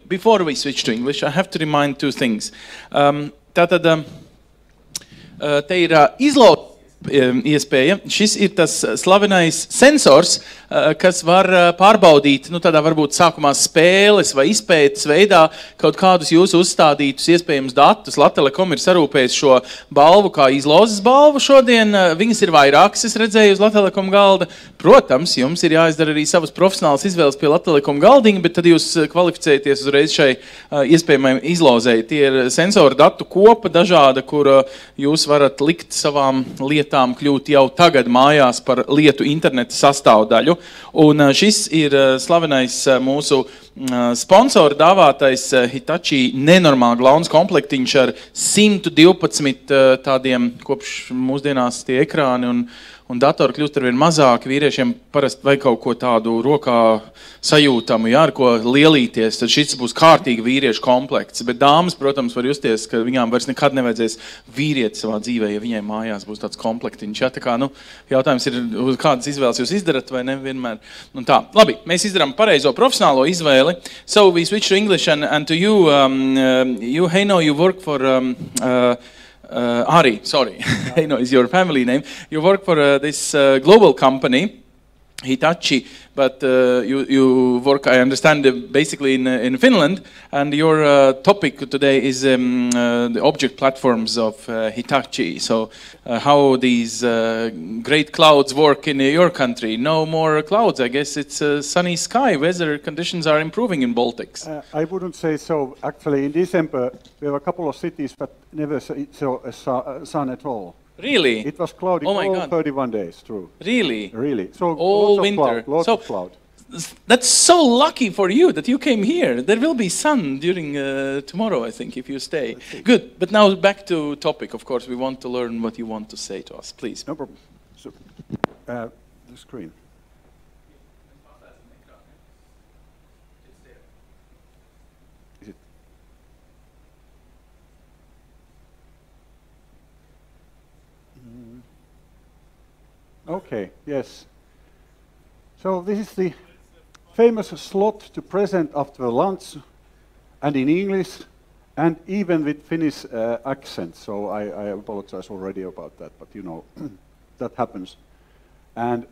before we switch to English, I have to remind two things. Tātad, te ir izlauzt iespēja. Šis ir tas slavenais sensors, kas var pārbaudīt, nu tādā varbūt sākumā spēles vai izpētes veidā kaut kādus jūsu uzstādītus iespējams datus. LATA Telekom ir sarūpējis šo balvu kā izlozes balvu šodien. Viņas ir vairākas, es redzēju uz LATA Telekom galda. Protams, jums ir jāizdara arī savas profesionālas izvēles pie LATA Telekom galdiņa, bet tad jūs kvalificēties uzreiz šai iespējamai izlozei. Tie ir sensoru datu kopa dažāda, kur jūs varat likt savām lietām kļūt jau tagad mājās par lietu interneta sastāvdaļu. Un šis ir slavenais mūsu sponsoru dāvātais Hitachi nenormāli glauns komplektiņš ar 112 tādiem kopš mūsdienās tie ekrāni un datori kļūst arvien mazāki. Vīriešiem parasti vajag kaut ko tādu rokā sajūtamu, jā, ar ko lielīties. Tad šis būs kārtīgi vīriešu komplekts. Bet dāmas, protams, var justies, ka viņām vairs nekad nevajadzēs vīrieti savā dzīvē, ja viņai mājās būs tāds komplektiņš. Jā, tā kā, jautājums ir, kādas izvēles jūs izdarat vai ne vienmēr. Un tā, labi, mēs izdarām pareizo profesionālo izvēli. So we switch to English and to you, Heino, you work for... Ari, sorry, Heino is your family name. You work for this global company, Hitachi, but you work, I understand, basically in Finland, and your topic today is the object platforms of Hitachi. So how these great clouds work in your country? No more clouds, I guess it's a sunny sky. Weather conditions are improving in Baltics. I wouldn't say so. Actually, in December, we have a couple of cities that never saw sun at all. Really? It was cloudy all 31 days, true. Really? Really. So all winter. Lots of cloud. That's so lucky for you that you came here. There will be sun during tomorrow, I think, if you stay. Good. But now back to topic. Of course, we want to learn what you want to say to us. Please. No problem. So, the screen. Is it? Okay, yes. So this is the famous slot to present after lunch, and in English, and even with Finnish accent. So I apologize already about that, but you know, that happens. And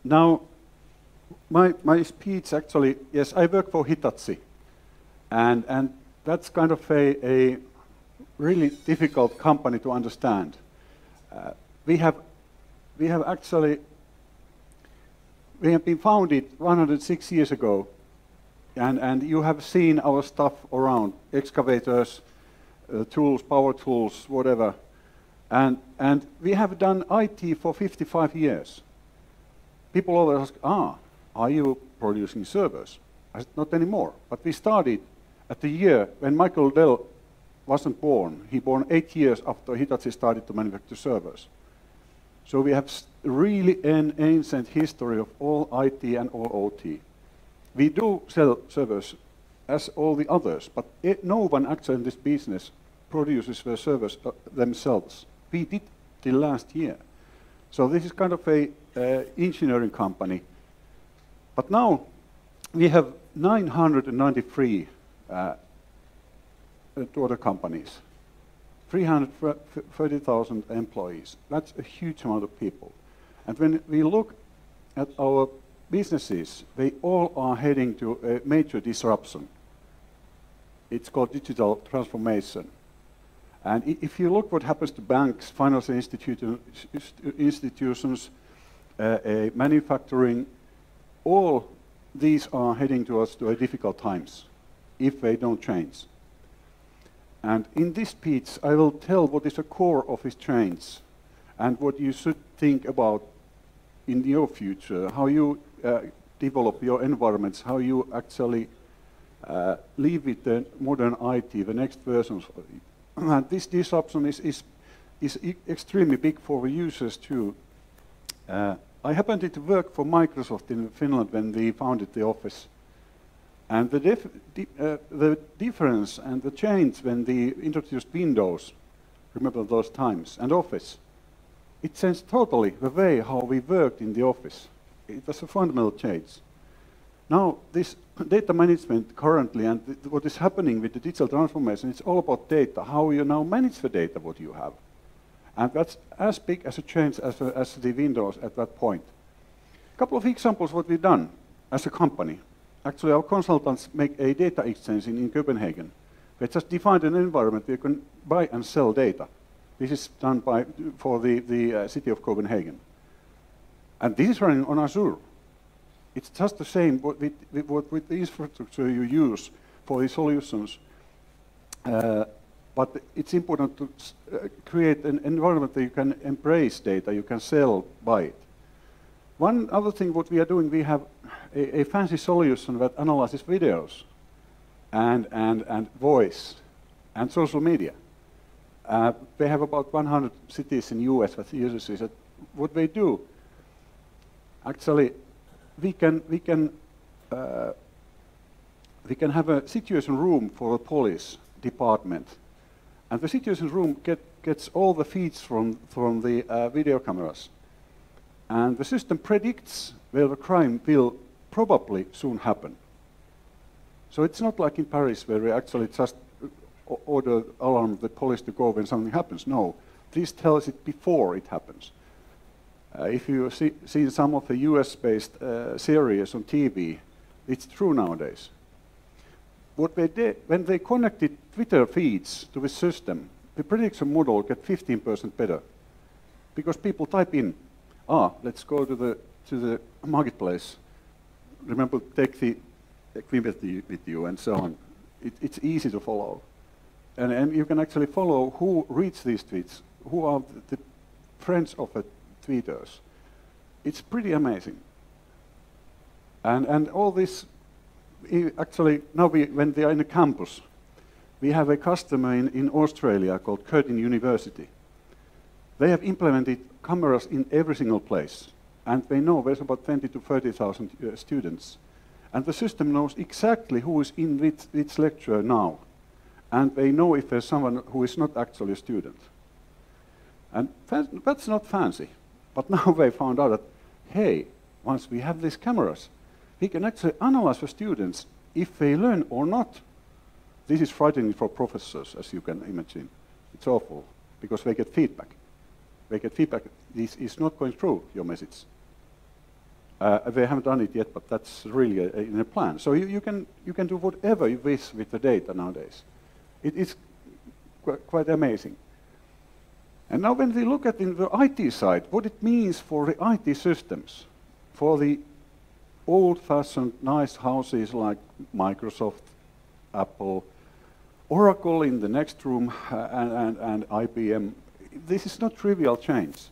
now, my speech actually, yes, I work for Hitachi, and that's kind of a really difficult company to understand. We have been founded 106 years ago, and you have seen our stuff around, excavators, tools, power tools, whatever. And we have done IT for 55 years. People always ask, are you producing servers? I said, not anymore. But we started at the year when Michael Dell wasn't born. He born 8 years after Hitachi started to manufacture servers. So we have really an ancient history of all IT and all OT. We do sell servers as all the others, but no one actually in this business produces their servers themselves. We did till last year. So this is kind of a engineering company. But now we have 993 daughter companies. 330,000 employees. That's a huge amount of people. And when we look at our businesses, they all are heading to a major disruption. It's called digital transformation. And if you look what happens to banks, financial institutions, manufacturing, all these are heading to us to a difficult times if they don't change. And in this speech, I will tell what is the core of this change and what you should think about in your future, how you develop your environments, how you actually live with the modern IT, the next versions of it. And this disruption is extremely big for the users too. I happened to work for Microsoft in Finland when we founded the office. And the difference and the change when they introduced Windows, remember those times, and Office, it changed totally the way how we worked in the office. It was a fundamental change. Now, this data management currently and what is happening with the digital transformation, it's all about data, how you now manage the data what you have. And that's as big as a change as the Windows at that point. A couple of examples what we've done as a company. Actually, our consultants make a data exchange in Copenhagen. We just defined an environment where you can buy and sell data. This is done for the city of Copenhagen. And this is running on Azure. It's just the same with the infrastructure you use for these solutions. But it's important to create an environment that you can embrace data, you can sell, buy it. One other thing what we are doing, we have a fancy solution that analyzes videos and voice and social media. They have about 100 cities in the US that uses this. What they do, actually, we can have a situation room for the police department, and the situation room gets all the feeds from the video cameras, and the system predicts where the crime will probably soon happen. So it's not like in Paris where we actually just order alarm the police to go when something happens. No, this tells it before it happens. If you see some of the US-based series on TV, it's true nowadays. What they did, when they connected Twitter feeds to the system, the prediction model got 15% better. Because people type in, let's go to the marketplace. Remember, take the equipment with you, and so on. It's easy to follow. And you can actually follow who reads these tweets, who are the friends of the tweeters. It's pretty amazing. And all this, actually, now when they are in a campus, we have a customer in Australia called Curtin University. They have implemented cameras in every single place. And they know there's about 20 to 30,000 students. And the system knows exactly who is in which lecture now. And they know if there's someone who is not actually a student. And that's not fancy. But now they found out that, hey, once we have these cameras, we can actually analyze the students if they learn or not. This is frightening for professors, as you can imagine. It's awful, because they get feedback. They get feedback, this is not going through your message. They haven't done it yet, but that's really in a plan. So you can do whatever you wish with the data nowadays. It is quite amazing. And now when we look at in the IT side, what it means for the IT systems, for the old-fashioned nice houses like Microsoft, Apple, Oracle in the next room, and IBM, this is not trivial change.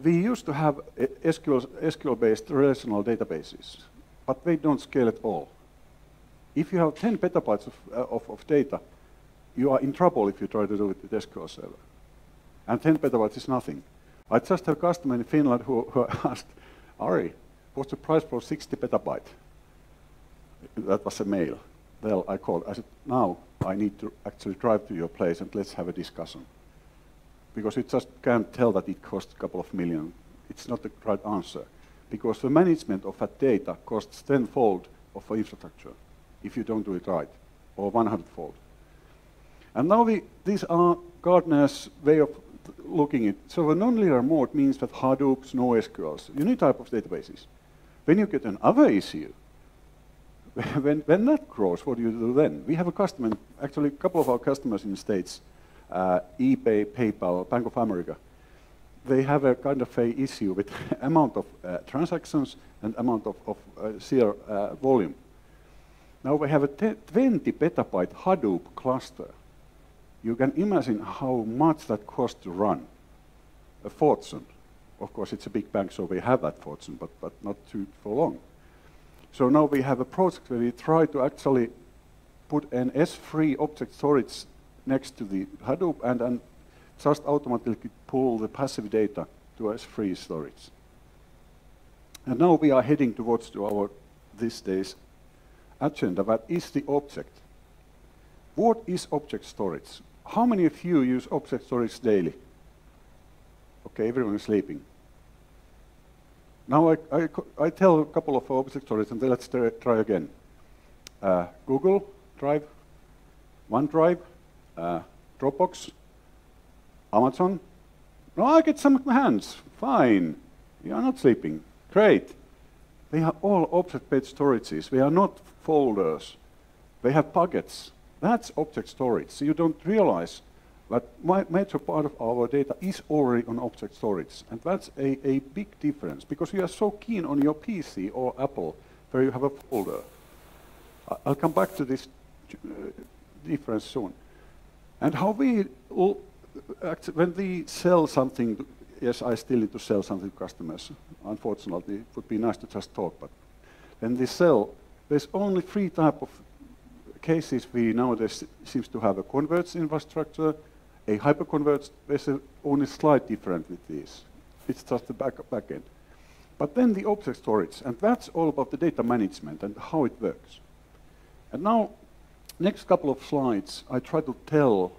We used to have SQL-based relational databases, but they don't scale at all. If you have 10 petabytes of data, you are in trouble if you try to do it with the SQL server. And 10 petabytes is nothing. I just have a customer in Finland who asked, Ari, what's the price for 60 petabyte? That was a mail. Well, I called. I said, now I need to actually drive to your place and let's have a discussion. Because you just can't tell that it costs a couple of million. It's not the right answer. Because the management of that data costs tenfold of the infrastructure if you don't do it right, or 100-fold. And now these are Gartner's way of looking at it. So a nonlinear mode means that Hadoop, NoSQLs, you need type of databases. When you get another issue, when that grows, what do you do then? We have a customer, actually a couple of our customers in the States, eBay, PayPal, Bank of America. They have a kind of a issue with amount of transactions and amount of sheer volume. Now we have a 20 petabyte Hadoop cluster. You can imagine how much that costs to run. A fortune. Of course, it's a big bank, so we have that fortune, but not for long. So now we have a project where we try to actually put an S3 object storage next to the Hadoop and just automatically pull the passive data to S3 storage. And now we are heading towards our this day's agenda, that is the object. What is object storage? How many of you use object storage daily? Okay, everyone is sleeping. Now I tell a couple of object stories, and then let's try again. Google Drive, OneDrive, Dropbox, Amazon. No, I get some hands. Fine. You are not sleeping. Great. They are all object-based storages. They are not folders. They have buckets. That's object storage. So you don't realize that major part of our data is already on object storage. And that's a big difference, because you are so keen on your PC or Apple where you have a folder. I'll come back to this difference soon. And how we, when we sell something, yes, I still need to sell something to customers. Unfortunately, it would be nice to just talk, but when they sell, there's only 3 types of cases we nowadays seems to have: a converged infrastructure, a hyperconverged. There's only slight difference with these. It's just the back end. But then the object storage, and that's all about the data management and how it works. And now, next couple of slides, I try to tell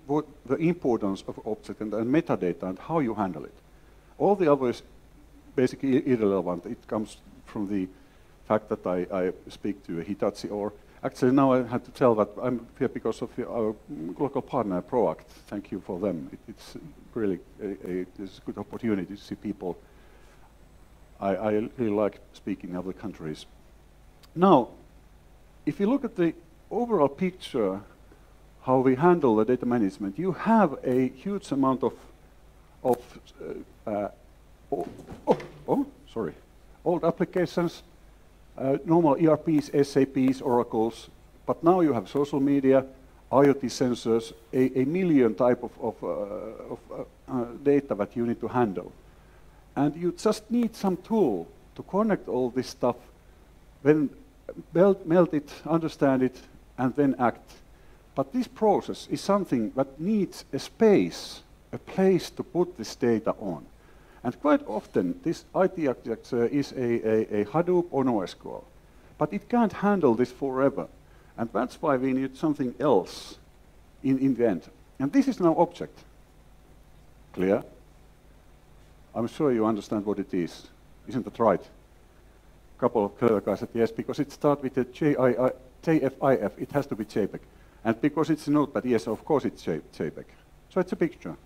what the importance of object and metadata and how you handle it. All the others basically irrelevant. It comes from the fact that I speak to Hitachi, or actually now I had to tell that I'm here because of our local partner, ProAct. Thank you for them. It's really it's a good opportunity to see people. I really like speaking in other countries. Now, if you look at the overall picture, how we handle the data management, you have a huge amount of old applications, normal ERPs, SAPs, Oracles, but now you have social media, IoT sensors, a million type of data that you need to handle. And you just need some tool to connect all this stuff, then melt it, understand it, and then act. But this process is something that needs a space, a place to put this data on. And quite often, this IT architecture is a Hadoop or NoSQL. But it can't handle this forever. And that's why we need something else in the end. And this is now object. Clear? I'm sure you understand what it is. Isn't that right? A couple of clever guys said yes, because it starts with a JFIF. It has to be JPEG. And because it's a notepad, yes, of course it's JPEG. So it's a picture.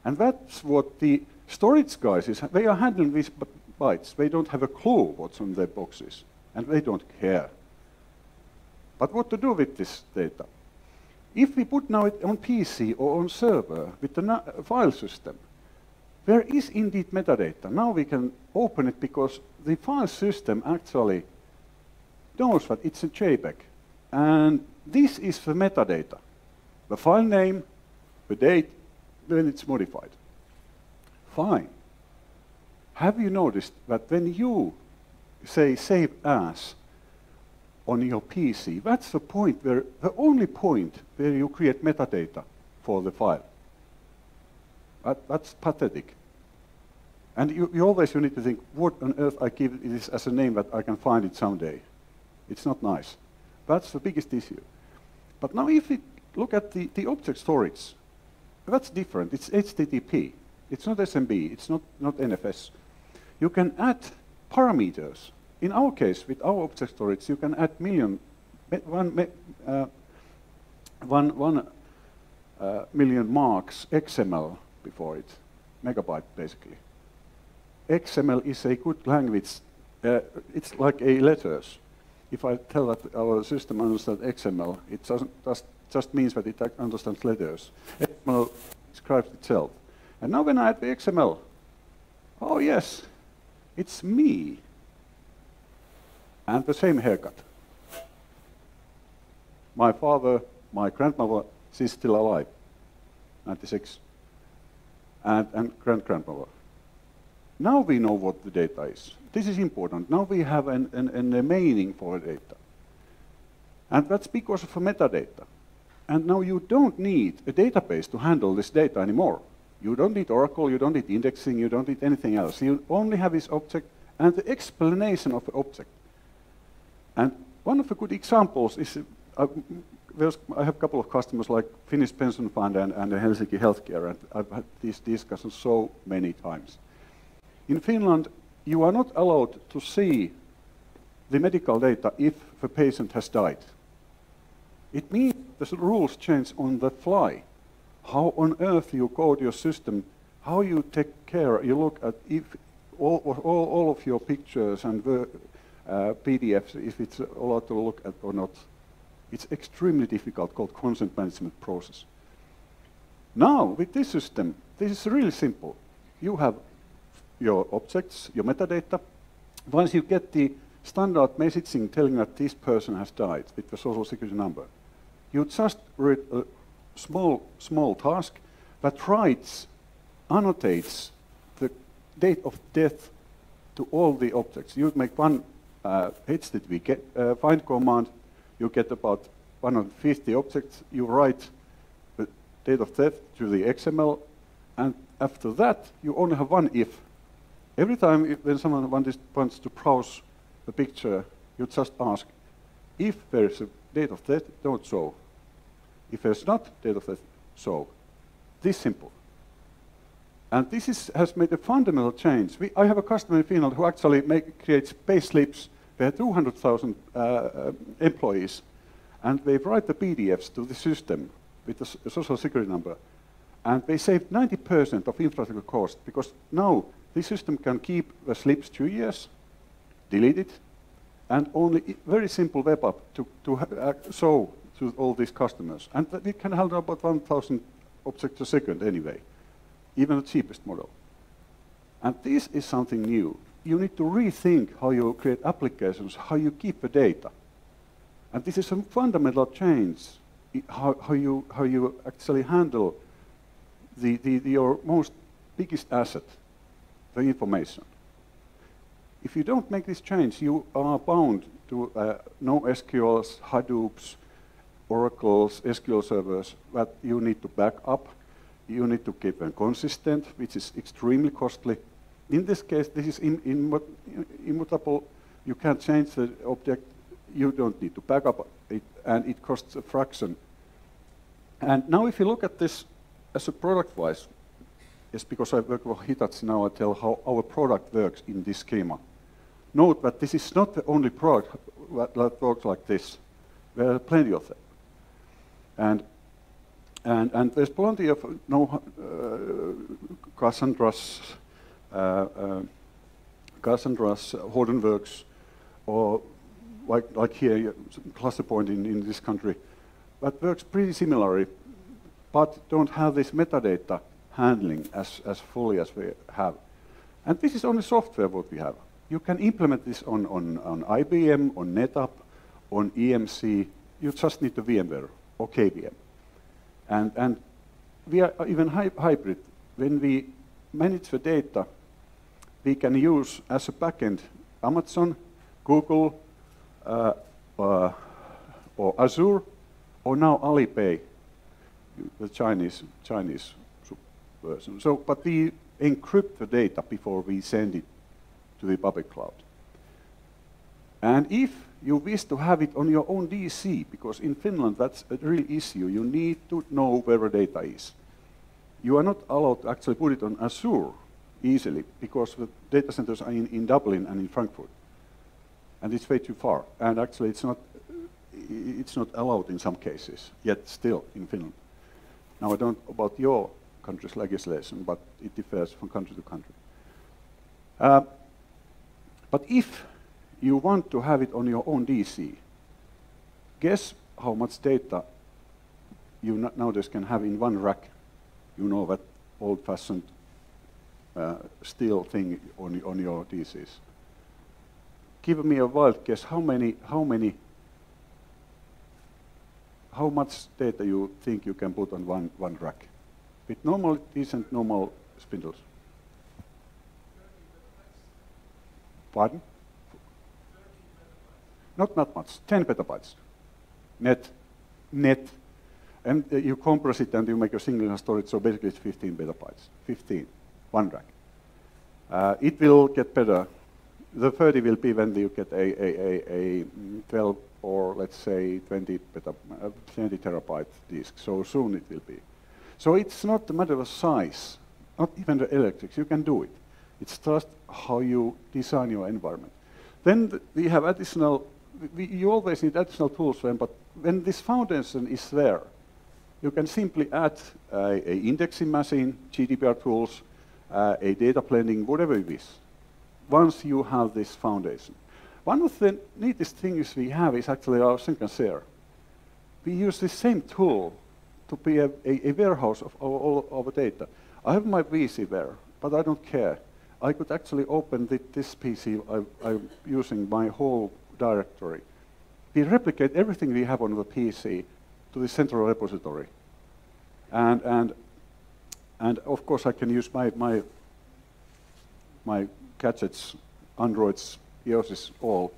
And that's what the storage guys is. They are handling these bytes. They don't have a clue what's on their boxes. And they don't care. But what to do with this data? If we put now it on PC or on server with the file system, there is indeed metadata. Now we can open it because the file system actually knows that it's a JPEG. And this is the metadata. The file name, the date, when it's modified. Fine. Have you noticed that when you say save as on your PC, that's the point where, the only point where you create metadata for the file. That's pathetic. And you always need to think, what on earth I give this as a name that I can find it someday. It's not nice. That's the biggest issue. But now if we look at the object storage, that's different. It's HTTP. It's not SMB. It's not NFS. You can add parameters. In our case, with our object storage, you can add million marks XML before it, megabyte basically. XML is a good language. It's like a letters. If I tell that our system understands XML, it just means that it understands letters. XML describes itself. And now when I add the XML, oh yes, it's me. And the same haircut. My father, my grandmother, she's still alive, 96. And grandmother. Now we know what the data is. This is important. Now we have a meaning for the data. And that's because of the metadata. And now you don't need a database to handle this data anymore. You don't need Oracle, you don't need indexing, you don't need anything else. You only have this object and the explanation of the object. And one of the good examples is, I have a couple of customers like Finnish Pension Fund and Helsinki Healthcare, and I've had these discussions so many times. In Finland, you are not allowed to see the medical data if the patient has died. It means the rules change on the fly. How on earth you code your system, how you take care, you look at if all of your pictures and the PDFs, if it's allowed to look at or not. It's extremely difficult, called consent management process. Now, with this system, this is really simple. You have your objects, your metadata. Once you get the standard messaging telling that this person has died with the social security number, you just read a small task that annotates the date of death to all the objects. You make one HTTP find command, you get about 150 objects, you write the date of death to the XML, and after that, you only have one if. Every time when someone wants to browse the picture, you just ask, if there is a date of death, don't show. If there's not date of death, show. This simple. And this has made a fundamental change. I have a customer in Finland who actually creates pay slips. They have 200,000 employees, and they write the PDFs to the system with the social security number. And they saved 90% of infrastructure cost, because now this system can keep the slips 2 years, delete it, and only very simple web app to show to all these customers. And it can handle about 1,000 objects a second anyway, even the cheapest model. And this is something new. You need to rethink how you create applications, how you keep the data. And this is a fundamental change, how you actually handle your most biggest asset, the information. If you don't make this change, you are bound to NoSQLs, Hadoops, Oracles, SQL servers that you need to back up. You need to keep them consistent, which is extremely costly. In this case, this is immutable. You can't change the object. You don't need to back up it, and it costs a fraction. And now if you look at this as a product-wise, yes, because I work with Hitachi now, I tell how our product works in this schema. Note that this is not the only product that works like this. There are plenty of them. And there's plenty of Cassandra's Hortonworks, or like here, Cluster Point in this country, that works pretty similarly, but don't have this metadata handling as fully as we have. And this is only software what we have. You can implement this on IBM, on NetApp, on EMC. You just need the VMware or KVM. And we are even hybrid. When we manage the data, we can use as a backend Amazon, Google, or Azure, or now Alipay, the Chinese version. So, but we encrypt the data before we send it to the public cloud. And if you wish to have it on your own DC, because in Finland that's a real issue, you need to know where the data is. You are not allowed to actually put it on Azure easily, because the data centers are in Dublin and in Frankfurt. And it's way too far. And actually it's not allowed in some cases, yet still in Finland. Now I don't know about your country's legislation, but it differs from country to country. But if you want to have it on your own DC, guess how much data you nowadays can have in one rack. You know that old-fashioned steel thing on your DCs. Give me a wild guess. How much data you think you can put on one rack with decent normal spindles? Pardon? Not much. 10 petabytes. Net. And you compress it and you make a single storage, so basically it's 15 petabytes. 15, one rack. It will get better. The 30 will be when you get a 12 or let's say 20 terabyte disk. So soon it will be. So it's not a matter of size, not even the electrics. You can do it. It's just how you design your environment. Then we have additional, you always need additional tools, but when this foundation is there, you can simply add a indexing machine, GDPR tools, a data blending, whatever it is, once you have this foundation. One of the neatest things we have is actually our sync and share. We use the same tool to be a warehouse of all our data. I have my VC there, but I don't care. I could actually open this PC I'm using my whole directory. We replicate everything we have on the PC to the central repository. And of course I can use my gadgets, Androids, iOS's, all.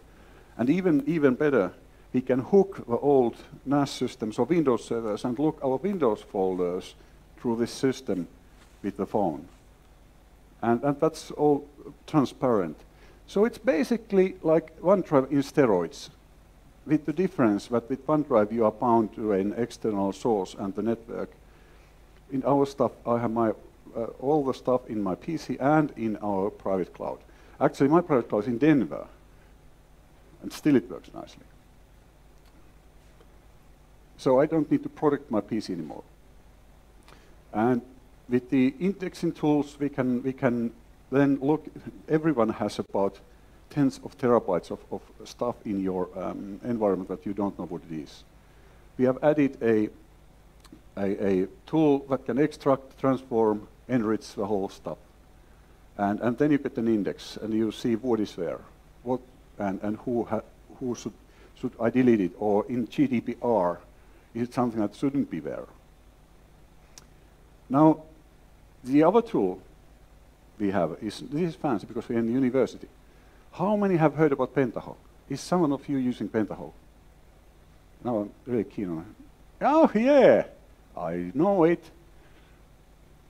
And even better, we can hook the old NAS systems or Windows servers and look our Windows folders through this system with the phone. And that's all transparent. So it's basically like OneDrive in steroids, with the difference that with OneDrive you are bound to an external source and the network. In our stuff, I have all the stuff in my PC and in our private cloud. Actually, my private cloud is in Denver, and still it works nicely. So I don't need to protect my PC anymore. And with the indexing tools, we can then look. Everyone has about tens of terabytes of stuff in your environment that you don't know what it is. We have added a tool that can extract, transform, enrich the whole stuff. And then you get an index, and you see what is there, and who should I delete it, or in GDPR, is it something that shouldn't be there? Now, the other tool we have this is fancy because we're in university. How many have heard about Pentaho? Is someone of you using Pentaho? Now I'm really keen on it. Oh yeah, I know it.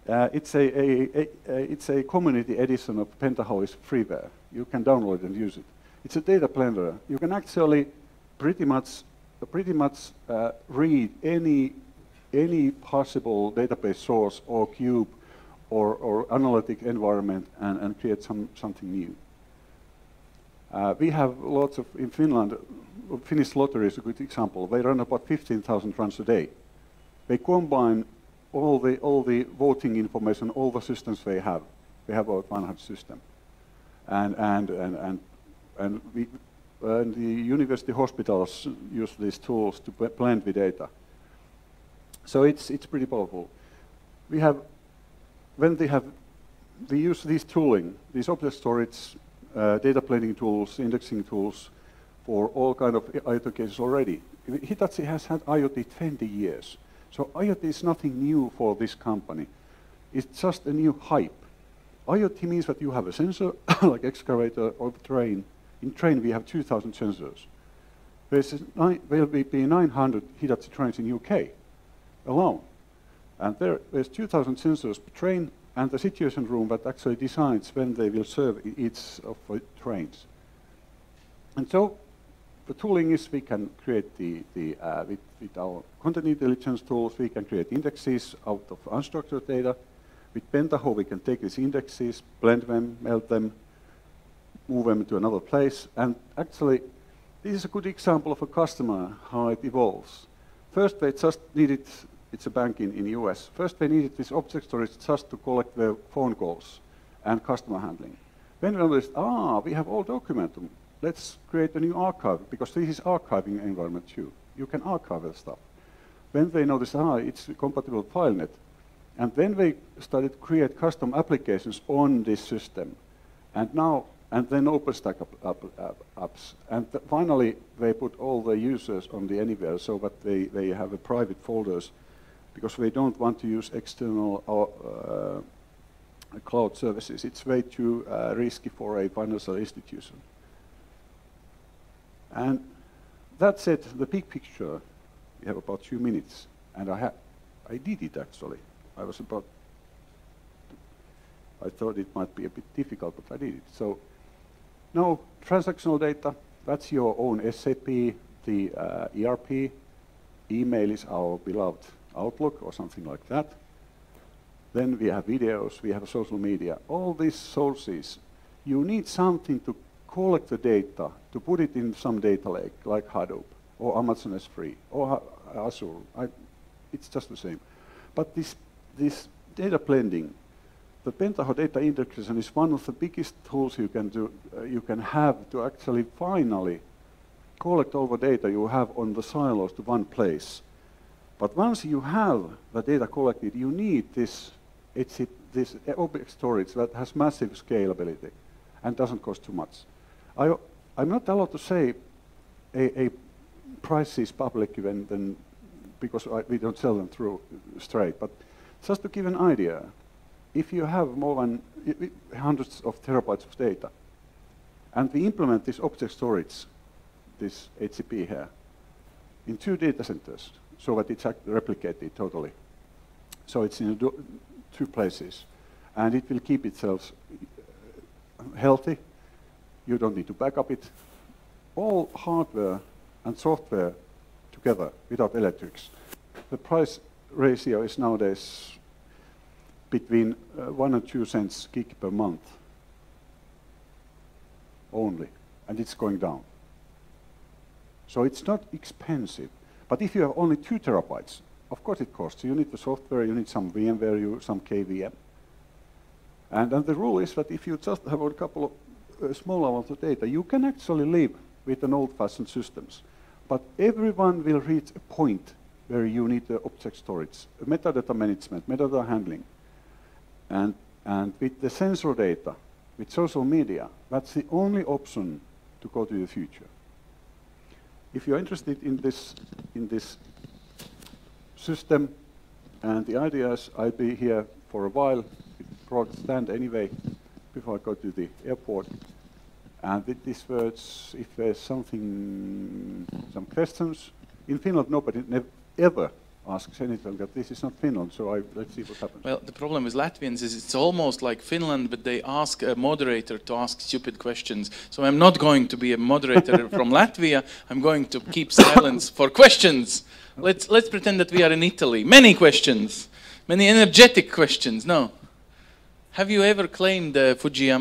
It's a community edition of Pentaho. Is freeware. You can download it and use it. It's a data blender. You can actually pretty much read any possible database source or cube or analytic environment and create something new. We have lots of, in Finland, Finnish Lottery is a good example. They run about 15,000 runs a day. They combine all the voting information, all the systems they have. They have about 100 systems. And the university hospitals use these tools to blend the data. So it's pretty powerful. We use these tooling, these object storage, data blending tools, indexing tools for all kind of IoT cases already. Hitachi has had IoT 20 years. So IoT is nothing new for this company. It's just a new hype. IoT means that you have a sensor, like excavator or train. In train, we have 2,000 sensors. There will be 900 Hitachi trains in UK alone. And there's 2,000 sensors per train, and the situation room that actually decides when they will serve each of the trains. And so the tooling is we can create with our content intelligence tools, we can create indexes out of unstructured data. With Pentaho, we can take these indexes, blend them, melt them, move them to another place. And actually, this is a good example of a customer, how it evolves. First, they just needed, it's a bank in US. First, they needed this object storage just to collect their phone calls and customer handling. Then we noticed, we have all documentum. Let's create a new archive, because this is archiving environment too. You can archive the stuff. Then they noticed, it's compatible with FileNet. And then they started to create custom applications on this system. And then OpenStack apps. And finally, they put all the users on the anywhere so that they have a private folders, because they don't want to use external cloud services. It's way too risky for a financial institution. And that's it, the big picture. We have about 2 minutes. And I did it actually. I thought it might be a bit difficult, but I did it. So, no transactional data, that's your own SAP, the ERP. Email is our beloved Outlook or something like that. then we have videos, we have social media. All these sources, you need something to collect the data, to put it in some data lake, like Hadoop, or Amazon S3, or Azure. It's just the same. But this data blending, the Pentaho data integration is one of the biggest tools you can do. You can have to actually finally collect all the data you have on the silos to one place. But once you have the data collected, you need this object storage that has massive scalability and doesn't cost too much. I'm not allowed to say a prices publicly because we don't sell them through straight. But just to give an idea, if you have more than hundreds of terabytes of data, and we implement this object storage, this HCP here, in 2 data centers, so that it's replicated totally. So it's in 2 places, and it will keep itself healthy. You don't need to back up it. All hardware and software together without electrics. The price ratio is nowadays between 1 and 2 cents gig per month only, and it's going down. So it's not expensive. But if you have only 2 terabytes, of course it costs. You need the software, you need some VMware, some KVM. And the rule is that if you just have a couple of small amounts of data, you can actually live with an old-fashioned systems. But everyone will reach a point where you need the object storage, metadata management, metadata handling. And with the sensor data, with social media, that's the only option to go to the future. If you're interested in this system and the ideas, I'll be here for a while. Product stand anyway before I go to the airport. And with these words, if there's some questions, in Finland nobody ever asks anything, but this is not Finland, so let's see what happens. Well, the problem with Latvians is it's almost like Finland, but they ask a moderator to ask stupid questions. So I'm not going to be a moderator from Latvia. I'm going to keep silence for questions. Let's pretend that we are in Italy. Many questions, many energetic questions. No. Have you ever climbed the Fuji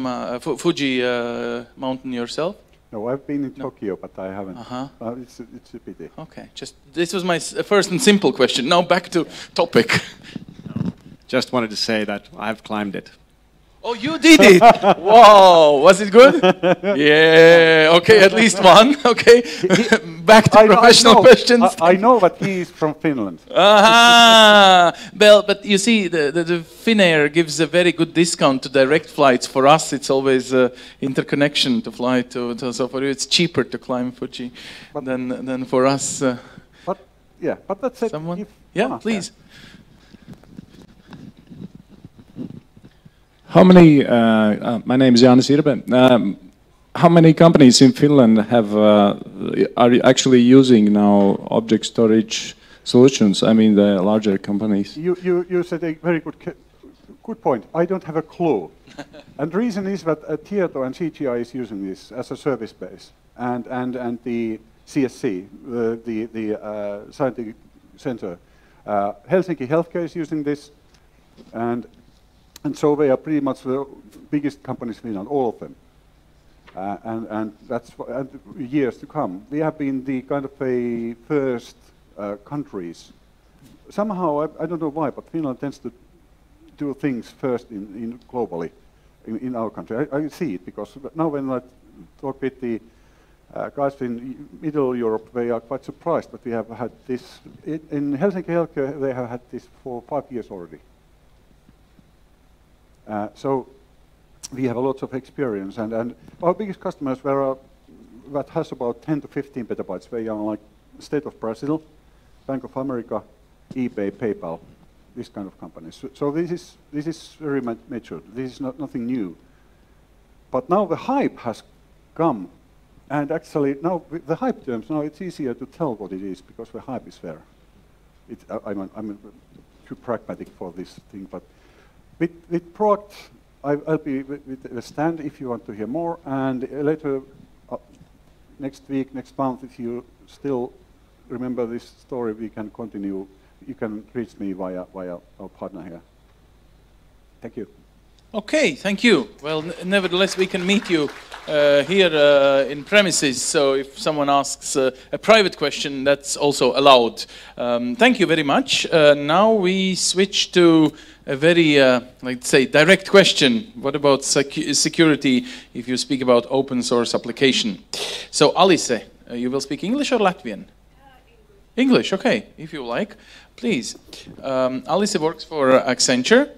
mountain yourself? No, I've been in Tokyo, but I haven't. It's a pity. Okay, this was my first and simple question. Now back to topic. Just wanted to say that I've climbed it. Oh, you did it! Wow, was it good? Yeah, okay, at least one. Okay, back to professional questions. I know that he is from Finland. Well, but you see, the Finnair gives a very good discount to direct flights. For us, it's always interconnection to fly to. So for you, it's cheaper to climb Fuji than for us. But that's it. Someone? Yeah, please. How many, my name is Janis Irbe, how many companies in Finland are actually using now object storage solutions? I mean the larger companies. You said a very good point. I don't have a clue. And the reason is that Tieto and CGI is using this as a service base. And the CSC, the scientific center, Helsinki Healthcare is using this. And so they are pretty much the biggest companies in Finland, all of them. And that's years to come. We have been the kind of a first countries. Somehow, I don't know why, but Finland tends to do things first in globally in our country. I see it because now when I talk with the guys in Middle Europe, they are quite surprised that we have had this. In Helsinki Healthcare, they have had this for 5 years already. So we have a lot of experience, and our biggest customers that has about 10 to 15 petabytes. They are like State of Brazil, Bank of America, eBay, PayPal, this kind of companies. So this is very mature. This is nothing new. But now the hype has come, and actually now with the hype terms, now it's easier to tell what it is because the hype is there. I'm too pragmatic for this thing, but. With product, I'll be with the stand if you want to hear more, and later, next week, next month, if you still remember this story, we can continue. You can reach me via our partner here. Thank you. Okay, thank you. Well, nevertheless, we can meet you here in premises, so if someone asks a private question, that's also allowed. Thank you very much. Now we switch to a very, let's say, direct question. What about security if you speak about open source application? So, Alice, you will speak English or Latvian? English, okay, if you like, please. Alice works for Accenture.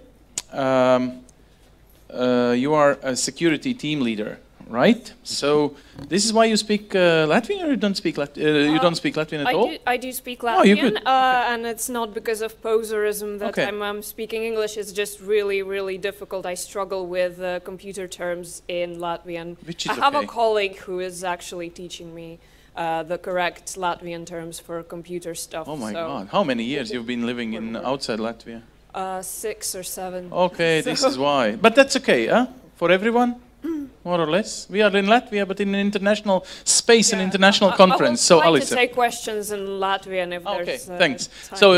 You are a security team leader, right? So this is why you speak Latvian, or you don't speak you don't speak Latvian at all? I do speak Oh, you're Latvian, good. and it's not because of poserism that Okay. I'm speaking English. It's just really, really difficult. I struggle with computer terms in Latvian. Which is I have okay. a colleague who is actually teaching me the correct Latvian terms for computer stuff. Oh my so, God! How many years you've been living in outside Latvia? 6 or 7. Okay, So- this is why. But that's okay, huh? For everyone, more or less. We are in Latvia, but in an international space, an international conference. I So, will try Alice. to take questions in Latvian if Okay, there's thanks. time. So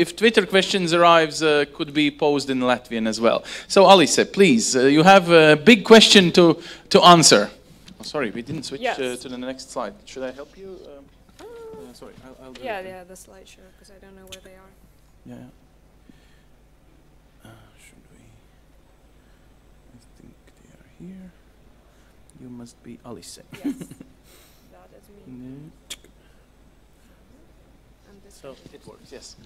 if Twitter questions arrives, could be posed in Latvian as well. So Alice, please, you have a big question to answer. Oh, sorry, we didn't switch Yes. to the next slide. Should I help you? Sorry, I'll do it. Yeah, the slideshow, because I don't know where they are. Yeah. Should we? I think they are here. You must be Alice. Yes, that is me. And this So it works, yes.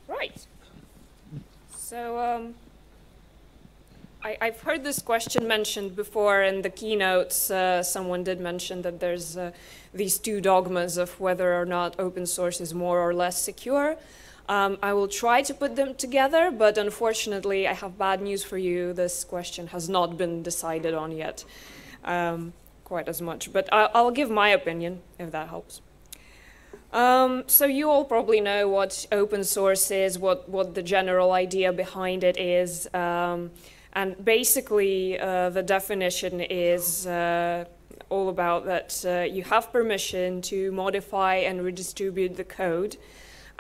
Right. So I've heard this question mentioned before in the keynotes. Someone did mention that there's these two dogmas of whether or not open source is more or less secure. I will try to put them together, but unfortunately I have bad news for you. This question has not been decided on yet quite as much, but I'll give my opinion if that helps. So you all probably know what open source is, what the general idea behind it is, and basically the definition is all about that you have permission to modify and redistribute the code,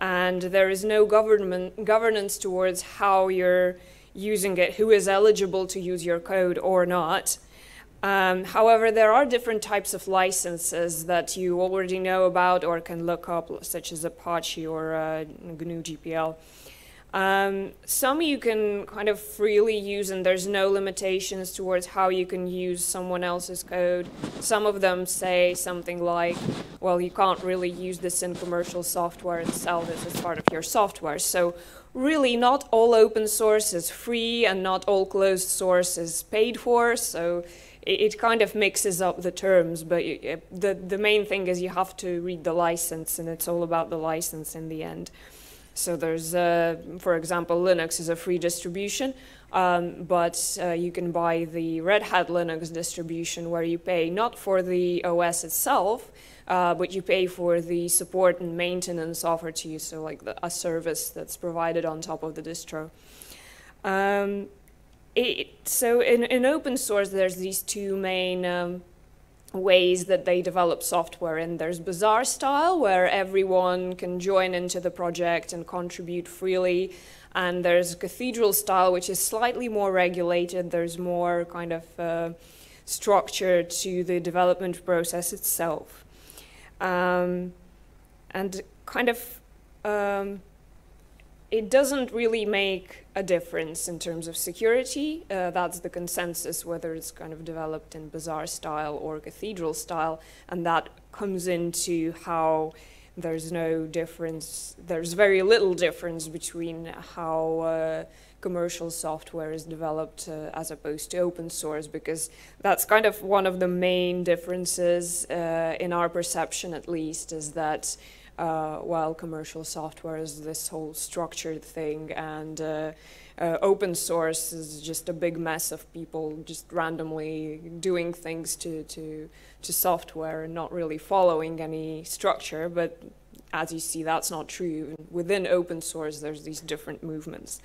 and there is no governance towards how you're using it, who is eligible to use your code or not. However, there are different types of licenses that you already know about or can look up, such as Apache or GNU GPL. Some you can kind of freely use, and there's no limitations towards how you can use someone else's code. Some of them say something like, well, you can't really use this in commercial software and sell this as part of your software. So really, not all open source is free, and not all closed source is paid for. So it kind of mixes up the terms, but the main thing is you have to read the license, and it's all about the license in the end. So there's, for example, Linux is a free distribution, but you can buy the Red Hat Linux distribution where you pay not for the OS itself, but you pay for the support and maintenance offered to you, so like a service that's provided on top of the distro. So in open source, there's these two main ways that they develop software, and there's bazaar style, where everyone can join into the project and contribute freely, and there's cathedral style, which is slightly more regulated. There's more kind of structure to the development process itself, and kind of it doesn't really make a difference in terms of security. That's the consensus, whether it's kind of developed in bazaar style or cathedral style, and that comes into how there's no difference, there's very little difference between how commercial software is developed as opposed to open source, because that's kind of one of the main differences in our perception, at least, is that while commercial software is this whole structured thing, and open source is just a big mess of people just randomly doing things to software and not really following any structure. But as you see, that's not true. Within open source, there's these different movements.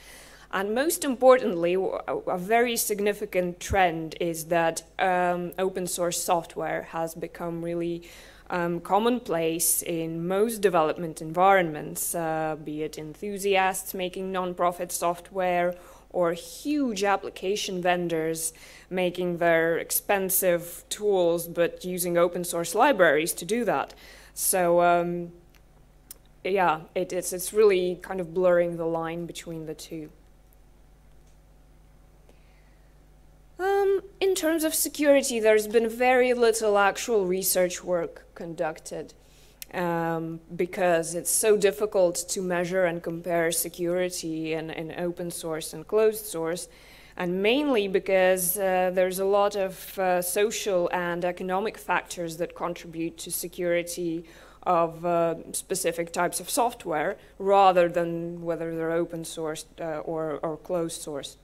And most importantly, a very significant trend is that open source software has become really commonplace in most development environments, be it enthusiasts making non-profit software, or huge application vendors making their expensive tools but using open source libraries to do that. So yeah, it's really kind of blurring the line between the two. In terms of security, there's been very little actual research work conducted because it's so difficult to measure and compare security in open source and closed source, and mainly because there's a lot of social and economic factors that contribute to security of specific types of software rather than whether they're open source or closed source.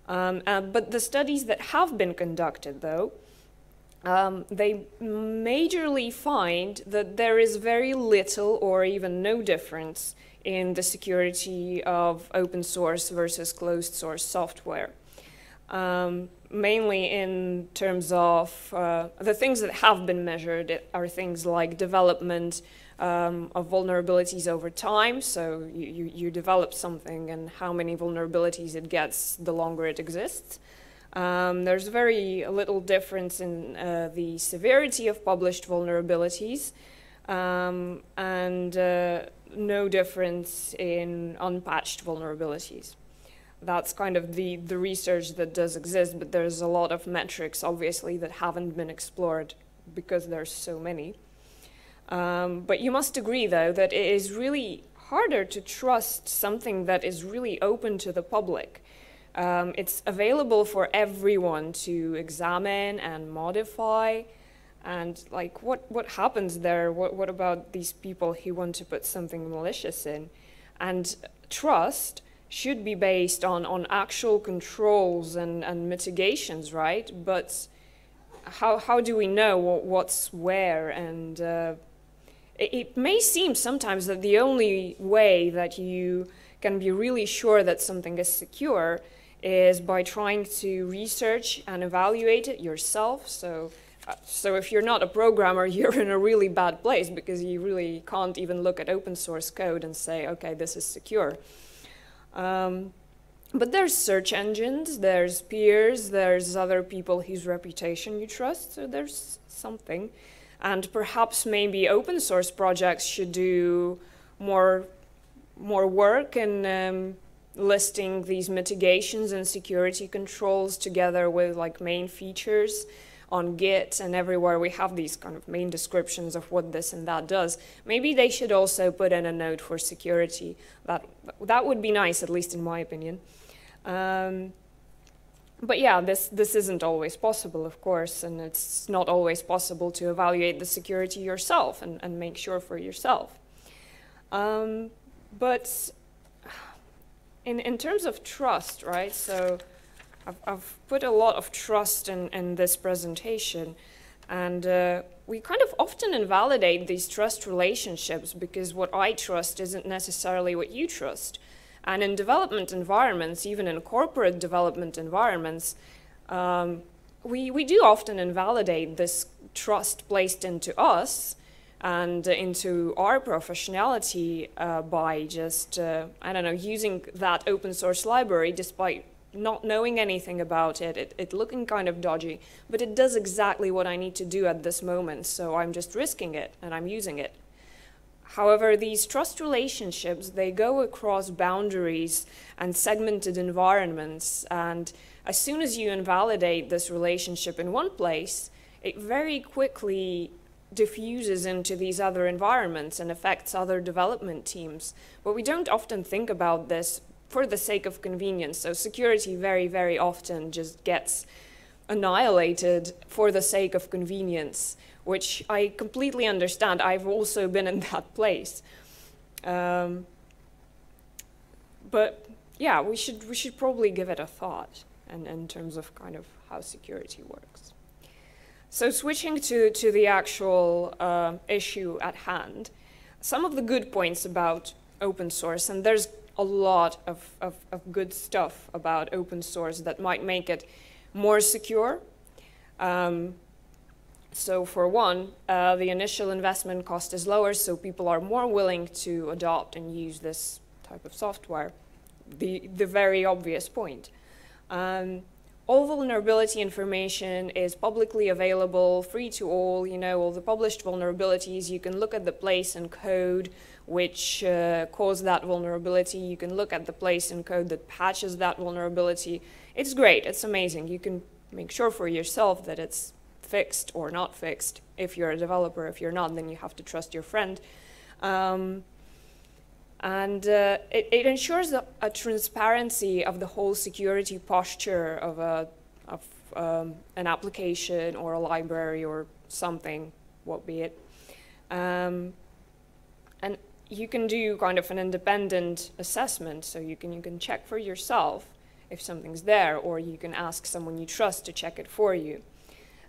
But the studies that have been conducted, though, they majorly find that there is very little or even no difference in the security of open source versus closed source software. Mainly in terms of the things that have been measured are things like development of vulnerabilities over time. So you develop something and how many vulnerabilities it gets the longer it exists. There's very little difference in the severity of published vulnerabilities and no difference in unpatched vulnerabilities. That's kind of the research that does exist, but there's a lot of metrics, obviously, that haven't been explored because there's so many. But you must agree, though, that it is really harder to trust something that is really open to the public. It's available for everyone to examine and modify. And like, what happens there? What about these people who want to put something malicious in? And trust should be based on actual controls and mitigations, right? But how do we know what's where? And it may seem sometimes that the only way that you can be really sure that something is secure is by trying to research and evaluate it yourself. So if you're not a programmer, you're in a really bad place because you really can't even look at open source code and say, okay, this is secure. But there's search engines, there's peers, there's other people whose reputation you trust, so there's something. And perhaps maybe open source projects should do more work in listing these mitigations and security controls together with like main features on Git and everywhere we have these kind of main descriptions of what this and that does. Maybe they should also put in a note for security. That would be nice, at least in my opinion. But yeah, this isn't always possible, of course, and it's not always possible to evaluate the security yourself and make sure for yourself. But in terms of trust, right, so I've put a lot of trust in this presentation, and we kind of often invalidate these trust relationships because what I trust isn't necessarily what you trust. And in development environments, even in corporate development environments, we do often invalidate this trust placed into us and into our professionality by just, I don't know, using that open source library despite not knowing anything about it looking kind of dodgy, but it does exactly what I need to do at this moment, so I'm just risking it and I'm using it. However, these trust relationships, they go across boundaries and segmented environments, and as soon as you invalidate this relationship in one place, it very quickly diffuses into these other environments and affects other development teams. But we don't often think about this for the sake of convenience. So security very, very often just gets annihilated for the sake of convenience, which I completely understand. I've also been in that place. But yeah, we should probably give it a thought in terms of kind of how security works. So switching to the actual issue at hand, some of the good points about open source, and there's a lot of good stuff about open source that might make it more secure. So for one, the initial investment cost is lower, so people are more willing to adopt and use this type of software. the very obvious point. All vulnerability information is publicly available, free to all. You know, all the published vulnerabilities. You can look at the place and code which caused that vulnerability. You can look at the place and code that patches that vulnerability. It's great. It's amazing. You can make sure for yourself that it's fixed or not fixed. If you're a developer, if you're not, then you have to trust your friend. It ensures a transparency of the whole security posture of an application or a library or something, what be it. And you can do kind of an independent assessment, so you can check for yourself if something's there, or you can ask someone you trust to check it for you.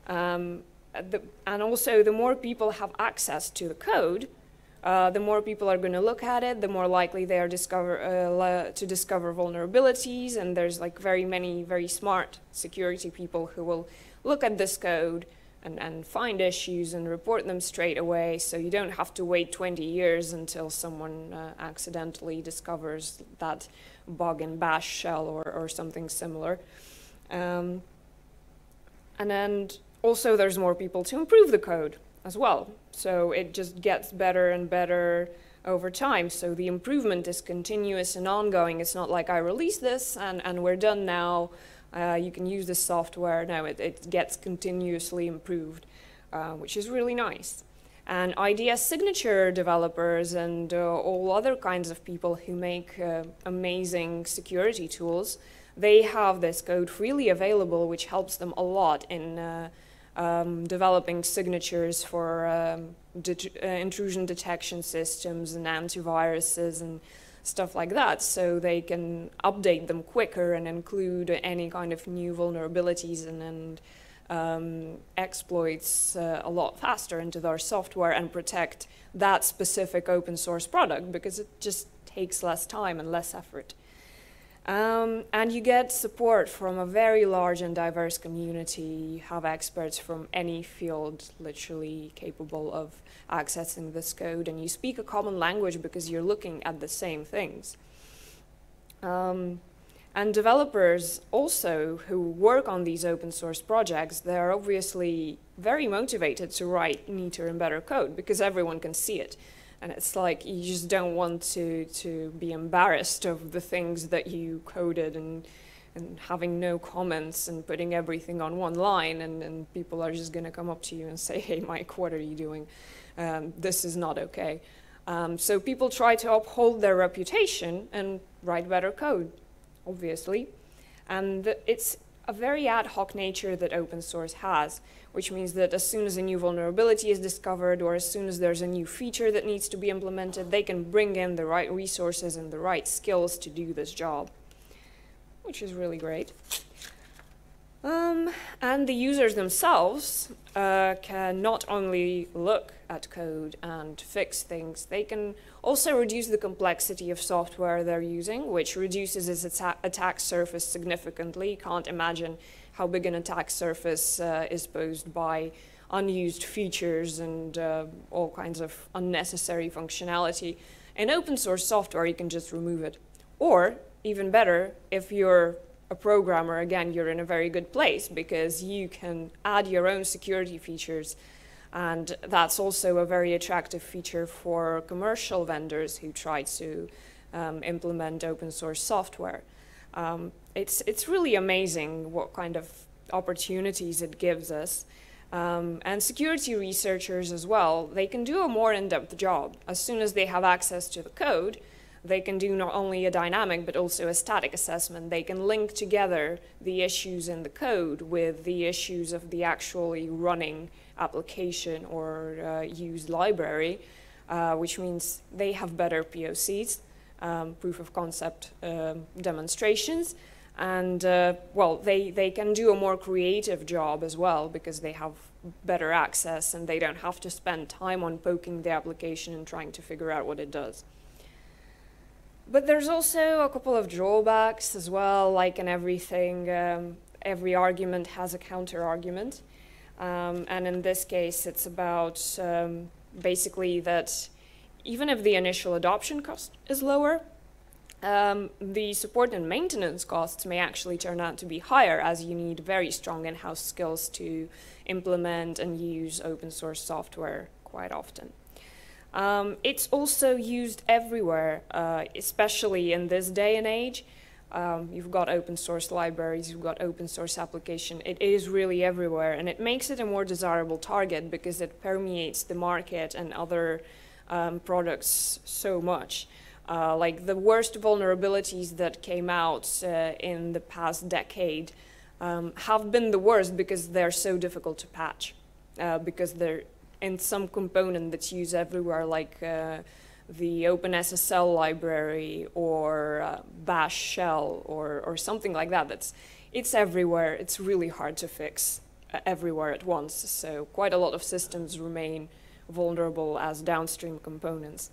And also, the more people have access to the code, the more people are going to look at it, the more likely they are to discover vulnerabilities, and there's like very many very smart security people who will look at this code and find issues and report them straight away, so you don't have to wait 20 years until someone accidentally discovers that bug in bash shell or something similar. And then also there's more people to improve the code as well. So it just gets better and better over time. So the improvement is continuous and ongoing. It's not like I release this and we're done now. You can use this software. No, it gets continuously improved, which is really nice. And IDS signature developers and all other kinds of people who make amazing security tools, they have this code freely available, which helps them a lot in developing signatures for intrusion detection systems and antiviruses and stuff like that, so they can update them quicker and include any kind of new vulnerabilities and exploits a lot faster into their software and protect that specific open source product, because it just takes less time and less effort. And you get support from a very large and diverse community. You have experts from any field literally capable of accessing this code, and you speak a common language because you're looking at the same things. And developers also who work on these open source projects, they're obviously very motivated to write neater and better code because everyone can see it. And it's like you just don't want to be embarrassed of the things that you coded and having no comments and putting everything on one line, and people are just going to come up to you and say, hey, Mike, what are you doing? This is not okay. So people try to uphold their reputation and write better code, obviously. And it's a very ad hoc nature that open source has, which means that as soon as a new vulnerability is discovered or as soon as there's a new feature that needs to be implemented, they can bring in the right resources and the right skills to do this job, which is really great. And the users themselves can not only look at code and fix things, they can also reduce the complexity of software they're using, which reduces its attack surface significantly. You can't imagine how big an attack surface is posed by unused features and all kinds of unnecessary functionality. In open source software, you can just remove it. Or, even better, if you're a programmer, again, you're in a very good place because you can add your own security features, and that's also a very attractive feature for commercial vendors who try to implement open source software. It's really amazing what kind of opportunities it gives us. And security researchers as well, they can do a more in-depth job. As soon as they have access to the code, they can do not only a dynamic but also a static assessment. They can link together the issues in the code with the issues of the actually running application or used library, which means they have better POCs, proof of concept demonstrations, and well, they can do a more creative job as well because they have better access and they don't have to spend time on poking the application and trying to figure out what it does. But there's also a couple of drawbacks as well. Like in everything, every argument has a counter-argument. And in this case, it's about basically that even if the initial adoption cost is lower, The support and maintenance costs may actually turn out to be higher, as you need very strong in-house skills to implement and use open source software quite often. It's also used everywhere, especially in this day and age. You've got open source libraries, you've got open source application. It is really everywhere, and it makes it a more desirable target because it permeates the market and other products so much. Like the worst vulnerabilities that came out in the past decade have been the worst because they're so difficult to patch, because they're in some component that's used everywhere, like the OpenSSL library or Bash shell or something like that. It's everywhere. It's really hard to fix everywhere at once. So quite a lot of systems remain vulnerable as downstream components.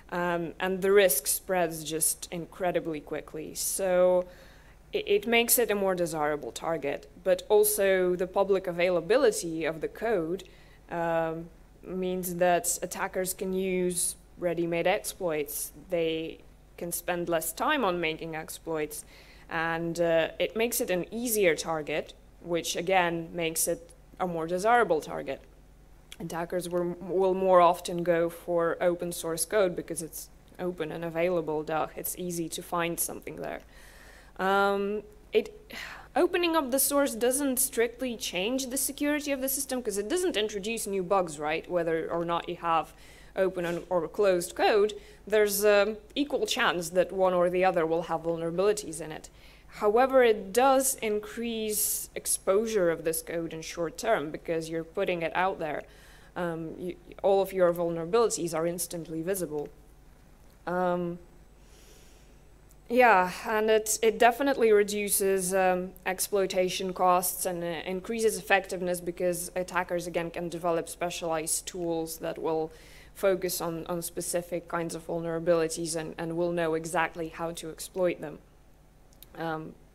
And the risk spreads just incredibly quickly. So it makes it a more desirable target. But also the public availability of the code means that attackers can use ready-made exploits. They can spend less time on making exploits, and it makes it an easier target, which again makes it a more desirable target. Attackers will more often go for open source code because it's open and available. It's easy to find something there. Opening up the source doesn't strictly change the security of the system because it doesn't introduce new bugs, right? Whether or not you have open or closed code, there's an equal chance that one or the other will have vulnerabilities in it. However, it does increase exposure of this code in short term because you're putting it out there. All of your vulnerabilities are instantly visible. Yeah, and it definitely reduces exploitation costs and increases effectiveness because attackers, again, can develop specialized tools that will focus on specific kinds of vulnerabilities and will know exactly how to exploit them.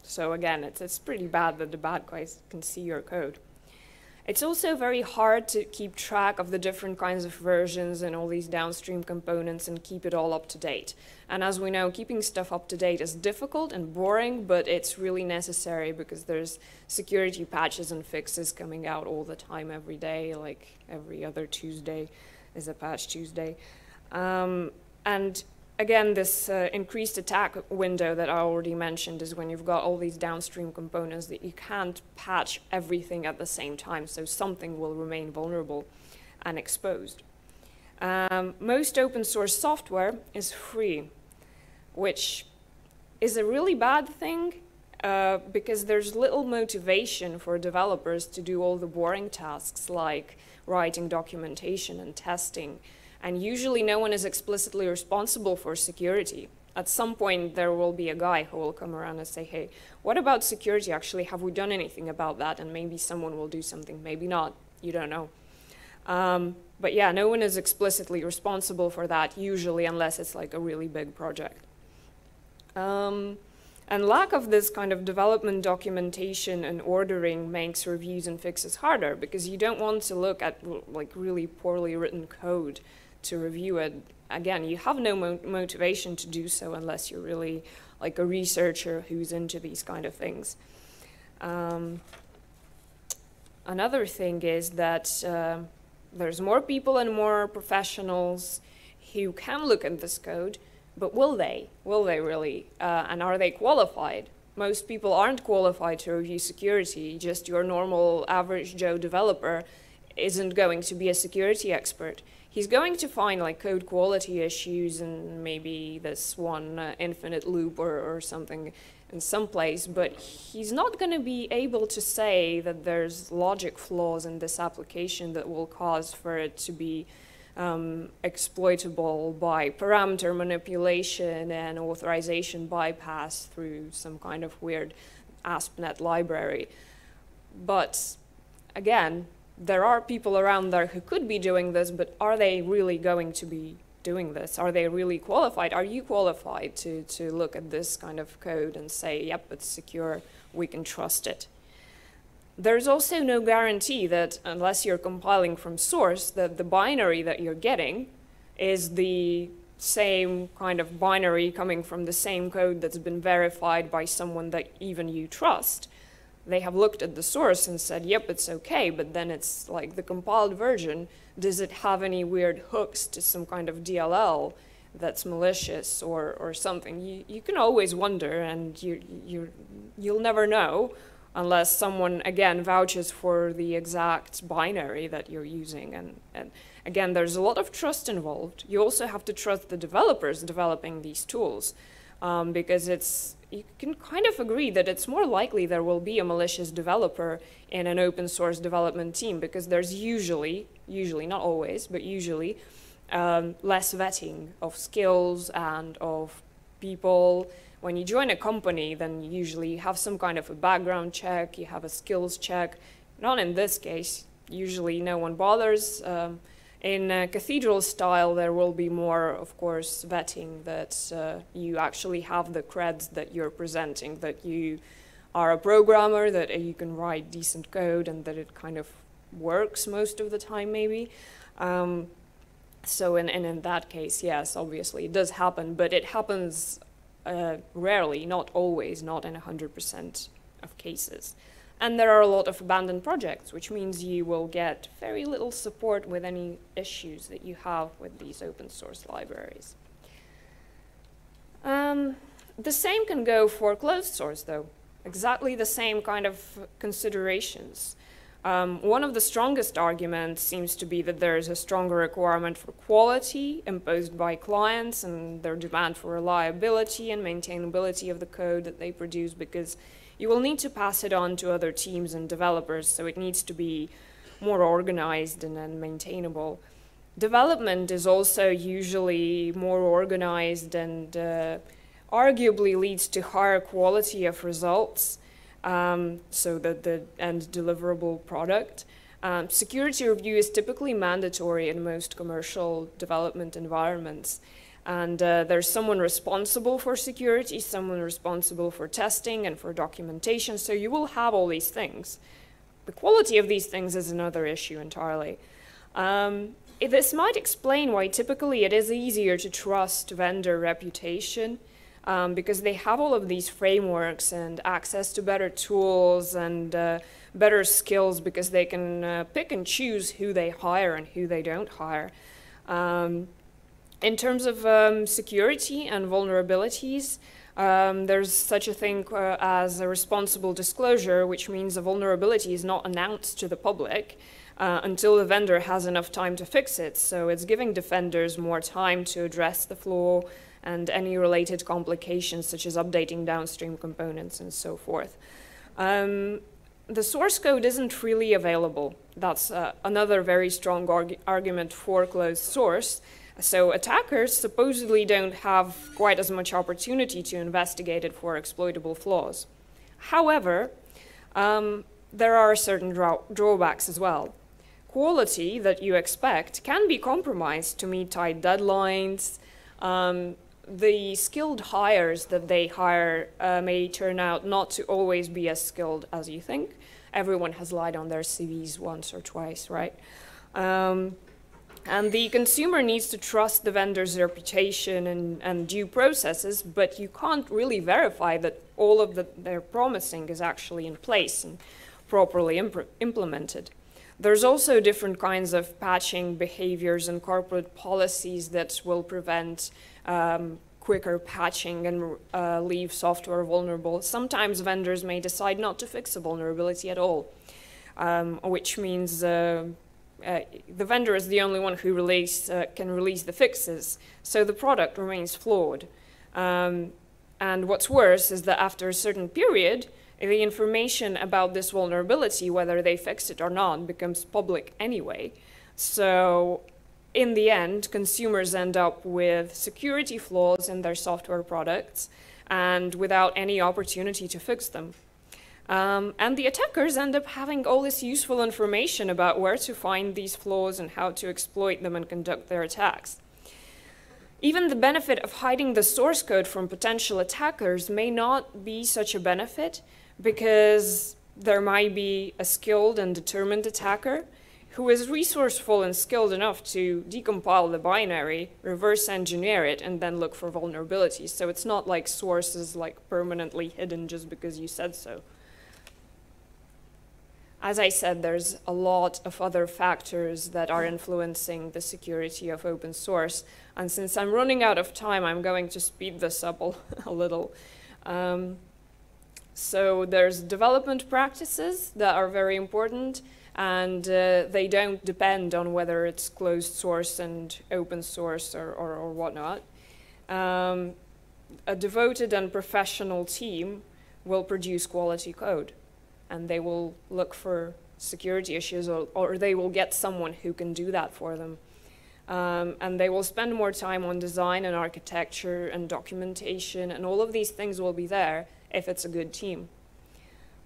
So again, it's pretty bad that the bad guys can see your code. It's also very hard to keep track of the different kinds of versions and all these downstream components and keep it all up to date. And as we know, keeping stuff up to date is difficult and boring, but it's really necessary because there's security patches and fixes coming out all the time, every day, like every other Tuesday is a patch Tuesday. And again, this increased attack window that I already mentioned is when you've got all these downstream components that you can't patch everything at the same time, so something will remain vulnerable and exposed. Most open source software is free, which is a really bad thing because there's little motivation for developers to do all the boring tasks like writing documentation and testing. And usually no one is explicitly responsible for security. At some point, there will be a guy who will come around and say, hey, what about security actually? Have we done anything about that? And maybe someone will do something, maybe not, you don't know. But yeah, no one is explicitly responsible for that, usually, unless it's like a really big project. And lack of this kind of development documentation and ordering makes reviews and fixes harder because you don't want to look at like really poorly written code to review it. Again, you have no motivation to do so unless you're really like a researcher who's into these kind of things. Another thing is that there's more people and more professionals who can look at this code, but will they? Will they really? And are they qualified? Most people aren't qualified to review security. Just your normal average Joe developer isn't going to be a security expert. He's going to find like code quality issues and maybe this one infinite loop or something in some place, but he's not going to be able to say that there's logic flaws in this application that will cause for it to be exploitable by parameter manipulation and authorization bypass through some kind of weird ASP.NET library. But again, there are people around there who could be doing this, but are they really going to be doing this? Are they really qualified? Are you qualified to look at this kind of code and say, yep, it's secure, we can trust it? There's also no guarantee that unless you're compiling from source, that the binary that you're getting is the same kind of binary coming from the same code that's been verified by someone that even you trust. They have looked at the source and said, yep, it's okay, but then it's like the compiled version, does it have any weird hooks to some kind of DLL that's malicious or something? You can always wonder, and you'll never know unless someone, again, vouches for the exact binary that you're using. And again, there's a lot of trust involved. You also have to trust the developers developing these tools, because you can kind of agree that it's more likely there will be a malicious developer in an open source development team, because there's usually, not always, but usually, less vetting of skills and of people. When you join a company, then you usually have some kind of a background check, you have a skills check. Not in this case, usually no one bothers. In cathedral style, there will be more, of course, vetting that you actually have the creds that you're presenting, that you are a programmer, that you can write decent code, and that it kind of works most of the time, maybe. So in that case, yes, obviously it does happen, but it happens rarely, not always, not in 100% of cases. And there are a lot of abandoned projects, which means you will get very little support with any issues that you have with these open source libraries. The same can go for closed source, though. Exactly the same kind of considerations. One of the strongest arguments seems to be that there is a stronger requirement for quality imposed by clients and their demand for reliability and maintainability of the code that they produce, because you will need to pass it on to other teams and developers, so it needs to be more organized and maintainable. Development is also usually more organized and arguably leads to higher quality of results, so that the end deliverable product. Security review is typically mandatory in most commercial development environments. And there's someone responsible for security, someone responsible for testing and for documentation, so you will have all these things. The quality of these things is another issue entirely. This might explain why typically it is easier to trust vendor reputation, because they have all of these frameworks and access to better tools and better skills, because they can pick and choose who they hire and who they don't hire. In terms of security and vulnerabilities, there's such a thing as a responsible disclosure, which means a vulnerability is not announced to the public until the vendor has enough time to fix it. So it's giving defenders more time to address the flaw and any related complications, such as updating downstream components and so forth. The source code isn't really available. That's another very strong argument for closed source. So attackers supposedly don't have quite as much opportunity to investigate it for exploitable flaws. However, there are certain drawbacks as well. Quality that you expect can be compromised to meet tight deadlines. The skilled hires that they hire may turn out not to always be as skilled as you think. Everyone has lied on their CVs once or twice, right? And the consumer needs to trust the vendor's reputation and due processes, but you can't really verify that all of they're promising is actually in place and properly implemented. There's also different kinds of patching behaviors and corporate policies that will prevent quicker patching and leave software vulnerable. Sometimes vendors may decide not to fix a vulnerability at all, which means the vendor is the only one who can release the fixes, so the product remains flawed. And what's worse is that after a certain period, the information about this vulnerability, whether they fix it or not, becomes public anyway. So in the end, consumers end up with security flaws in their software products and without any opportunity to fix them. And the attackers end up having all this useful information about where to find these flaws and how to exploit them and conduct their attacks. Even the benefit of hiding the source code from potential attackers may not be such a benefit, because there might be a skilled and determined attacker who is resourceful and skilled enough to decompile the binary, reverse engineer it, and then look for vulnerabilities. So it's not like source is like permanently hidden just because you said so. As I said, there's a lot of other factors that are influencing the security of open source. And since I'm running out of time, I'm going to speed this up a little. So there's development practices that are very important, and they don't depend on whether it's closed source and open source or whatnot. A devoted and professional team will produce quality code, and they will look for security issues, or they will get someone who can do that for them. And they will spend more time on design and architecture and documentation, and all of these things will be there if it's a good team.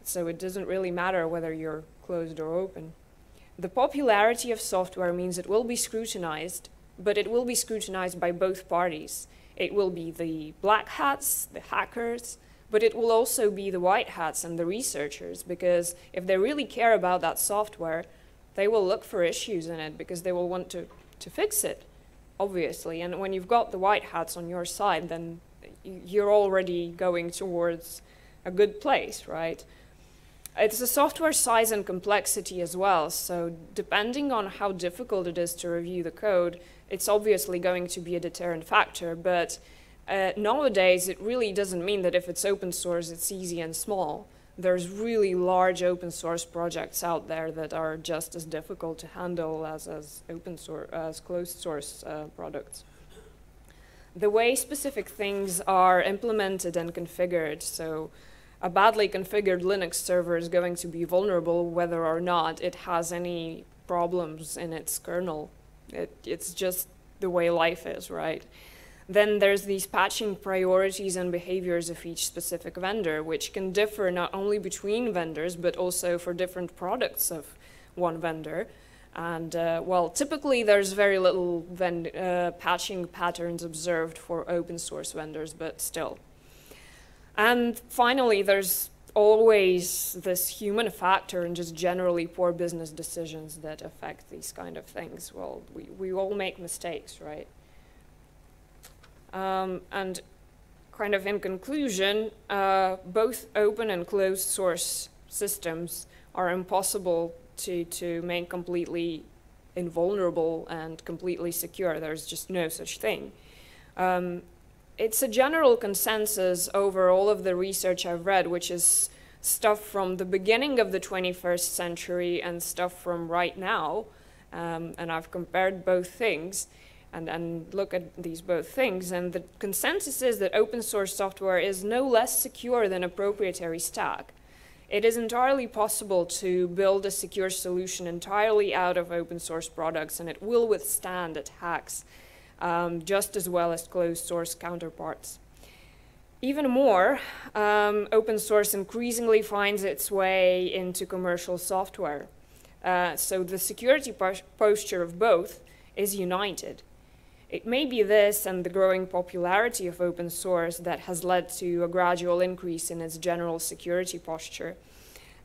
So it doesn't really matter whether you're closed or open. The popularity of software means it will be scrutinized, but it will be scrutinized by both parties. It will be the black hats, the hackers, but it will also be the white hats and the researchers, because if they really care about that software, they will look for issues in it because they will want to fix it, obviously. And when you've got the white hats on your side, then you're already going towards a good place, right? It's the software size and complexity as well. So depending on how difficult it is to review the code, it's obviously going to be a deterrent factor. But nowadays, it really doesn't mean that if it's open source, it's easy and small. There's really large open source projects out there that are just as difficult to handle as open source, as closed source products. The way specific things are implemented and configured, so a badly configured Linux server is going to be vulnerable whether or not it has any problems in its kernel. It's just the way life is, right? Then there's these patching priorities and behaviors of each specific vendor, which can differ not only between vendors, but also for different products of one vendor. And well, typically there's very little patching patterns observed for open source vendors, but still. And finally, there's always this human factor and just generally poor business decisions that affect these kind of things. Well, we all make mistakes, right? And kind of in conclusion, both open and closed source systems are impossible to make completely invulnerable and completely secure. There's just no such thing. It's a general consensus over all of the research I've read, which is stuff from the beginning of the 21st century and stuff from right now. And I've compared both things and look at these both things. And the consensus is that open source software is no less secure than a proprietary stack. It is entirely possible to build a secure solution entirely out of open source products, and it will withstand attacks just as well as closed source counterparts. Even more, open source increasingly finds its way into commercial software. So the security posture of both is united. It may be this and the growing popularity of open source that has led to a gradual increase in its general security posture.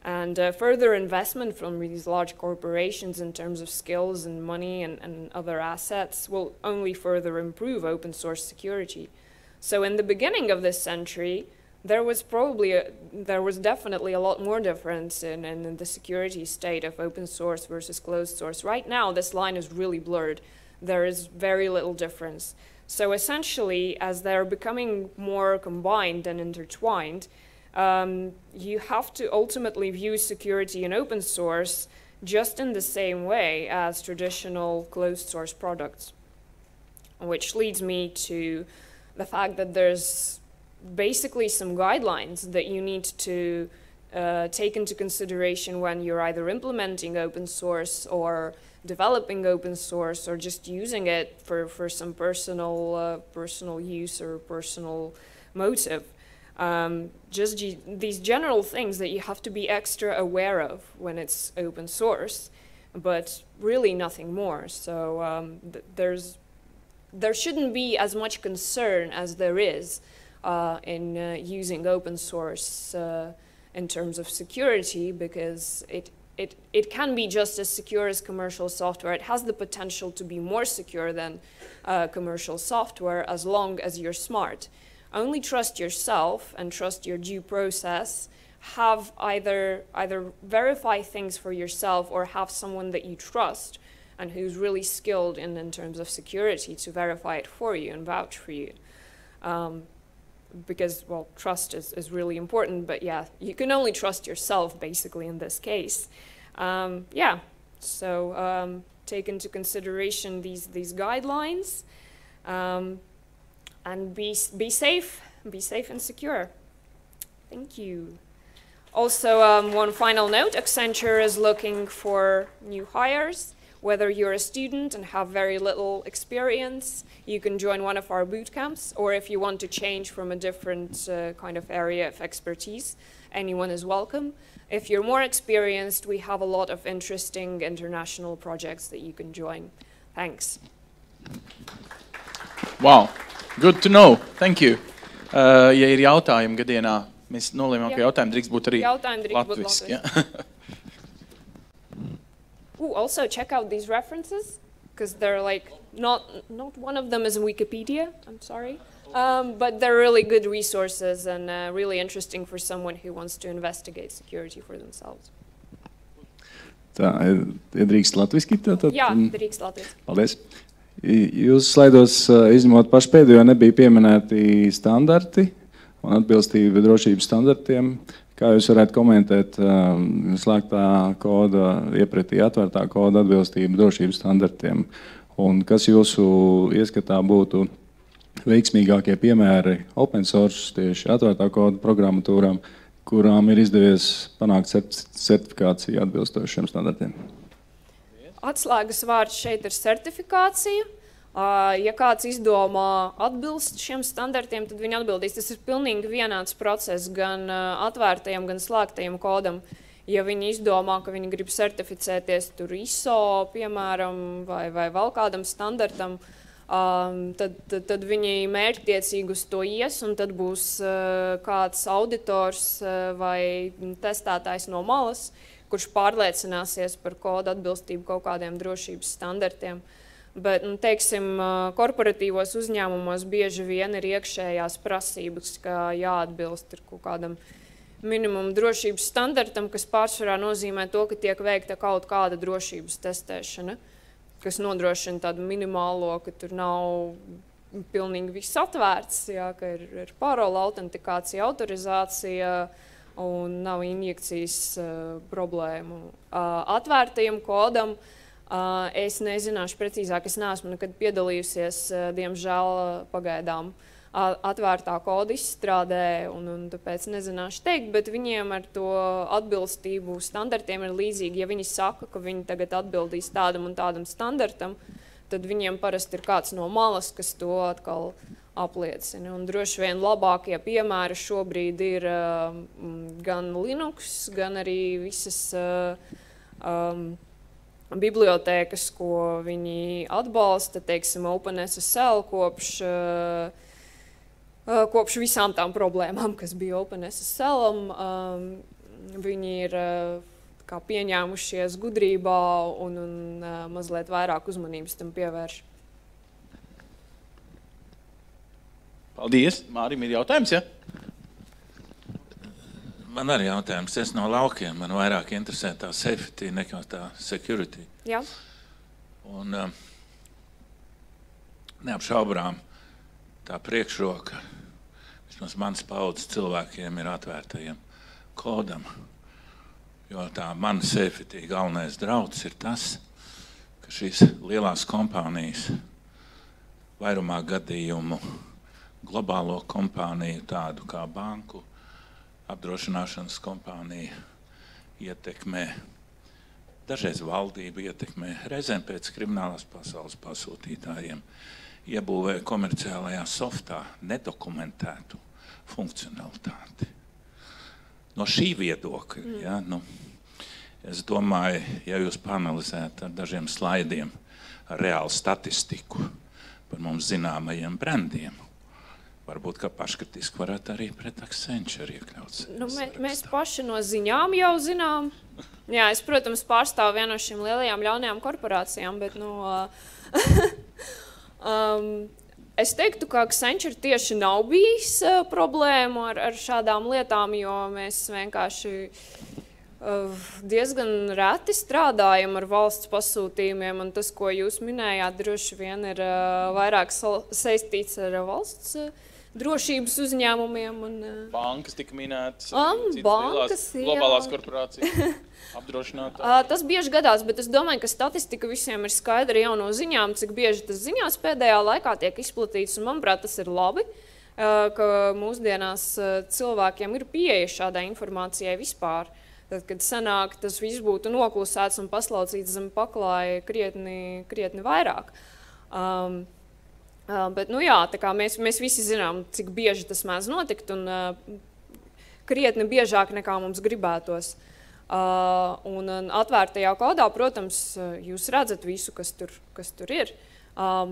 And further investment from these large corporations in terms of skills and money and other assets will only further improve open source security. So in the beginning of this century, there was definitely a lot more difference in the security state of open source versus closed source. Right now, this line is really blurred. There is very little difference. So essentially, as they're becoming more combined and intertwined, you have to ultimately view security in open source just in the same way as traditional closed source products. Which leads me to the fact that there's basically some guidelines that you need to take into consideration when you're either implementing open source or developing open source or just using it for some personal use or personal motive. Just these general things that you have to be extra aware of when it's open source, but really nothing more. So there shouldn't be as much concern as there is in using open source in terms of security, because it can be just as secure as commercial software. It has the potential to be more secure than commercial software as long as you're smart. Only trust yourself and trust your due process. Have either verify things for yourself or have someone that you trust and who's really skilled in terms of security to verify it for you and vouch for you. Because, well, trust is really important, but yeah, you can only trust yourself, basically, in this case. Yeah, so take into consideration these guidelines, and be safe and secure. Thank you. Also, one final note, Accenture is looking for new hires. Whether you're a student and have very little experience, you can join one of our boot camps, or if you want to change from a different kind of area of expertise, anyone is welcome. If you're more experienced, we have a lot of interesting international projects that you can join. Thanks. Wow, good to know. Thank you. Ja ir jautājumi gadienā, mēs nolēmām, ka jautājumi drīkst būt arī latviski. Ooh, also check out these references, because they're like, not one of them is Wikipedia, I'm sorry, but they're really good resources and really interesting for someone who wants to investigate security for themselves. Tā, drīkst latviski tātad? Jā, drīkst latviski. Paldies. Jūs slaidos, izņemot pašu pēdējo, nebija pieminēti standarti un atbilstība drošības standartiem. Kā jūs varētu komentēt slēgtā koda iepratī atvērtā koda atbilstību drošības standartiem? Un kas jūsu ieskatā būtu veiksmīgākie piemēri open source tieši atvērtā koda programmatūrām, kurām ir izdevies panākt certifikāciju atbilstošiem standartiem? Atslēgas vārds šeit ir certifikācija. Ja kāds izdomā atbilst šiem standartiem, tad viņi atbildīs. Tas ir pilnīgi vienāds process gan atvērtajam, gan slēgtajam kodam. Ja viņi izdomā, ka viņi grib certificēties tur ISO, piemēram, vai vēl kādam standartam, tad viņi mērķtiecīgi uz to ies, un tad būs kāds auditors vai testētājs no malas, kurš pārliecināsies par kodu atbilstību kaut kādiem drošības standartiem. Bet, teiksim, korporatīvos uzņēmumos bieži vien ir iekšējās prasības, ka jāatbilst ir kaut kādam minimumu drošības standartam, kas pārsvarā nozīmē to, ka tiek veikta kaut kāda drošības testēšana, kas nodrošina tādu minimālo, ka tur nav pilnīgi viss atvērts, jā, ka ir parolē, autentikācija, autorizācija un nav injekcijas problēmu. Atvērtajam kodam es nezināšu precīzāk, es neesmu nekad piedalījusies, diemžēl pagaidām, atvērtā koda izstrādē, un tāpēc nezināšu teikt, bet viņiem ar to atbilstību standartiem ir līdzīgi. Ja viņi saka, ka viņi tagad atbildīs tādam un tādam standartam, tad viņiem parasti ir kāds no malas, kas to atkal apliecina. Un droši vien labākie piemēri šobrīd ir gan Linux, gan arī visas bibliotēkas, ko viņi atbalsta, teiksim, OpenSSL kopš visām tām problēmām, kas bija OpenSSL-am. Viņi ir kā pieņēmušies gudrībā un mazliet vairāk uzmanības tam pievērš. Paldies. Mārim ir jautājums, ja? Man arī jautājums. Es no laukiem, man vairāk interesē tā safety nekā tā security. Jā. Un neapšaubrām tā priekšroka, vismaz mans paudzes cilvēkiem ir atvērtajiem kodam. Jo tā mana safety galvenais drauds ir tas, ka šīs lielās kompānijas vairumā gadījumu globālo kompāniju tādu kā banku, apdrošināšanas kompānija ietekmē, dažreiz valdība ietekmē, reizēm pēc kriminālās pasaules pasūtītājiem iebūvē komerciālajā softā nedokumentētu funkcionalitāti. No šī viedokļa, ja, es domāju, ja jūs panalizētu ar dažiem slaidiem ar reālu statistiku par mums zināmajiem brandiem, varbūt, ka paškritiski varētu arī pret Accenture iekļauts. Mēs paši no ziņām jau zinām, Jā, es, protams, pārstāvu vienu no šīm lielajām ļaunajām korporācijām, bet, es teiktu, ka Accenture tieši nav bijis problēmu ar šādām lietām, jo mēs vienkārši diezgan reti strādājam ar valsts pasūtījumiem, un tas, ko jūs minējāt, droši vien ir vairāk saistīts ar valsts drošības uzņēmumiem. Bankas tika minētas, bankas, globālās korporācijas, apdrošinātā. Tas bieži gadās, bet es domāju, ka statistika visiem ir skaidra jau no ziņām, cik bieži tas ziņās pēdējā laikā tiek izplatīts, un manuprāt, tas ir labi, ka mūsdienās cilvēkiem ir pieeja šādai informācijai vispār. Tad, kad senāk tas viss būtu noklusēts un paslaucīts zem paklāja krietni vairāk. Bet, jā, tā kā mēs visi zinām, cik bieži tas mēdz notikt, un krietni biežāk nekā mums gribētos. Un atvērtajā kodā, protams, jūs redzat visu, kas tur ir.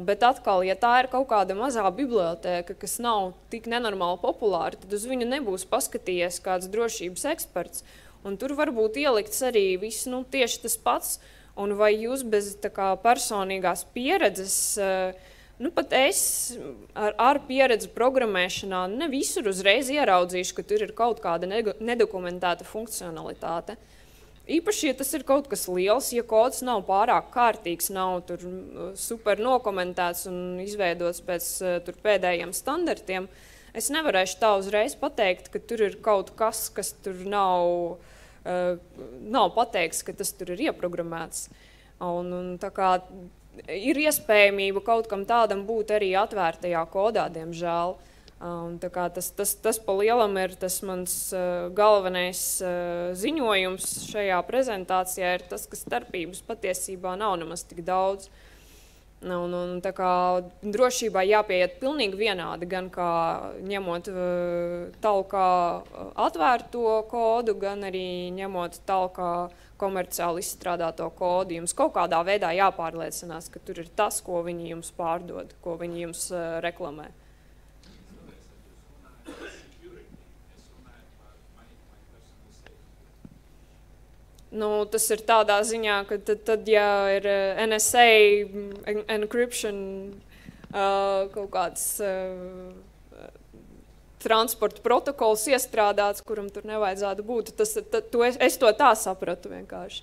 Bet atkal, ja tā ir kaut kāda mazā bibliotēka, kas nav tik nenormāli populāra, tad uz viņu nebūs paskatījies kāds drošības eksperts. Un tur varbūt ielikts arī viss tieši tas pats, un vai jūs bez tā kā personīgās pieredzes, pat es ar pieredzi programmēšanā ne visur uzreiz ieraudzīšu, ka tur ir kaut kāda nedokumentēta funkcionalitāte. Īpaši, ja tas ir kaut kas liels, ja kods nav pārāk kārtīgs, nav tur super nokomentēts un izveidots pēc tur pēdējiem standartiem, es nevarēšu tā uzreiz pateikt, ka tur ir kaut kas, kas tur nav pateikts, ka tas tur ir ieprogrammēts. Un tā kā ir iespējamība kaut kam tādam būt arī atvērtajā kodā, diemžēl. Tā kā tas pa lielam ir tas mans galvenais ziņojums šajā prezentācijā, ir tas, ka starpības patiesībā nav nemaz tik daudz. Un tā kā drošībā jāpieiet pilnīgi vienādi, gan kā ņemot talkā atvērto kodu, gan arī ņemot talkā komerciāli izstrādāto kodu. Jums kaut kādā veidā jāpārliecinās, ka tur ir tas, ko viņi jums pārdod, ko viņi jums reklamē. Tas ir tādā ziņā, ka tad ja ir NSA encryption kaut kāds transporta protokols iestrādāts, kuram tur nevajadzētu būt, es to tā sapratu vienkārši.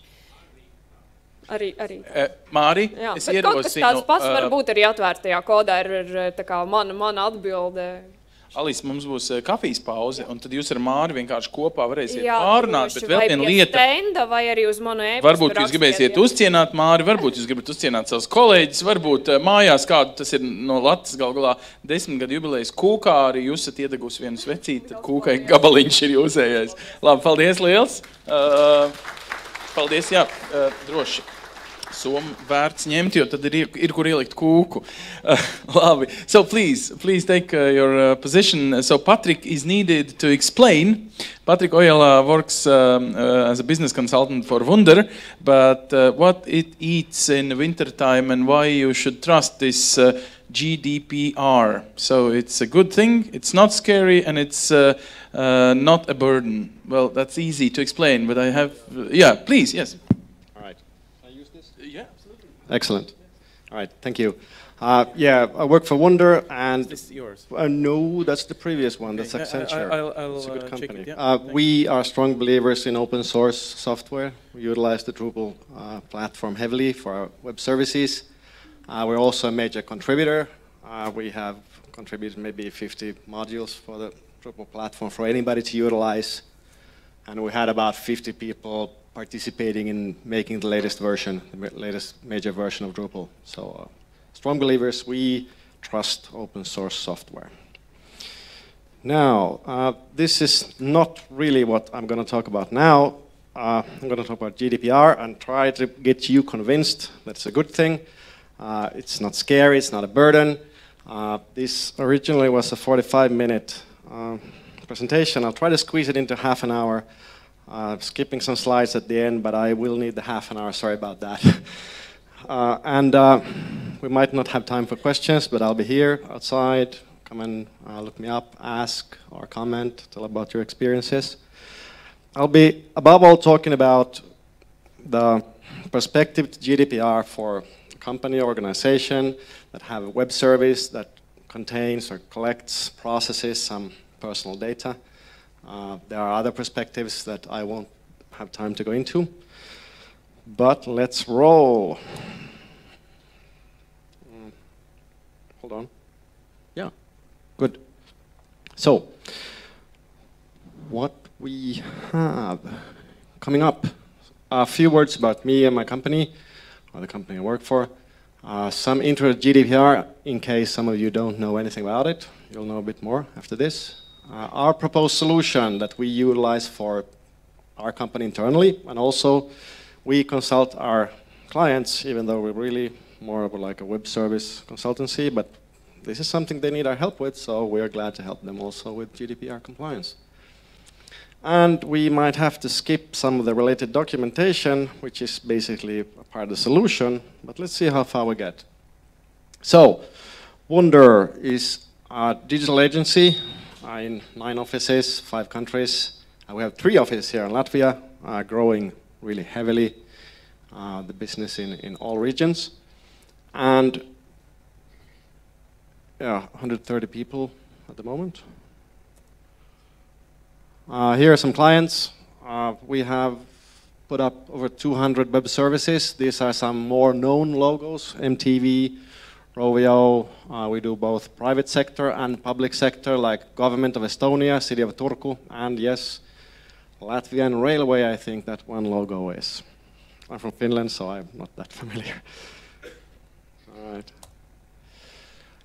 Arī. Māri, jā, es ierosinu. Kaut kas tāds pats varbūt arī atvērtajā kodā ir tā kā mana atbilde. Alis, mums būs kafijas pauze, un tad jūs ar Māri vienkārši kopā varēsiet pārunāt, bet vēl viena lieta. Stenda, vai arī uz manu e-pastu varbūt jūs gribēsiet uzcienāt Māri, varbūt jūs gribat uzcienāt savus kolēģis, varbūt mājās kādu, tas ir no Latas galā 10 gadu jubilejas kūkā, arī jūs esat iedegusi vienu svecīti, tad kūkai gabaliņš ir jūsējais. Labi, paldies liels. Paldies, jā, droši. Somu vērts ņemt, jo tad ir kur ielikt kūku. Labi. So please take your position. So Patrick is needed to explain. Patrick Ojala works as a business consultant for Wunder, but what it eats in winter time and why you should trust this GDPR. So it's a good thing, it's not scary, and it's not a burden. Well, that's easy to explain, but I have... yeah, please, yes. Excellent. All right, thank you. Yeah, I work for Wunder, and This is yours. no, that's the previous one. That's Okay, Accenture. I'll It's a good check company. it, yeah. We are strong believers in open source software. We utilize the Drupal platform heavily for our web services. We're also a major contributor. We have contributed maybe 50 modules for the Drupal platform for anybody to utilize, and we had about 50 people participating in making the latest version, the latest major version of Drupal. So strong believers, we trust open source software. Now, this is not really what I'm going to talk about now. I'm going to talk about GDPR and try to get you convinced that it's a good thing. It's not scary, it's not a burden. This originally was a 45-minute presentation. I'll try to squeeze it into half an hour. Skipping some slides at the end, but I will need the half an hour, sorry about that. We might not have time for questions, but I'll be here outside. Come and look me up, ask or comment, tell about your experiences. I'll be above all talking about the perspective to GDPR for a company or organization that have a web service that contains or collects, processes some personal data. There are other perspectives that I won't have time to go into. But let's roll. Hold on. Yeah, good. So, what we have coming up. A few words about me and my company, or the company I work for. Some intro to GDPR, in case some of you don't know anything about it. You'll know a bit more after this. Our proposed solution that we utilize for our company internally, and also we consult our clients, even though we're really more of like a web service consultancy, but this is something they need our help with, so we're glad to help them also with GDPR compliance. And we might have to skip some of the related documentation, which is basically a part of the solution, but let's see how far we get. So, Wonder is a digital agency in 9 offices, 5 countries. We have 3 offices here in Latvia, growing really heavily, the business in all regions. And yeah, 130 people at the moment. Here are some clients. We have put up over 200 web services. These are some more known logos, MTV, Rovio. We do both private sector and public sector, like Government of Estonia, City of Turku, and yes, Latvian Railway, I think that one logo is. I'm from Finland, so I'm not that familiar. All right.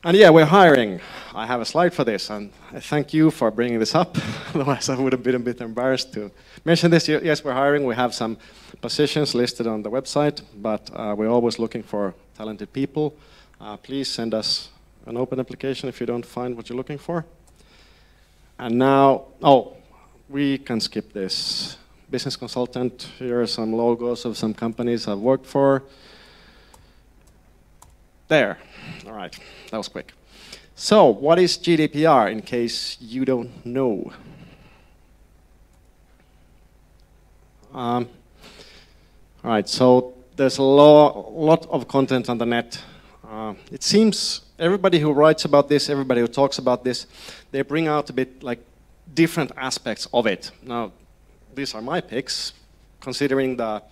And yeah, we're hiring. I have a slide for this, and I thank you for bringing this up. Otherwise, I would have been a bit embarrassed to mention this. Yes, we're hiring. We have some positions listed on the website, but we're always looking for talented people. Please send us an open application if you don't find what you're looking for. And now, we can skip this. Business consultant. Here are some logos of some companies I've worked for. There. All right, that was quick. So, what is GDPR, in case you don't know? All right, so there's a lot of content on the net. It seems everybody who writes about this, everybody who talks about this, they bring out a bit like different aspects of it. Now, these are my picks, considering the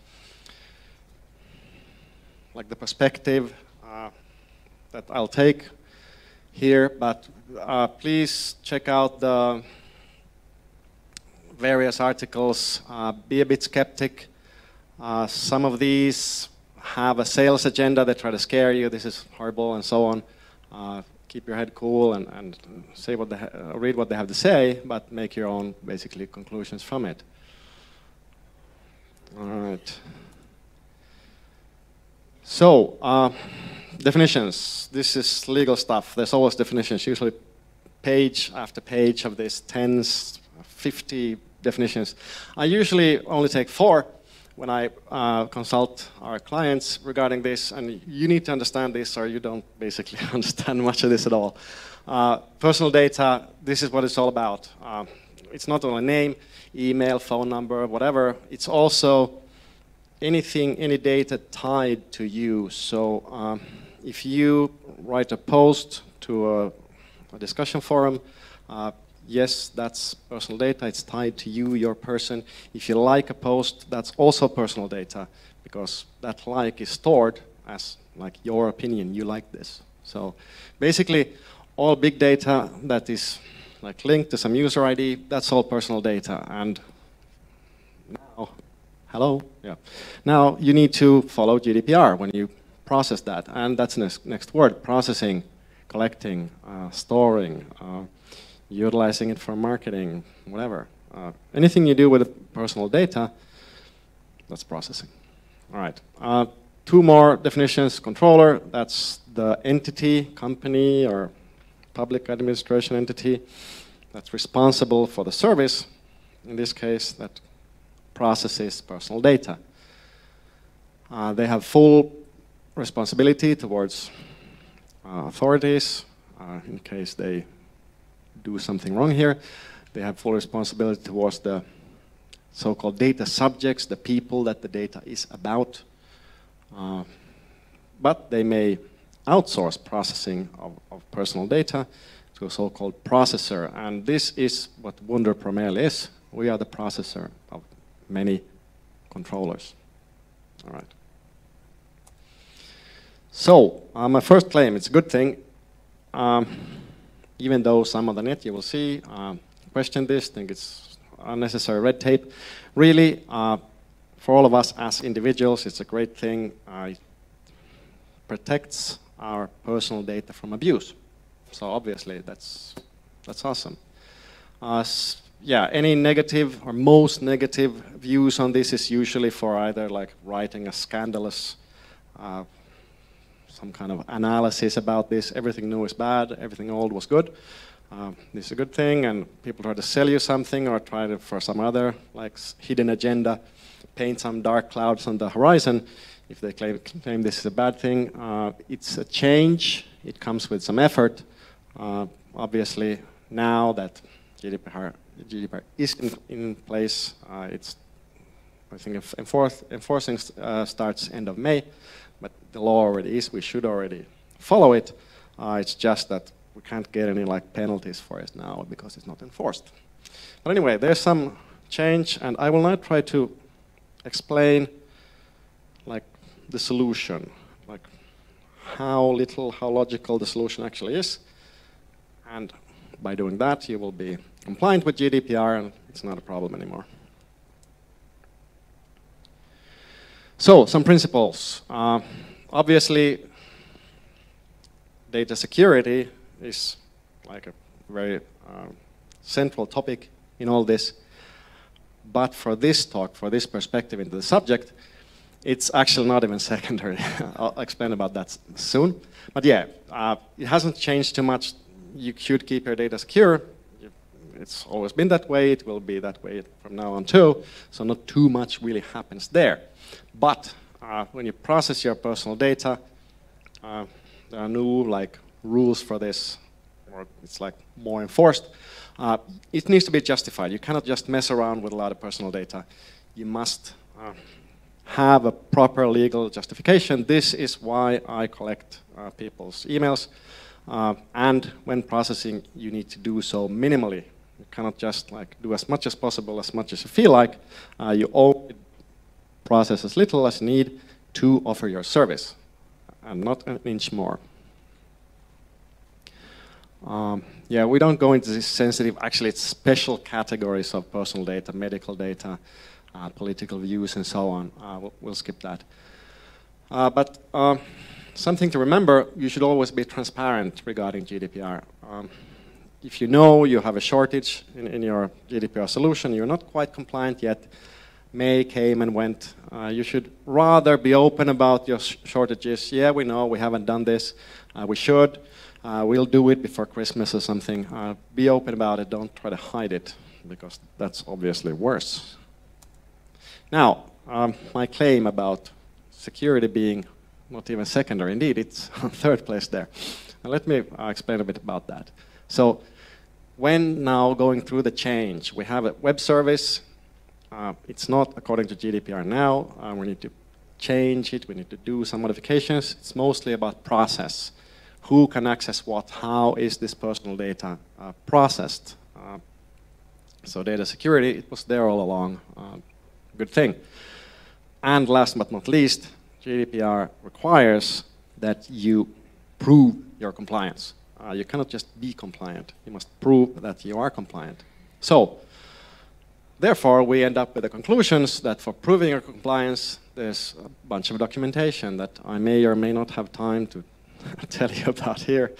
perspective that I'll take here, but please check out the various articles. Be a bit skeptic. Some of these have a sales agenda. They try to scare you. This is horrible and so on. Keep your head cool and say read what they have to say, but make your own, basically, conclusions from it. All right. So, definitions. This is legal stuff. There's always definitions, usually page after page of this, 10, 50 definitions. I usually only take 4 when I consult our clients regarding this, and you need to understand this or you don't basically understand much of this at all. Personal data, this is what it's all about. It's not only name, email, phone number, whatever. It's also anything, any data tied to you. So if you write a post to a discussion forum, yes, that's personal data. It's tied to you, your person. If you like a post, that's also personal data, because that like is stored as like your opinion. You like this. So basically, all big data that is like linked to some user ID, that's all personal data. And now, hello, yeah. Now you need to follow GDPR when you process that, and that's the next word: processing, collecting, storing. Utilizing it for marketing, whatever. Anything you do with personal data, that's processing. All right. 2 more definitions. Controller, that's the entity, company, or public administration entity that's responsible for the service, in this case, that processes personal data. They have full responsibility towards authorities, in case they do something wrong here. They have full responsibility towards the so-called data subjects, the people that the data is about. But they may outsource processing of personal data to a so-called processor. And this is what Wunder primarily is. We are the processor of many controllers. All right. So, my first claim, it's a good thing. Even though some on the net, you will see, question this, think it's unnecessary red tape. Really, for all of us as individuals, it's a great thing. It protects our personal data from abuse. So obviously, that's awesome. Yeah, any negative or most negative views on this is usually for either like writing a scandalous, some kind of analysis about this. Everything new is bad, everything old was good. This is a good thing, and people try to sell you something or try to, for some other like hidden agenda, paint some dark clouds on the horizon. If they claim this is a bad thing, it's a change. It comes with some effort. Obviously, now that GDPR is in place, it's, I think, enforcing starts end of May, but the law already is. We should already follow it. It's just that we can't get any like penalties for it now because it's not enforced. But anyway, there's some change, and I will now try to explain like the solution, like how logical the solution actually is. And by doing that, you will be compliant with GDPR, and it's not a problem anymore. So, some principles. Obviously, data security is like a very central topic in all this. But for this talk, for this perspective into the subject, it's actually not even secondary. I'll explain about that soon. But yeah, it hasn't changed too much. You should keep your data secure. It's always been that way. It will be that way from now on too. So not too much really happens there. But when you process your personal data, there are new like rules for this, or it's like more enforced. It needs to be justified. You cannot just mess around with a lot of personal data. You must have a proper legal justification. This is why I collect people's emails. And when processing, you need to do so minimally. You cannot just like do as much as possible, as much as you feel like. You only process as little as you need to offer your service, and not an inch more. Yeah, we don't go into this sensitive, actually it's special categories of personal data, medical data, political views and so on. We'll skip that. But something to remember, you should always be transparent regarding GDPR. If you know you have a shortage in your GDPR solution, you're not quite compliant yet, May came and went, you should rather be open about your shortages. Yeah, we know we haven't done this, we should. We'll do it before Christmas or something. Be open about it, don't try to hide it, because that's obviously worse. Now, my claim about security being not even secondary, indeed, it's on third place there. Now, let me explain a bit about that. So, when now going through the change, we have a web service. It's not according to GDPR now. We need to change it, we need to do some modifications. It's mostly about process. Who can access what? How is this personal data processed? So data security, it was there all along. Good thing. And last but not least, GDPR requires that you prove your compliance. You cannot just be compliant. You must prove that you are compliant. So, therefore, we end up with the conclusions that for proving your compliance, there's a bunch of documentation that I may or may not have time to tell you about here.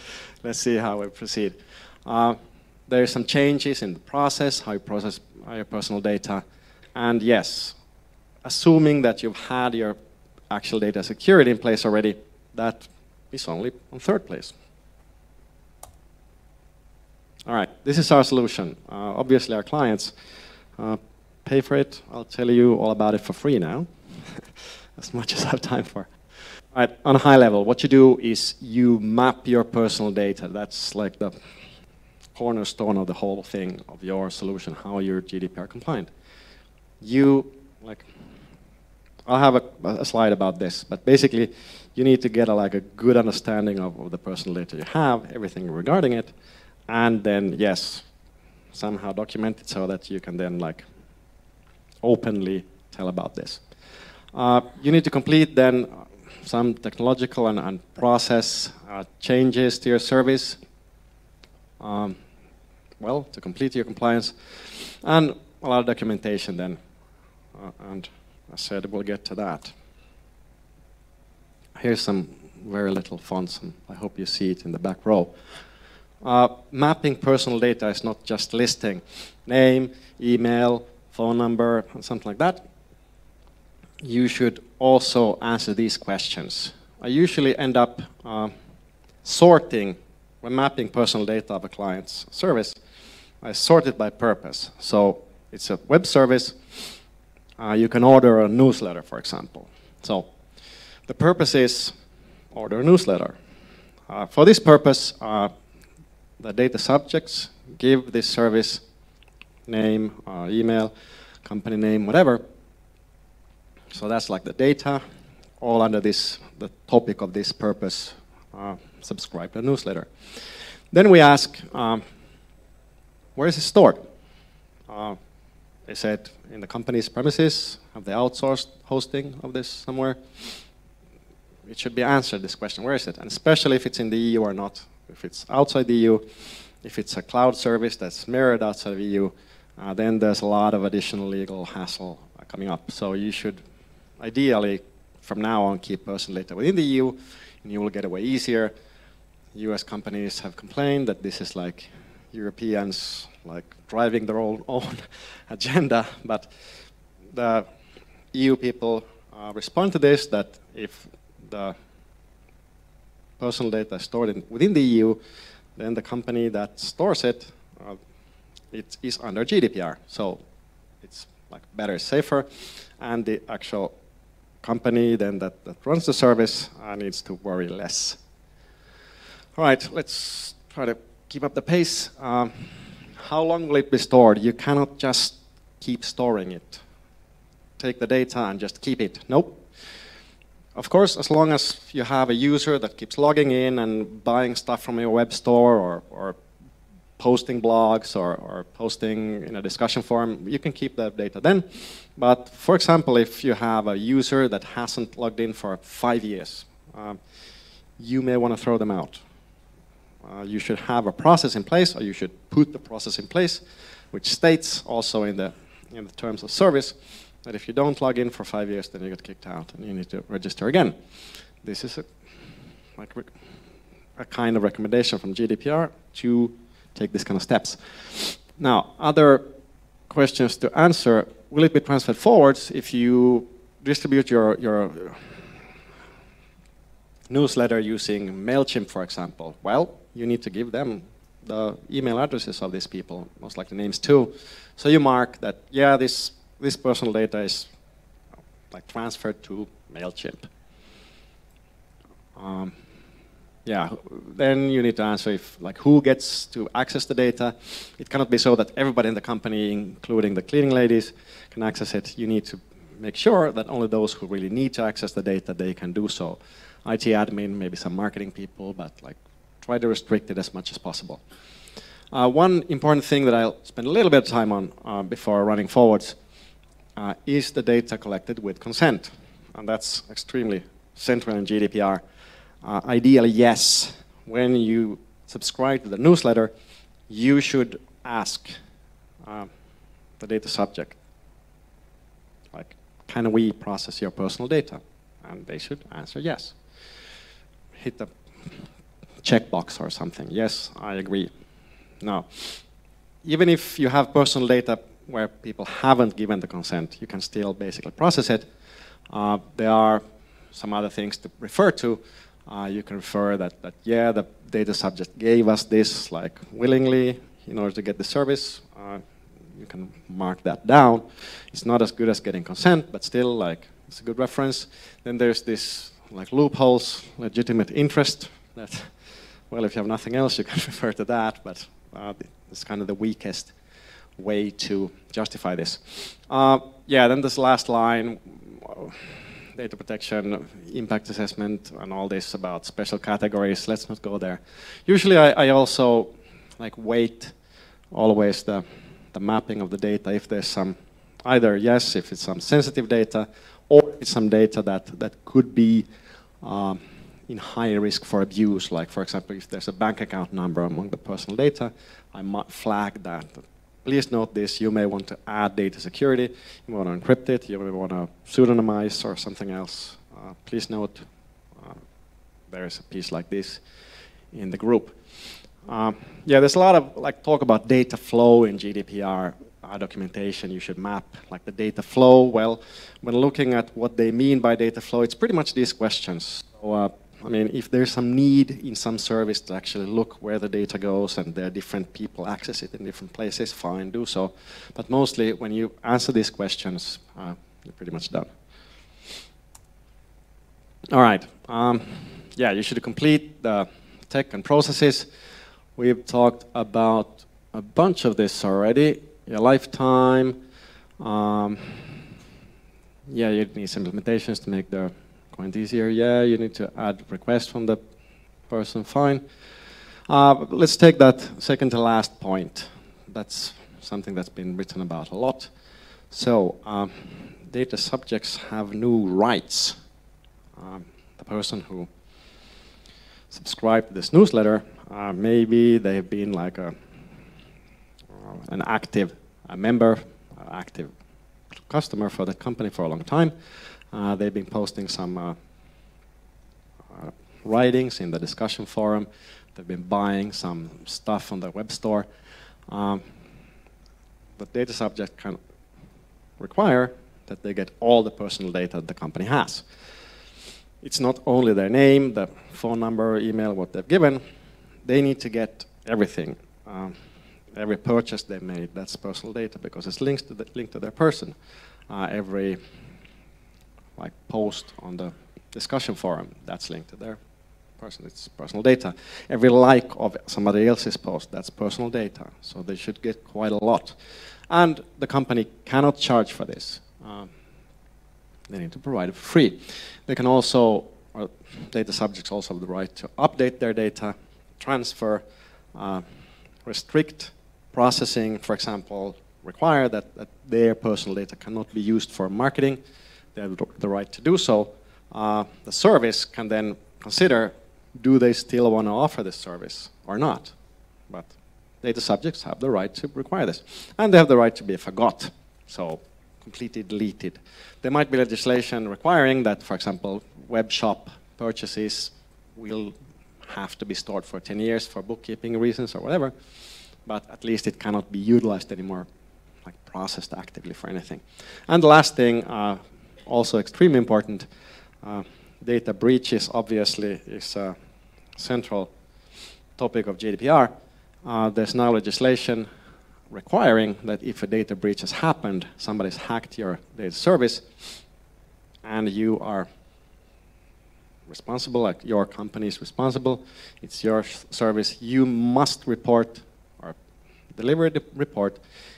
Let's see how we proceed. There are some changes in the process, how you process your personal data. And yes, assuming that you've had your actual data security in place already, that is only on third place. All right, this is our solution. Obviously, our clients pay for it. I'll tell you all about it for free now, as much as I have time for. All right, on a high level, what you do is you map your personal data. That's like the cornerstone of the whole thing of your solution, how you're GDPR compliant. I'll have a slide about this, but basically you need to get a good understanding of the personal data you have, everything regarding it, and then, yes, somehow document it so that you can then openly tell about this. You need to complete then some technological and process changes to your service, to complete your compliance, and a lot of documentation then, and I said we'll get to that. Here's some very little fonts, and I hope you see it in the back row. Mapping personal data is not just listing name, email, phone number, and something like that. You should also answer these questions. I usually end up sorting, when mapping personal data of a client's service, I sort it by purpose. So it's a web service. You can order a newsletter, for example. So the purpose is order a newsletter. For this purpose, the data subjects give this service name, email, company name, whatever. So that's the data, all under the topic of this purpose, subscribe to a newsletter. Then we ask, where is it stored? They said in the company's premises. Have they outsourced hosting of this somewhere? It should be answered, this question, where is it? And especially if it's in the EU or not. If it's outside the EU, if it's a cloud service that's mirrored outside the EU, then there's a lot of additional legal hassle coming up. So you should ideally, from now on, keep personal data within the EU, and you will get away easier. US companies have complained that this is Europeans driving their own agenda, but the EU people respond to this, that if the personal data is stored within the EU, then the company that stores it, it is under GDPR. So it's better, safer, and the actual company then that runs the service needs to worry less. All right, let's try to keep up the pace. How long will it be stored? You cannot just keep storing it. Take the data and just keep it. Nope. Of course, as long as you have a user that keeps logging in and buying stuff from your web store or posting blogs or posting in a discussion forum, you can keep that data then. But for example, if you have a user that hasn't logged in for 5 years, you may want to throw them out. You should have a process in place, or you should put the process in place, which states also in the terms of service that if you don't log in for 5 years, then you get kicked out and you need to register again. This is a kind of recommendation from GDPR to take these kind of steps. Now, other questions to answer: will it be transferred forwards if you distribute your newsletter using MailChimp, for example? Well, you need to give them the email addresses of these people, most likely names too. So you mark that, yeah, this personal data is transferred to MailChimp. Yeah, then you need to answer if who gets to access the data. It cannot be so that everybody in the company, including the cleaning ladies, can access it. You need to make sure that only those who really need to access the data, they can do so. IT admin, maybe some marketing people, but try to restrict it as much as possible. One important thing that I'll spend a little bit of time on before running forwards is the data collected with consent. And that's extremely central in GDPR. Ideally, yes, when you subscribe to the newsletter, you should ask the data subject, can we process your personal data? And they should answer yes. Hit the checkbox or something. Yes, I agree. Now, even if you have personal data where people haven't given the consent, you can still basically process it. There are some other things to refer to. You can refer that yeah, the data subject gave us this willingly in order to get the service. You can mark that down. It's not as good as getting consent, but still it's a good reference. Then there's this loopholes, legitimate interest. That, well, if you have nothing else, you can refer to that, but it's kind of the weakest way to justify this. Yeah, then this last line, data protection, impact assessment, and all this about special categories. Let's not go there. Usually I also like weight always the mapping of the data if there's some, either yes, if it's some sensitive data, or if it's some data that could be in high risk for abuse. Like, for example, if there's a bank account number among the personal data, I might flag that. Please note this, you may want to add data security, you want to encrypt it, you may want to pseudonymize or something else. Please note there is a piece like this in the group. Yeah, there's a lot of like talk about data flow in GDPR documentation. You should map like the data flow. Well, when looking at what they mean by data flow, it's pretty much these questions. So, I mean, if there's some need in some service to actually look where the data goes and there are different people access it in different places, fine, do so. But mostly, when you answer these questions, you're pretty much done. All right. Yeah, you should complete the tech and processes. We've talked about a bunch of this already. Your lifetime. Yeah, you need some implementations to make the point easier. Yeah, you need to add requests from the person. Fine. Let's take that second to last point. That's something that's been written about a lot. So, data subjects have new rights. The person who subscribed to this newsletter, maybe they've been like an active member, active customer for that company for a long time. They've been posting some writings in the discussion forum. They've been buying some stuff on the web store. The data subject can require that they get all the personal data the company has. It's not only their name, the phone number, email, what they've given. They need to get everything. Every purchase they made, that's personal data because it's linked to their person. Every like post on the discussion forum, that's linked to their person. It's personal data. Every like of somebody else's post, that's personal data. So they should get quite a lot. And the company cannot charge for this. They need to provide it for free. They can also, or data subjects also have the right to update their data, transfer, restrict processing, for example, require that their personal data cannot be used for marketing. They have the right to do so. The service can then consider, do they still want to offer this service or not? But data subjects have the right to require this. And they have the right to be forgot, so completely deleted. There might be legislation requiring that, for example, web shop purchases will have to be stored for 10 years for bookkeeping reasons or whatever, but at least it cannot be utilized anymore, like processed actively for anything. And the last thing, also extremely important, data breaches obviously is a central topic of GDPR. There's now legislation requiring that if a data breach has happened, somebody's hacked your data service, and you are responsible, like your company is responsible, it's your service, you must report or deliver the report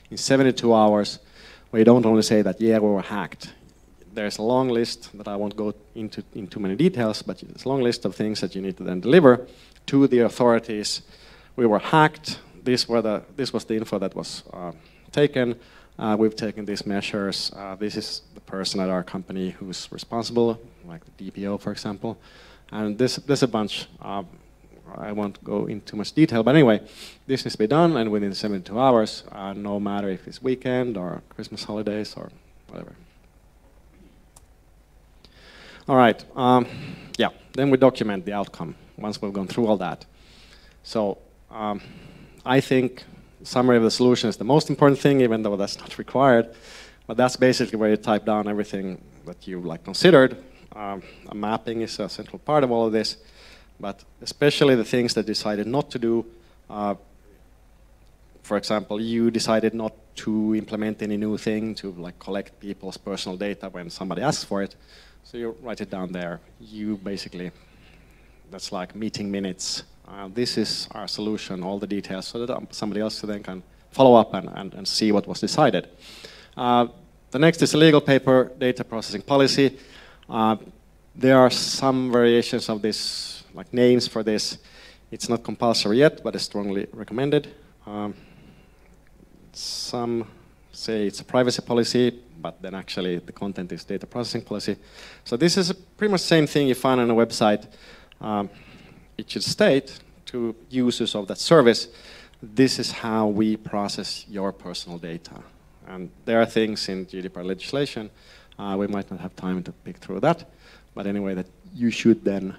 in 72 hours, where you don't only say that, yeah, we were hacked. There's a long list that I won't go into in too many details, but it's a long list of things that you need to then deliver to the authorities. We were hacked. This was the info that was taken. We've taken these measures. This is the person at our company who's responsible, like the DPO, for example. And there's a bunch. I won't go into too much detail, but anyway, this needs to be done, and within 72 hours, no matter if it's weekend or Christmas holidays or whatever. All right. Yeah. Then we document the outcome once we've gone through all that. So. I think summary of the solution is the most important thing, even though that's not required. But that's basically where you type down everything that you like considered. A mapping is a central part of all of this, but especially the things that decided not to do. For example, you decided not to implement any new thing to like collect people's personal data when somebody asks for it. So you write it down there. You basically, that's like meeting minutes. This is our solution, all the details, so that somebody else then can follow up and see what was decided. The next is a legal paper, data processing policy. There are some variations of this, like names for this. It's not compulsory yet, but it's strongly recommended. Some say it's a privacy policy, but then actually the content is data processing policy. So this is pretty much the same thing you find on a website. It should state to users of that service, this is how we process your personal data. And there are things in GDPR legislation, we might not have time to pick through that, but anyway, that you should then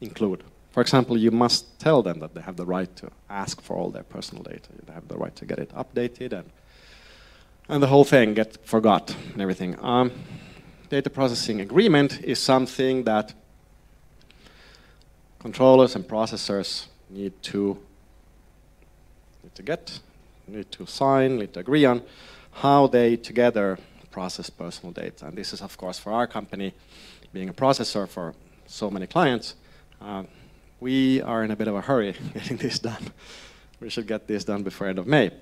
include. For example, you must tell them that they have the right to ask for all their personal data. They have the right to get it updated and the whole thing get forgot and everything. Data processing agreement is something that controllers and processors need to get, need to sign, need to agree on how they together process personal data. And this is, of course, for our company, being a processor for so many clients, we are in a bit of a hurry getting this done. We should get this done before end of May.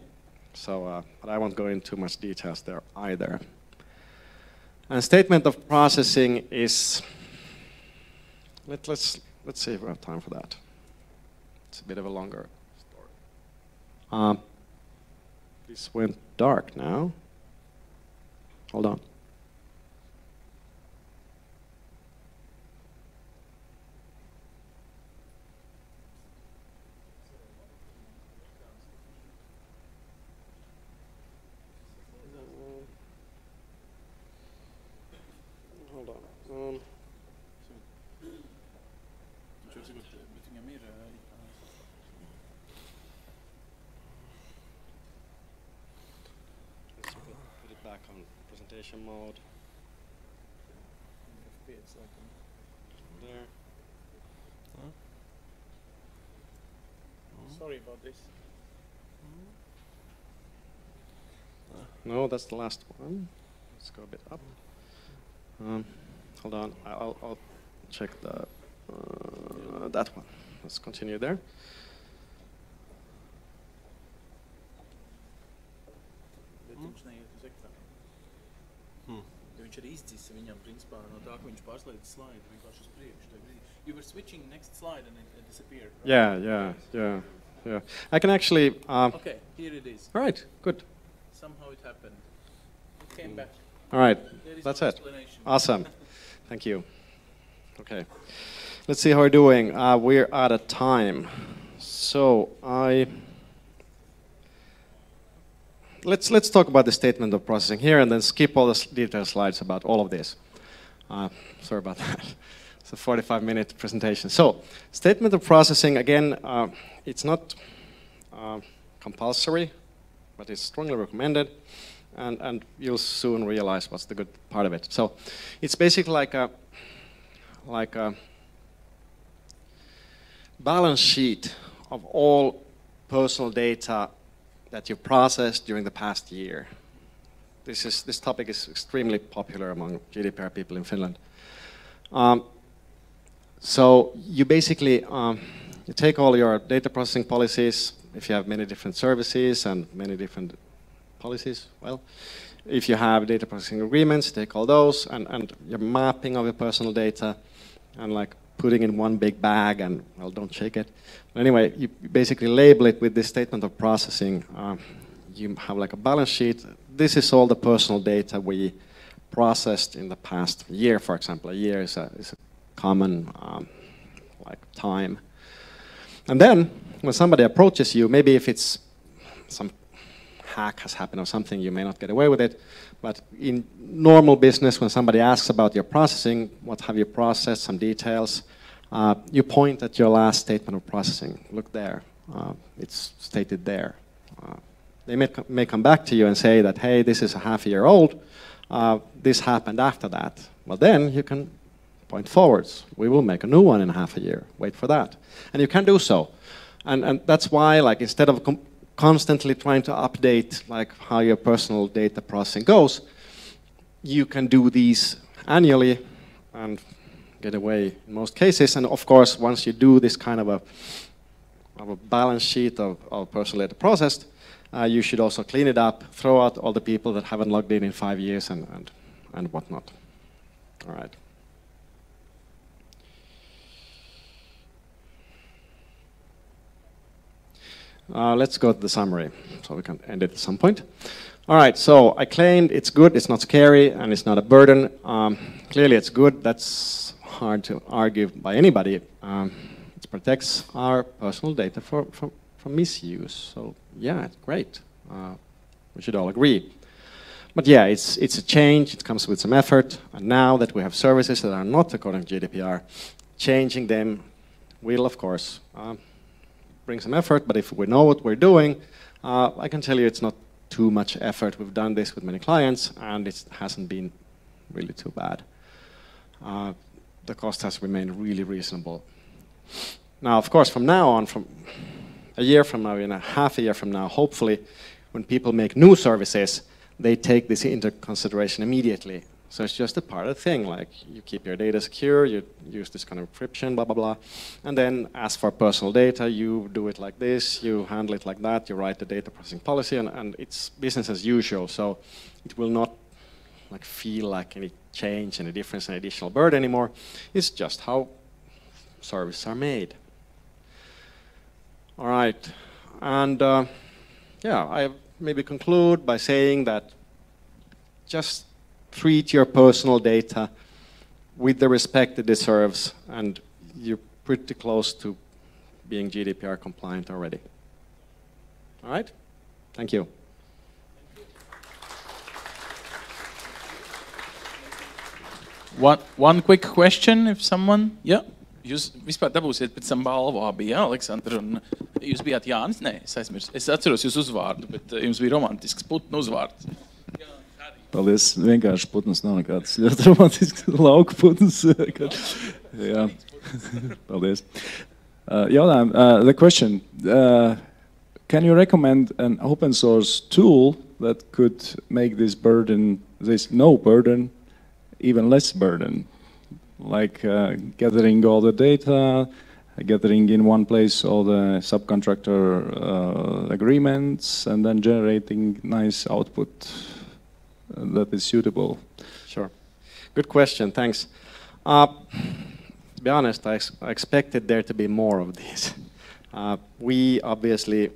So, but I won't go into too much details there either. And statement of processing is, let's see if we have time for that. It's a bit of a longer story. This went dark now. Hold on. Mode. There. Sorry about this. No, that's the last one. Let's go a bit up. Hold on, I'll check the that one. Let's continue there. Viņš arī izdzisa viņam, principā, no tā, ka viņš pārslēdz slaidu vienkārši uz priekšu. You were switching next slide and it disappeared. Right? Yeah. I can actually... okay, here it is. All right, good. Somehow it happened. It came back. All right, that's it. Awesome. Thank you. Okay. Let's see how we're doing. We're out of time. So Let's talk about the statement of processing here and then skip all the detailed slides about all of this. Sorry about that. It's a 45-minute presentation. So, statement of processing, again, it's not compulsory, but it's strongly recommended, and you'll soon realize what's the good part of it. So, it's basically like a balance sheet of all personal data that you processed during the past year. This topic is extremely popular among GDPR people in Finland. So you basically you take all your data processing policies, if you have many different services and many different policies, well, if you have data processing agreements, take all those and your mapping of your personal data and like putting in one big bag and, well, don't shake it. But anyway, you basically label it with this statement of processing. You have like a balance sheet. This is all the personal data we processed in the past year, for example. A year is a common like time. And then when somebody approaches you, maybe if it's some hack has happened or something, you may not get away with it. But in normal business, when somebody asks about your processing, what have you processed, some details, you point at your last statement of processing. Look there. It's stated there. They may come back to you and say that, hey, this is a half a year old. This happened after that. Well, then you can point forwards. We will make a new one in half a year. Wait for that. And you can do so. And that's why, like, instead of constantly trying to update like how your personal data processing goes, you can do these annually and get away in most cases. And of course, once you do this kind of a balance sheet of personal data processed, you should also clean it up, throw out all the people that haven't logged in 5 years and whatnot. All right. Let's go to the summary, so we can end it at some point. All right, so I claimed it's good, it's not scary, and it's not a burden. Clearly it's good, that's hard to argue by anybody. It protects our personal data from misuse, so yeah, it's great. We should all agree. But yeah, it's a change, it comes with some effort, and now that we have services that are not according to GDPR, changing them will, of course, bring some effort, but if we know what we're doing, I can tell you it's not too much effort. We've done this with many clients, and it hasn't been really too bad. The cost has remained really reasonable. Now, of course, from now on, from a year from now, in a half a year from now, hopefully, when people make new services, they take this into consideration immediately. So it's just a part of the thing, like you keep your data secure, you use this kind of encryption, blah, blah, blah. And then as for personal data, you do it like this, you handle it like that, you write the data processing policy, and it's business as usual. So it will not like feel like any change, any difference, any additional burden anymore. It's just how services are made. All right, and yeah, I maybe conclude by saying that just treat your personal data with the respect it deserves, and you're pretty close to being GDPR compliant already. All right? Thank you. One quick question, if someone, yeah. Jūs vispār dabūsiet pēc tam balvu abi, jā, Aleksandr, un jūs bijāt Jānis? Nē, es aizmirsu. Es atceros jūsu uzvārdu, bet jums bija romantisks putnu uzvārds. Paldies, vienkārši putns nav nekāds ļoti romantisks lauku putns. Jā, paldies. The question, can you recommend an open source tool that could make this burden, this no burden, even less burden? Like gathering all the data, gathering in one place all the subcontractor agreements, and then generating nice output that is suitable. Sure. Good question, thanks. To be honest, I expected there to be more of these. We obviously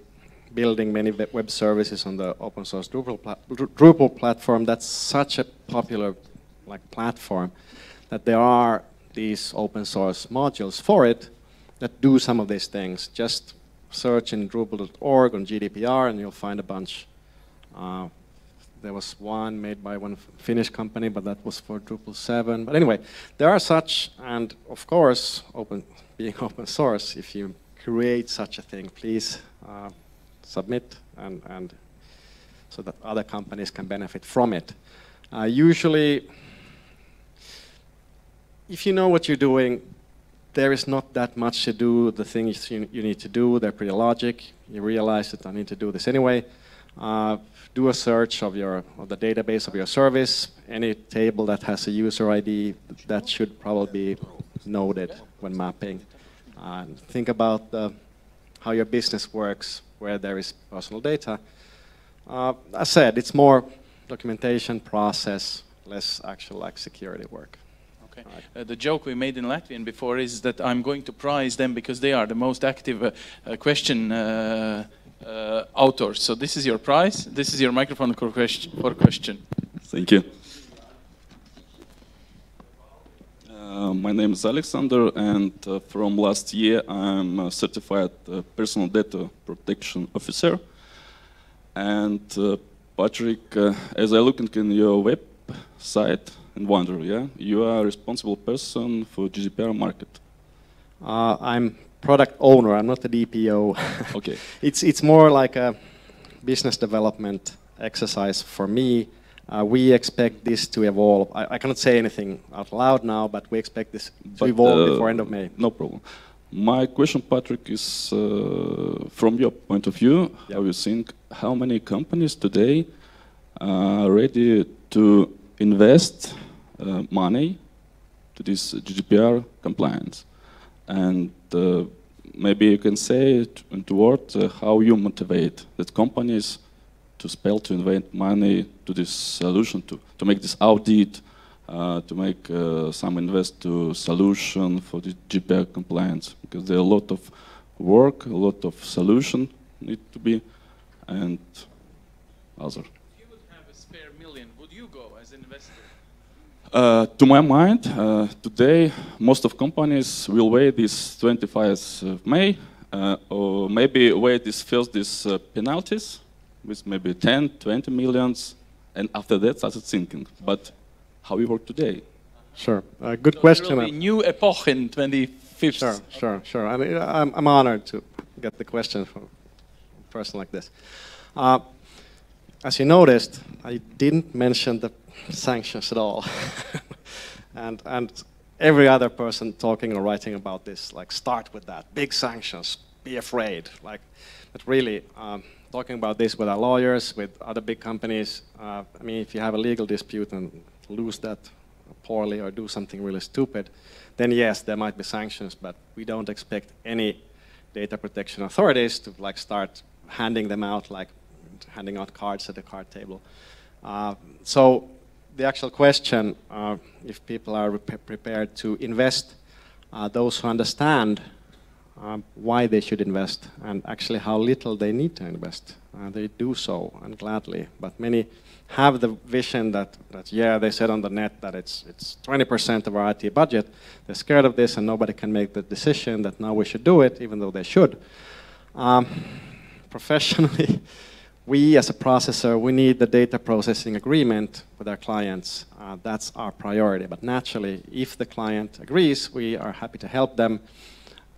building many web services on the open source Drupal platform. That's such a popular platform that there are these open source modules for it that do some of these things. Just search in Drupal.org on GDPR and you'll find a bunch. There was one made by one Finnish company, but that was for Drupal 7. But anyway, there are such, and of course, being open source, if you create such a thing, please submit and so that other companies can benefit from it. Usually, if you know what you're doing, there is not that much to do. The things you need to do, they're pretty logic. You realize that I need to do this anyway. Do a search of the database of your service. Any table that has a user ID, that should probably be noted when mapping. Think about how your business works, where there is personal data. As I said, it's more documentation, process, less actual security work. Okay. The joke we made in Latvian before is that I'm going to prize them because they are the most active question authors. So this is your prize. This is your microphone for question. Thank you. My name is Alexander, and from last year I'm a certified personal data protection officer. And Patrick, as I look in your website and wonder, yeah, you are a responsible person for GDPR market. I'm product owner. I'm not a DPO. Okay. It's more like a business development exercise for me. We expect this to evolve. I cannot say anything out loud now, but we expect this to evolve before end of May. No problem. My question, Patrick, is from your point of view, how you think, how many companies today are ready to invest money to this GDPR compliance? And maybe you can say into words how you motivate that companies to spend, to invest money to this solution, to make this audit, to make some invest to solution for the GPA compliance, because there are a lot of work, a lot of solution need to be, and other. If you would have a spare million, would you go as an investor? To my mind, today most of companies will wait this 25th of May, or maybe wait this first penalties with maybe 10, 20 millions, and after that started thinking. But how we work today? Sure, good question. There will be new epoch in 25th. Sure. I mean, I'm honored to get the question from a person like this. As you noticed, I didn't mention the sanctions at all. and every other person talking or writing about this, like, start with that, big sanctions, be afraid. Like, but really, talking about this with our lawyers, with other big companies, I mean, if you have a legal dispute and lose that poorly or do something really stupid, then yes, there might be sanctions, but we don't expect any data protection authorities to like start handing them out, like handing out cards at the card table. So the actual question, if people are prepared to invest, those who understand why they should invest and actually how little they need to invest, they do so, and gladly. But many have the vision that yeah, they said on the net that it's 20% of our IT budget. They're scared of this and nobody can make the decision that now we should do it, even though they should. Professionally, we as a processor, we need the data processing agreement with our clients. That's our priority. But naturally, if the client agrees, we are happy to help them.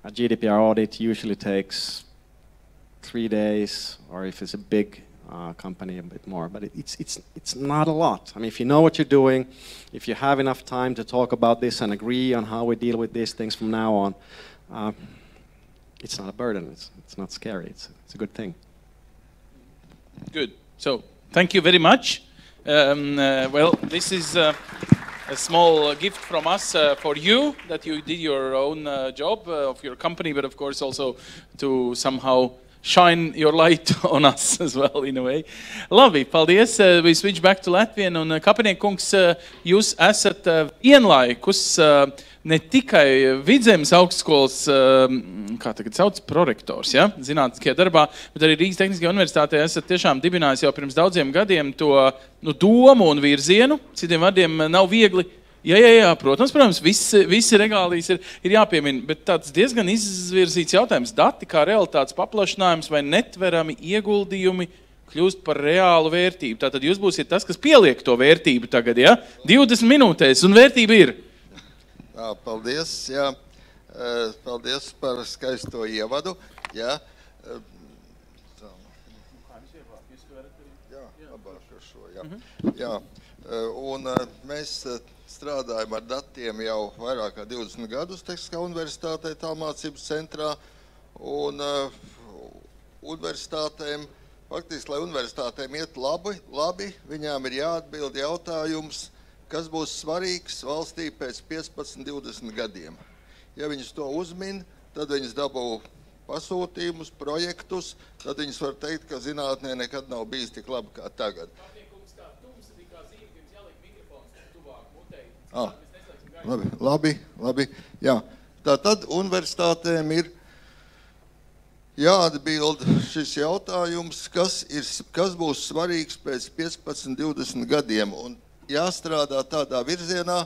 A GDPR audit usually takes 3 days, or if it's a big company, a bit more. But it's not a lot. I mean, if you know what you're doing, if you have enough time to talk about this and agree on how we deal with these things from now on, it's not a burden. It's not scary. It's a good thing. Good. So, thank you very much. Well, this is a small gift from us for you, that you did your own job of your company, but of course also to somehow shine your light on us as well, in a way. Labi, paldies. We switch back to Latvian. Un, Kapiniekungs, jūs esat vienlaikus ne tikai Vidzemes augstskolas, kā tagad sauc, prorektors, ja, zinātniskajā darbā, bet arī Rīgas Tehniskajā universitātē esat tiešām dibinājis jau pirms daudziem gadiem to domu un virzienu. Citiem vārdiem nav viegli. Jā, protams, visi regālijas ir jāpiemina, bet tāds diezgan izvirzīts jautājums. Dati kā realitātes paplašinājums vai netverami ieguldījumi kļūst par reālu vērtību. Tātad jūs būsiet tas, kas pieliek to vērtību tagad, ja? 20 minūtēs, un vērtība ir. Jā, paldies, jā. Paldies par skaisto ievadu. Jā, labāšu šo, jā. Jā. Un mēs strādājam ar datiem jau vairāk kā 20 gadus Tehniskā universitātē, tālmācības centrā. Un universitātēm, faktiski, lai universitātēm iet labi, viņām ir jāatbild jautājums, kas būs svarīgs valstī pēc 15-20 gadiem. Ja viņas to uzmin, tad viņas dabū pasūtījumus, projektus, tad viņas var teikt, ka zinātnē nekad nav bijis tik labi kā tagad. Labi. Jā. Tātad universitātēm ir jāatbild šis jautājums, kas būs svarīgs pēc 15-20 gadiem. Un jāstrādā tādā virzienā,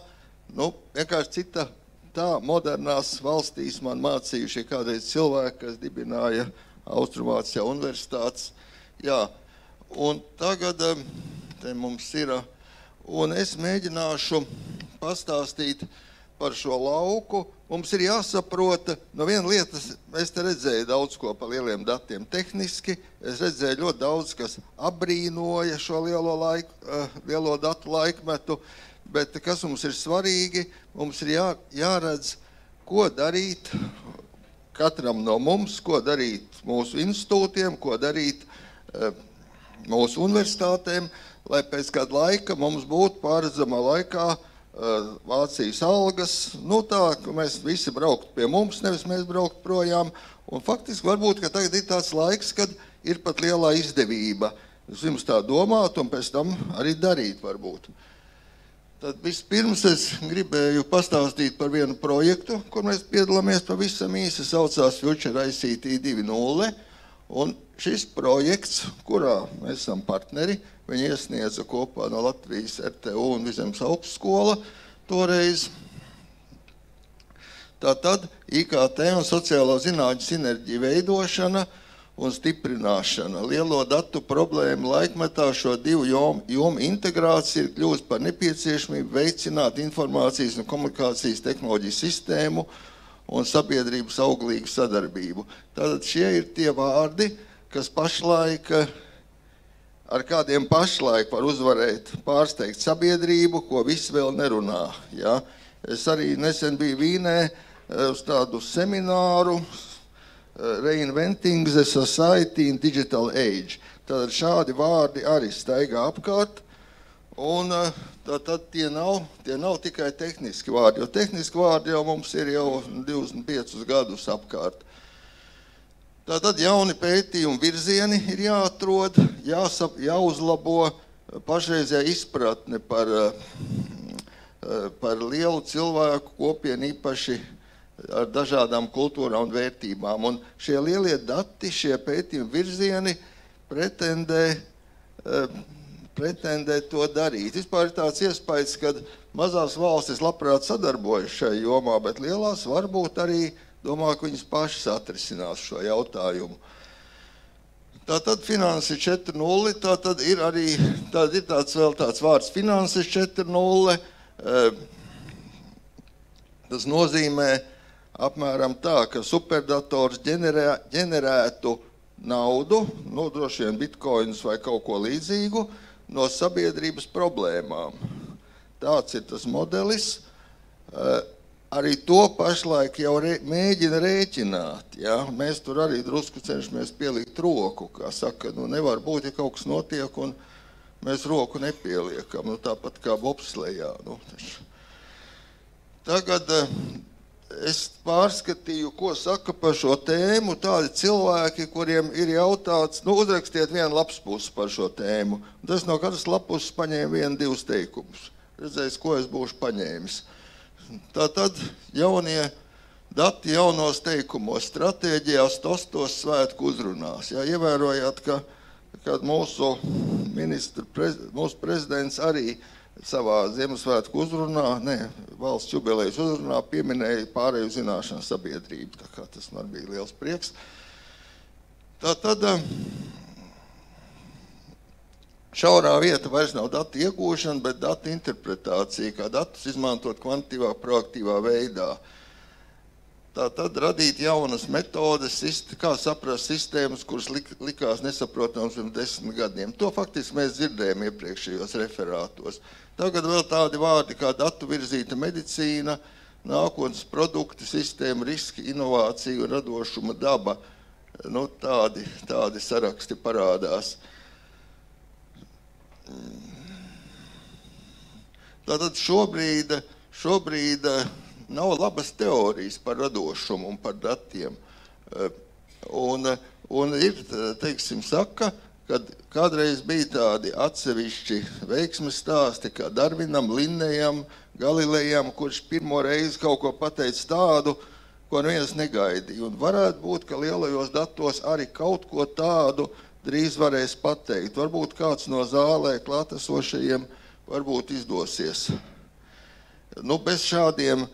vienkārši cita tā modernās valstīs man mācījušie kādreiz cilvēki, kas dibināja Austrumvācijā universitātes. Jā. Un tagad te mums ir, un es mēģināšu pastāstīt par šo lauku. Mums ir jāsaprota, viena lieta, es te redzēju daudz ko par lieliem datiem tehniski, es redzēju ļoti daudz, kas apbrīnoja šo lielo datu laikmetu, bet kas mums ir svarīgi, mums ir jāredz, ko darīt katram no mums, ko darīt mūsu institūtiem, ko darīt mūsu universitātēm, lai pēc kāda laika mums būtu pārredzamā laikā Vācijas algas, nu tā, ka mēs visi brauktu pie mums, nevis mēs brauktu projām, un faktiski varbūt, ka tagad ir tāds laiks, kad ir pat lielā izdevība. Jums tā domāt, un pēc tam arī darīt varbūt. Tad vispirms es gribēju pastāstīt par vienu projektu, kur mēs piedalāmies pavisam īsi, saucās Future ICT 2.0, un šis projekts, kurā mēs esam partneri, viņi iesniedza kopā no Latvijas RTU un Vizemes augstskola toreiz. Tātad IKT un sociālā zinātņu sinerģija veidošana un stiprināšana. Lielo datu problēmu laikmetā šo divu jomu integrācija ir kļūst par nepieciešamību veicināt informācijas un komunikācijas tehnoloģiju sistēmu un sabiedrības auglīgu sadarbību. Tātad šie ir tie vārdi, kas pašlaik, ar kādiem pašlaik var uzvarēt, pārsteigt sabiedrību, ko visi vēl nerunā. Ja? Es arī nesen biju Vīnē uz tādu semināru, Reinventing the Society in Digital Age. Tātad šādi vārdi arī staigā apkārt, un tātad tie nav tikai tehniski vārdi, jo tehniski vārdi jau mums ir jau 25 gadus apkārt. Tātad jauni pētījumi virzieni ir jāatrod, jāuzlabo pašreizējā izpratne par lielu cilvēku kopienu īpaši ar dažādām kultūrām un vērtībām. Un šie lielie dati, šie pētījumi virzieni pretendē to darīt. Vispār ir tāds iespējas, ka mazās valstis labprāt sadarbojas šai jomā, bet lielās varbūt arī domā, ka viņas pašas atrisinās šo jautājumu. Tātad finanses 4.0, tātad ir arī tāds vārds finanses 4.0. Tas nozīmē apmēram tā, ka superdators ģenerētu naudu, nu, droši vien bitcoinus vai kaut ko līdzīgu, no sabiedrības problēmām. Tāds ir tas modelis. Arī to pašlaik jau mēģina rēķināt. Ja? Mēs tur arī drusku cenšamies pielikt roku, kā saka, nu nevar būt, ja kaut kas notiek, un mēs roku nepieliekam, nu tāpat kā bobslejā. Nu, tagad es pārskatīju, ko saka par šo tēmu tādi cilvēki, kuriem ir jautāts, nu uzrakstiet vienu lapspusi par šo tēmu. Tas no katras lappuses paņēma 1-2 teikumus. Redzēs, ko es būšu paņēmis. Tātad jaunie dati jaunos teikumos, stratēģijās, tostos, svētku uzrunās. Ja, ievērojāt, ka mūsu prezidents arī savā Ziemassvētku uzrunā, valsts jubilejas uzrunā pieminēja pārēju zināšanu sabiedrību. Tā kā tas man bija liels prieks. Tātad šaurā vieta vairs nav datu iegūšana, bet datu interpretācija, kā datus izmantot kvantitīvā, proaktīvā veidā. Tātad radīt jaunas metodes, kā saprast sistēmas, kuras likās nesaprotams pirms 10 gadiem. To faktiski mēs dzirdējām iepriekšējos referātos. Tagad vēl tādi vārdi kā datu virzīta medicīna, nākotnes produkti, sistēma, riski, inovācija un radošuma daba. Nu, tādi saraksti parādās. Tātad šobrīd nav labas teorijas par radošumu un par datiem. Un ir, teiksim, saka, kad kādreiz bija tādi atsevišķi veiksmes stāsti, kā Darvinam, Linnejam, Galilejam, kurš pirmo reizi kaut ko pateica tādu, ko neviens negaidīja. Un varētu būt, ka lielajos datos arī kaut ko tādu drīz varēs pateikt. Varbūt kāds no zālē klātesošajiem varbūt izdosies. Nu, bez šādiem,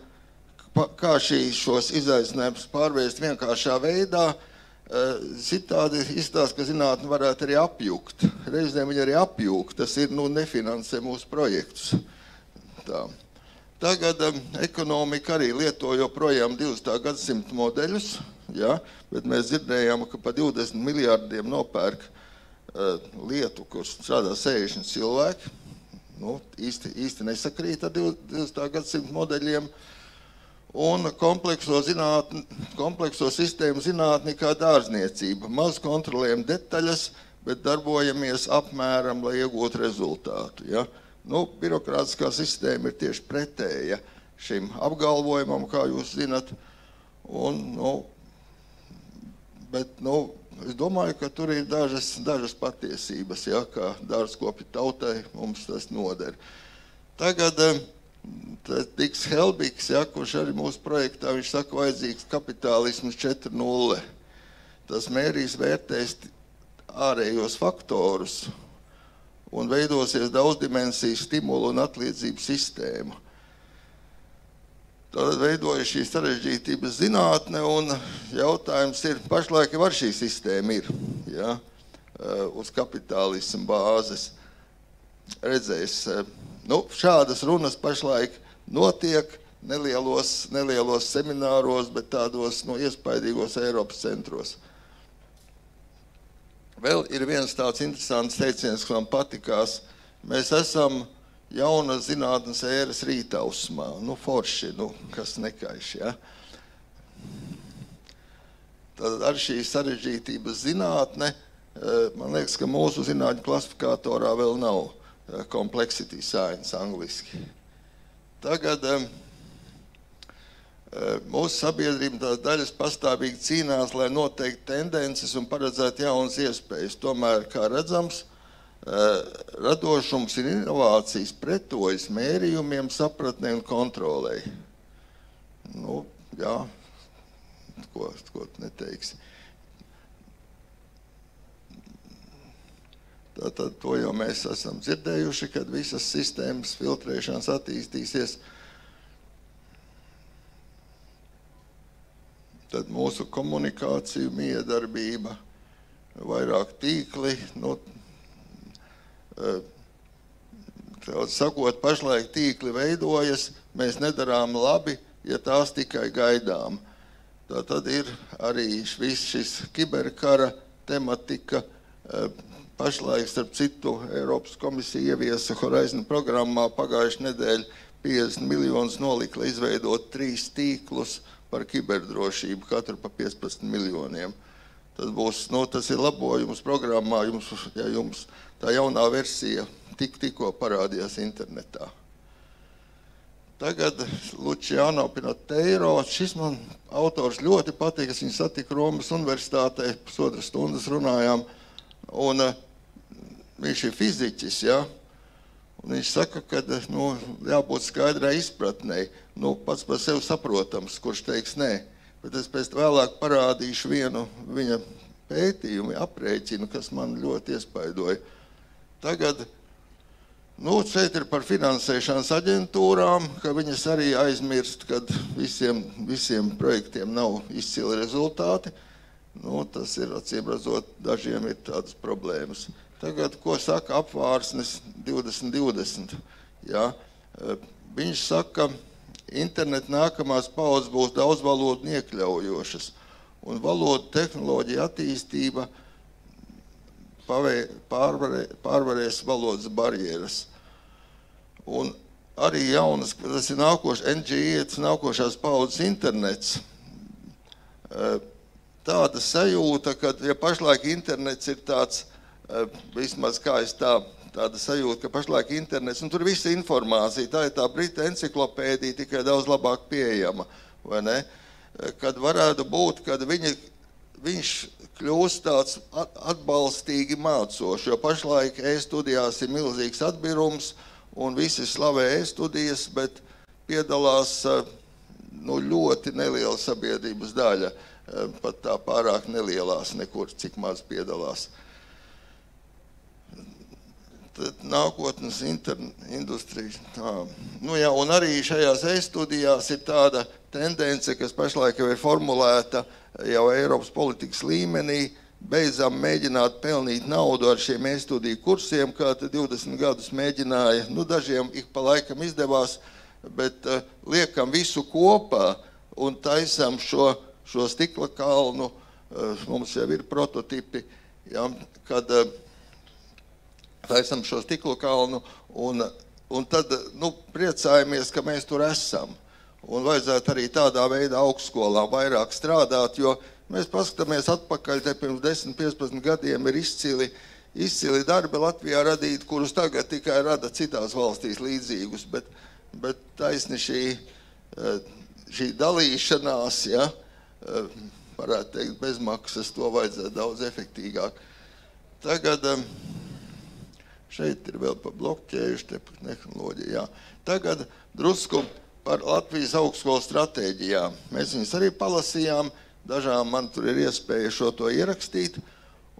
kā šos izaicinājumus pārvērst vienkāršā veidā, citādi izstāst, ka zinātne varētu arī apjukt. Reizēm viņi arī apjukt, tas ir, nefinansē mūsu projektus. Tā. Tagad ekonomika arī lieto joprojām 20. gadsimta modeļus, ja, bet mēs dzirdējām, ka pa 20 miljārdiem nopērk lietu, kur strādā 60 cilvēki. Nu, īsti nesakrīt ar 20. gadsimta modeļiem. Un komplekso sistēmu zinātni kā dārzniecība. Maz kontrolējam detaļas, bet darbojamies apmēram, lai iegūtu rezultātu. Ja? birokrātiskā sistēma ir tieši pretēja šim apgalvojumam, kā jūs zinat. Bet es domāju, ka tur ir dažas patiesības, ja, kā dārzkopju tautai mums tas noder. Tagad tiks Helbigs, ja, kurš arī mūsu projektā, viņš saka, vajadzīgs kapitālisms 4.0. Tas mērīs vērtēs ārējos faktorus un veidosies daudzdimensiju stimulu un atliedzību sistēmu. Tad veidoja šī sarežģītības zinātne, un jautājums ir, pašlaik var šī sistēma ir, ja, uz kapitālismu bāzes. Redzēs, šādas runas pašlaik notiek nelielos semināros, bet tādos iespaidīgos Eiropas centros. Vēl ir viens tāds interesants teiciens, kas man patikās. Mēs esam jauna zinātnes ēras rītausmā. Forši, kas nekaiš, ja? Tad ar šī sarežģītības zinātne, man liekas, ka mūsu zinātņu klasifikatorā vēl nav complexity science angliski. Tagad mūsu sabiedrība tās daļas pastāvīgi cīnās, lai noteikti tendences un paredzētu jaunas iespējas. Tomēr, kā redzams, radošums un inovācijas pretojas mērījumiem, sapratnei un kontrolei. Jā, ko neteiksi. Tātad to jau mēs esam dzirdējuši, kad visas sistēmas filtrēšanas attīstīsies. Tad mūsu komunikācija, miedarbība, vairāk tīkli, sakot, pašlaik tīkli veidojas, mēs nedarām labi, ja tās tikai gaidām. Tad ir arī viss šis kiberkara tematika, pašlaik, starp citu, Eiropas komisija ieviesa Horizon programmā pagājušajā nedēļā 50 miljonus nolika, lai izveidot 3 tīklus par kiberdrošību, katru pa 15 miljoniem. Tas ir labojums programmā, ja jums tā jaunā versija tikko parādījās internetā. Tagad Luciano Pinoteiro, šis man autors ļoti patīk, es viņu satiku Romas universitātē, 1,5 stundas runājām, un viņš ir fiziķis, ja? Un viņš saka, ka jābūt skaidrai izpratnei, pats par sevi saprotams, kurš teiks nē, bet es pēc vēlāk parādīšu vienu viņa pētījumu, aprēķinu, kas man ļoti iespaidoja. Tagad, šeit ir par finansēšanas aģentūrām, ka viņas arī aizmirst, kad visiem projektiem nav izcili rezultāti. Tas ir, acīmredzot, dažiem ir tādas problēmas. Tagad, ko saka apvārsnes 2020? Ja? Viņš saka, internet nākamās paudzes būs daudz valodu un iekļaujošas, un valodu tehnoloģija attīstība pārvarēs valodas barjeras. Un arī jaunas, tas ir nākošās paudzes internets. Tāda sajūta, ka, ja pašlaik internets ir tāds, vismaz kā es tāda sajūta, ka pašlaik internets, un tur visa informācija, tā ir tā brita enciklopēdija, tikai daudz labāk pieejama, vai ne? Kad varētu būt, kad viņš kļūst tāds atbalstīgi mācošs, jo pašlaik e-studijās ir milzīgs atbirums, un visi slavē e-studijas, bet piedalās ļoti neliela sabiedrības daļa, pat tā pārāk nelielās nekur, cik maz piedalās. Tad nākotnes industrija. Un arī šajās e-studijās ir tāda tendence, kas pašlaik jau ir formulēta jau Eiropas politikas līmenī, beidzam mēģināt pelnīt naudu ar šiem e-studiju kursiem, kā 20 gadus mēģināja. Dažiem ik pa laikam izdevās, bet liekam visu kopā un taisam šo stikla kalnu, mums jau ir prototipi, ja, kad taisam šo stikla kalnu un tad priecājamies, ka mēs tur esam. Un vajadzētu arī tādā veidā augstskolām vairāk strādāt, jo mēs paskatāmies atpakaļ, te pirms 10-15 gadiem ir izcili izcili darbi Latvijā radīt, kurus tagad tikai rada citās valstīs līdzīgus, bet taisni šī dalīšanās, ja, varētu teikt, bezmaksas, to vajadzētu daudz efektīgāk. Tagad šeit ir vēl par blokķējuši, te par tehnoloģiju, jā. Tagad drusku par Latvijas augstskolu stratēģijām. Mēs viņus arī palasījām, dažām man tur ir iespēja šo to ierakstīt,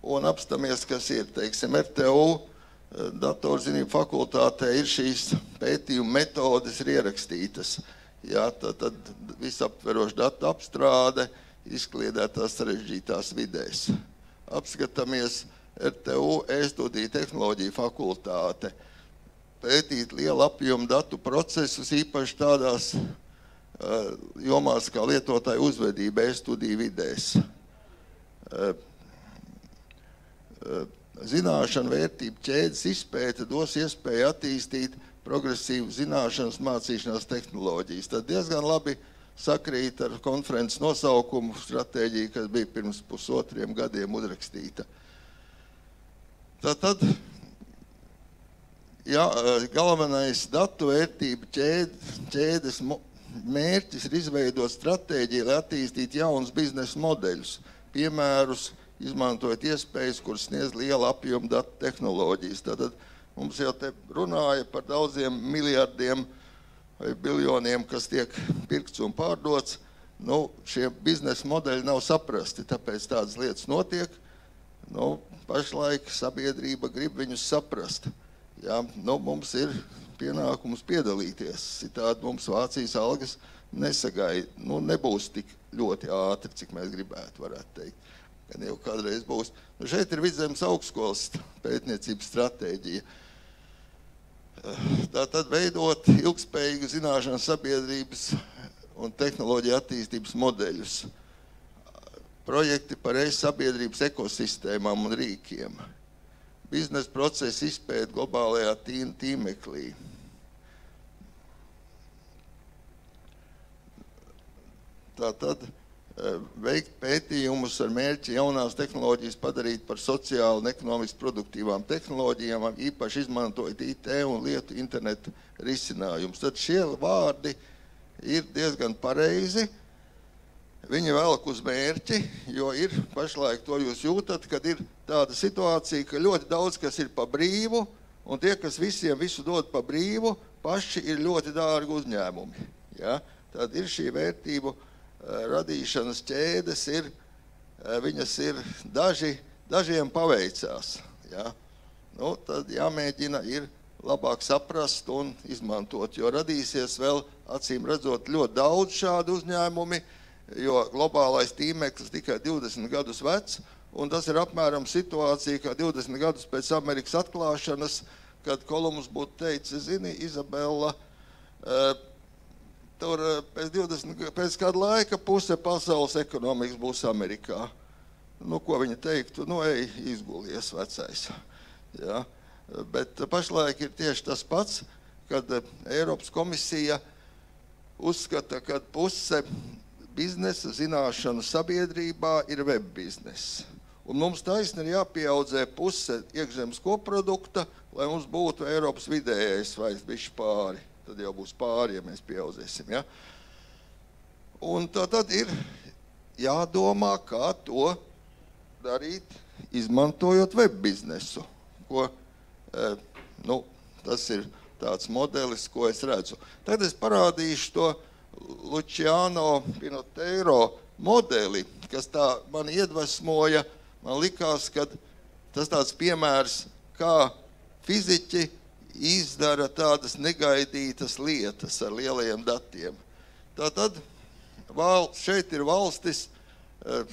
un apstamies, kas ir, teiksim, RTU, datorzinību fakultātē ir šīs pētījuma metodes ir ierakstītas. Jā, tad visaptveroša datu apstrāde, izkliedētās sarežģītās vidēs. Apskatāmies RTU e-studiju tehnoloģiju fakultāte. Pētīt lielu apjomu datu procesus, īpaši tādās jomās kā lietotāju uzvedība e-studiju vidēs. Zināšanu vērtību ķēdes izpēte dos iespēju attīstīt progresīvu zināšanas mācīšanās tehnoloģijas. Tad diezgan labi sakrīt ar konferences nosaukumu stratēģiju, kas bija pirms 1,5 gadiem uzrakstīta. Tad galvenais datu vērtību ķēdes mērķis ir izveidot stratēģiju, lai attīstītu jaunus biznesa modeļus, piemērus, izmantojot iespējas, kuras sniedz liela apjoma datu tehnoloģijas. Tātad mums jau te runāja par daudziem miljardiem vai biljoniem, kas tiek pirkts un pārdots. Nu, šie biznesa modeļi nav saprasti, tāpēc tādas lietas notiek. Nu, pašlaik sabiedrība grib viņus saprast. Jā, nu, mums ir pienākums piedalīties. Citādi mums Vācijas algas nesagaida. Nu, nebūs tik ļoti ātri, cik mēs gribētu, varētu teikt. Gan jau kādreiz būs. Nu, šeit ir Vidzemes augstskolas pētniecības stratēģija. Tātad veidot ilgspējīgu zināšanas sabiedrības un tehnoloģiju attīstības modeļus. Projekti par sabiedrības ekosistēmām un rīkiem. Biznesa procesa izpēta globālajā tīmeklī. Tātad veikt pētījumus ar mērķi jaunās tehnoloģijas padarīt par sociāli un ekonomiski produktīvām tehnoloģijām, īpaši izmantojot IT un lietu internetu risinājumus. Tad šie vārdi ir diezgan pareizi. Viņi velk uz mērķi, jo ir pašlaik to jūs jūtat, kad ir tāda situācija, ka ļoti daudz, kas ir pa brīvu, un tie, kas visiem visu dod pa brīvu, paši ir ļoti dārgi uzņēmumi. Ja? Tad ir šī vērtību radīšanas ķēdes, viņas ir dažiem paveicās. Ja? Nu, tad jāmēģina ir labāk saprast un izmantot, jo radīsies vēl, acīm redzot, ļoti daudz šādu uzņēmumi, jo globālais tīmeklis tikai 20 gadus vecs, un tas ir apmēram situācija, kā 20 gadus pēc Amerikas atklāšanas, kad Kolumbs būtu teicis, zini, Izabela, tur pēc kāda laika puse pasaules ekonomikas būs Amerikā. Nu, ko viņa teiktu? Nu, ej, izgulies vecais. Ja? Bet pašlaik ir tieši tas pats, kad Eiropas komisija uzskata, ka puse biznesa zināšanu sabiedrībā ir web bizness. Un mums taisni ir jāpieaudzē puse iekšzemes koprodukta, lai mums būtu Eiropas vidējais vai bišķi pāri. Tad jau būs pāri, ja mēs pieaudzēsim. Ja? Un tad ir jādomā, kā to darīt, izmantojot web biznesu. Ko, nu, tas ir tāds modelis, ko es redzu. Tad es parādīšu to Luciano Pinoteiro modeli, kas tā man iedvesmoja. Man likās, ka tas tāds piemērs, kā fiziķi izdara tādas negaidītas lietas ar lielajiem datiem. Tātad šeit ir valstis,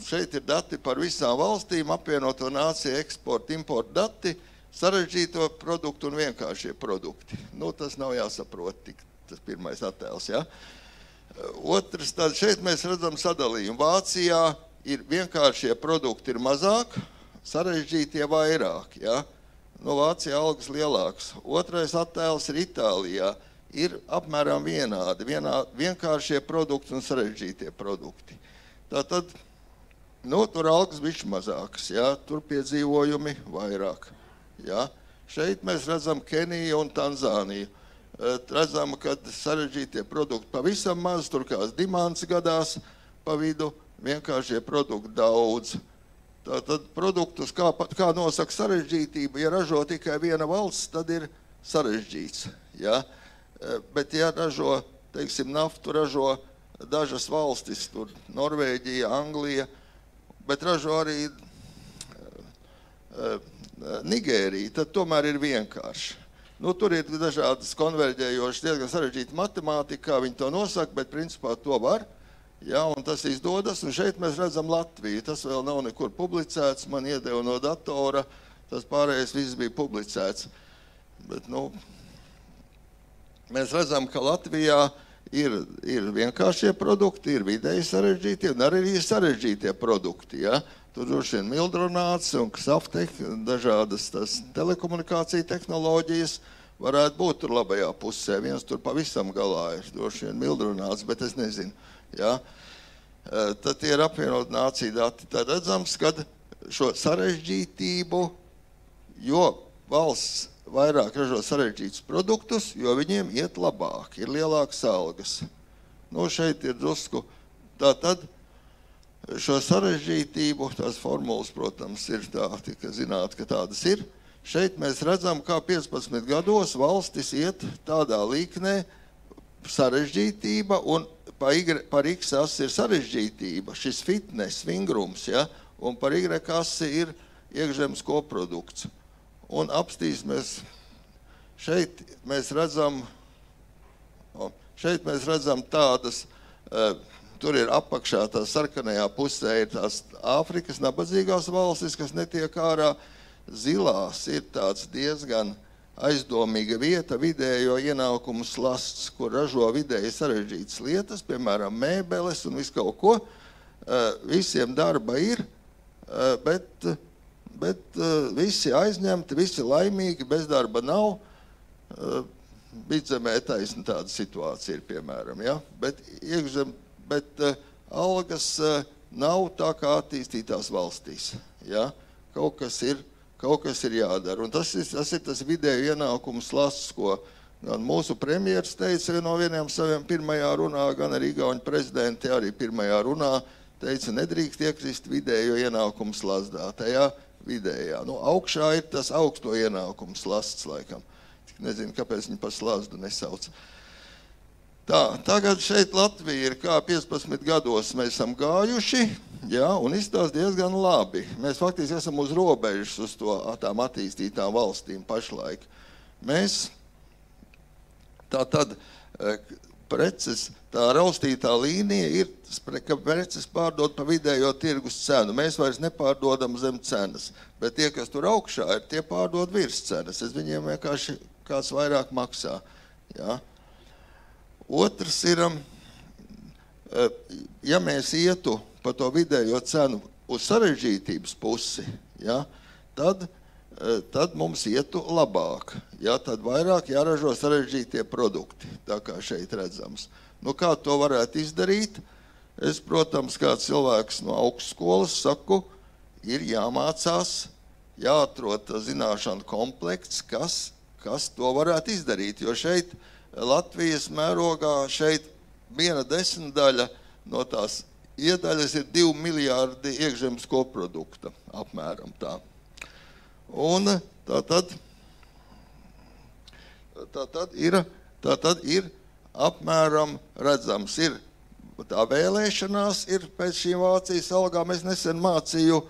šeit ir dati par visām valstīm, apvienoto nāciju eksporta, importa dati, sarežģīto produktu un vienkāršie produkti. Nu, tas nav jāsaprot tik, tas pirmais attēls, ja? Otrs, tad šeit mēs redzam sadalījumu. Vācijā ir vienkāršie produkti ir mazāk, sarežģītie vairāk, ja? No Vācijā algas lielāks. Otrais attēls ir Itālijā. Ir apmēram vienādi. Vienkāršie produkti un sarežģītie produkti. Tātad, nu, tur algas bišķi mazākas, jā, tur piedzīvojumi vairāk. Ja? Šeit mēs redzam Keniju un Tanzāniju. Redzam, ka sarežģītie produkti pavisam maz, tur kāds dimants gadās pa vidu, vienkāršie produkti daudz. Tātad produktus, kā nosaka sarežģītība, ja ražo tikai viena valsts, tad ir sarežģīts. Ja? Bet ja ražo, teiksim, naftu ražo dažas valstis, tur Norvēģija, Anglija, bet ražo arī Nigērija, tad tomēr ir vienkārši. Nu, tur ir dažādas konverģējošas, diezgan sarežģīta matemātika, kā viņi to nosaka, bet principā to var. Ja, un tas izdodas, un šeit mēs redzam Latviju. Tas vēl nav nekur publicēts, man iedeva no datora, tas pārējais viss bija publicēts. Bet, nu, mēs redzam, ka Latvijā ir vienkāršie produkti, ir vidēji sarežģītie, un arī ir sarežģītie produkti, ja. Tur droši vien mildrunāts un Xaftech, dažādas telekomunikācija tehnoloģijas varētu būt tur labajā pusē. Viens tur pavisam galā ir droši vien mildrunāts, bet es nezinu. Ja? Tad tie ir apvienot nāciju dati. Tad redzams, kad šo sarežģītību, jo valsts vairāk ražo sarežģītus produktus, jo viņiem iet labāk, ir lielākas algas. Nu, šeit ir drusku tātad šo sarežģītību, tās formulas, protams, ir tā, tika zināt, ka tādas ir. Šeit mēs redzam, kā 15 gados valstis iet tādā līknē sarežģītība un par X asi ir sarežģītība, šis fitness, vingrums, ja, un par Y asi ir iekšzemes koprodukts. Un apstīsimies, šeit mēs redzam tādas, tur ir apakšā tā sarkanajā pusē ir tās Āfrikas nabadzīgās valstis, kas netiek ārā. Zilās ir tāds diezgan aizdomīga vieta, vidējo ienākumu slasts, kur ražo vidēji sarežģītas lietas, piemēram, mēbeles un visu kaut ko. Visiem darba ir, bet visi aizņemti, visi laimīgi, bezdarba nav. Vidzemē taisna tāda situācija ir, piemēram, ja? Bet algas nav tā kā attīstītās valstīs. Ja? Kaut kas ir jādara. Un tas ir tas vidēju ienākumu slasts, ko gan mūsu premjeras teica no vieniem saviem pirmajā runā, gan arī Igauņu prezidenti arī pirmajā runā teica, nedrīkst iekrist vidējo ienākumu slazdā, tajā vidējā. Nu, augšā ir tas augsto ienākumu slasts, laikam. Nezinu, kāpēc viņi par slazdu nesauc. Tā, tagad šeit Latvija ir kā 15 gados mēs esam gājuši, ja, un izstās diezgan labi. Mēs faktiski esam uz robežas uz tām attīstītām valstīm pašlaik. Mēs tātad preces, tā raustītā līnija ir, ka preces pārdod pa vidējo tirgus cenu. Mēs vairs nepārdodam zem cenas, bet tie, kas tur augšā ir, tie pārdod virs cenas. Es viņiem vienkārši kāds vairāk maksā. Ja. Otrs ir, ja mēs ietu pa to vidējo cenu uz sarežģītības pusi, ja, tad mums ietu labāk. Ja, tad vairāk jāražo sarežģītie produkti, tā kā šeit redzams. Nu, kā to varētu izdarīt? Es, protams, kā cilvēks no augstskolas saku, ir jāmācās, jāatrod zināšanu komplekts, kas to varētu izdarīt, jo šeit Latvijas mērogā šeit 1/10 no tās iedaļas ir 2 miljārdi iekšzemes koprodukta, apmēram tā. Un tātad ir apmēram redzams, ir tā vēlēšanās, ir pēc šīm Vācijas algām. Es nesen mācījām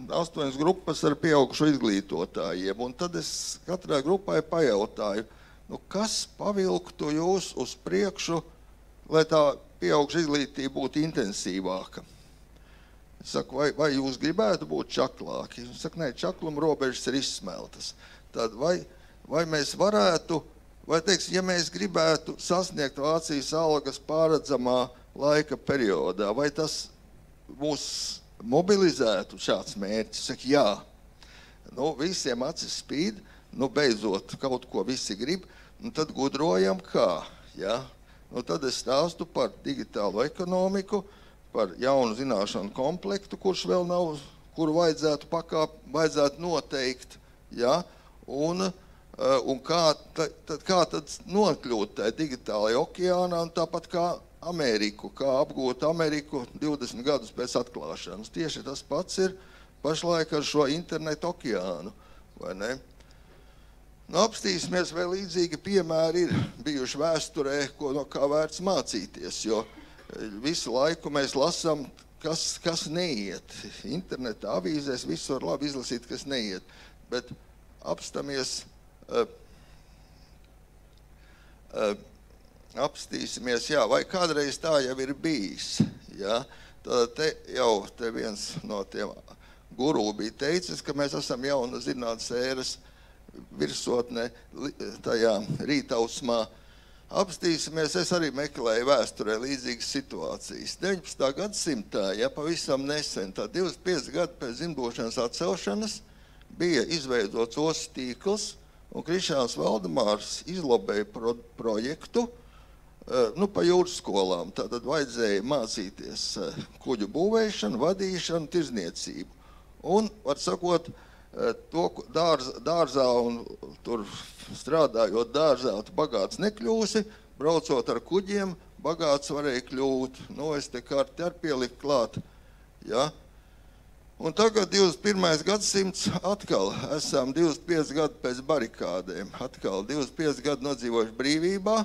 8 grupas ar pieaugušu izglītotājiem, un tad es katrai grupai pajautāju, nu, kas pavilktu jūs uz priekšu, lai tā pieauguša izglītība būtu intensīvāka? Es saku, vai jūs gribētu būt čaklāki? Es saku, nē, čakluma robežas ir izsmeltas. Tad vai mēs varētu, vai teiksim, ja mēs gribētu sasniegt Vācijas algas pārredzamā laika periodā, vai tas mūs mobilizētu šāds mērķis? Es saku, jā. Nu, visiem acis spīd, nu, beidzot kaut ko visi grib, un tad gudrojam kā, ja? Nu, tad es stāstu par digitālo ekonomiku, par jaunu zināšanu komplektu, kurš kuru vajadzētu noteikt, ja? Un kā tad nokļūt tajā digitālajā okeānā, un tāpat kā Ameriku, kā apgūt Ameriku 20 gadus pēc atklāšanas. Tieši tas pats ir pašlaik ar šo internetu okeānu, vai ne? Nu, apstīsimies, vai līdzīgi piemēri ir bijuši vēsturē, no kā vērts mācīties, jo visu laiku mēs lasām, kas neiet. Internetā, avīzēs visu var labi izlasīt, kas neiet, bet apstīsimies, jā, vai kādreiz tā jau ir bijis, jā. Tad te viens no tiem guru bija teicis, ka mēs esam jauna zinātnes ēras virsotnē tajā rītausmā. Apstīsimies, es arī meklēju vēsturē līdzīgas situācijas. 19. gadsimtā, ja pavisam nesen, tā 25 gadu pēc dzimdošanas atcelšanas, bija izveidots ostas tīkls, un Krišāns Valdemārs izlobēja projektu pa jūras skolām. Tātad vajadzēja mācīties kuģu būvēšanu, vadīšanu, tirzniecību. Un, var sakot, to dārzā un tur strādājot dārzā, tu bagāts nekļūsi, braucot ar kuģiem, bagāts varēja kļūt. Nu, es te karti ar pieliku klāt, ja. Un tagad 21. gadsimts atkal esam 25 gadu pēc barikādēm, atkal 25 gadu nodzīvojuši brīvībā,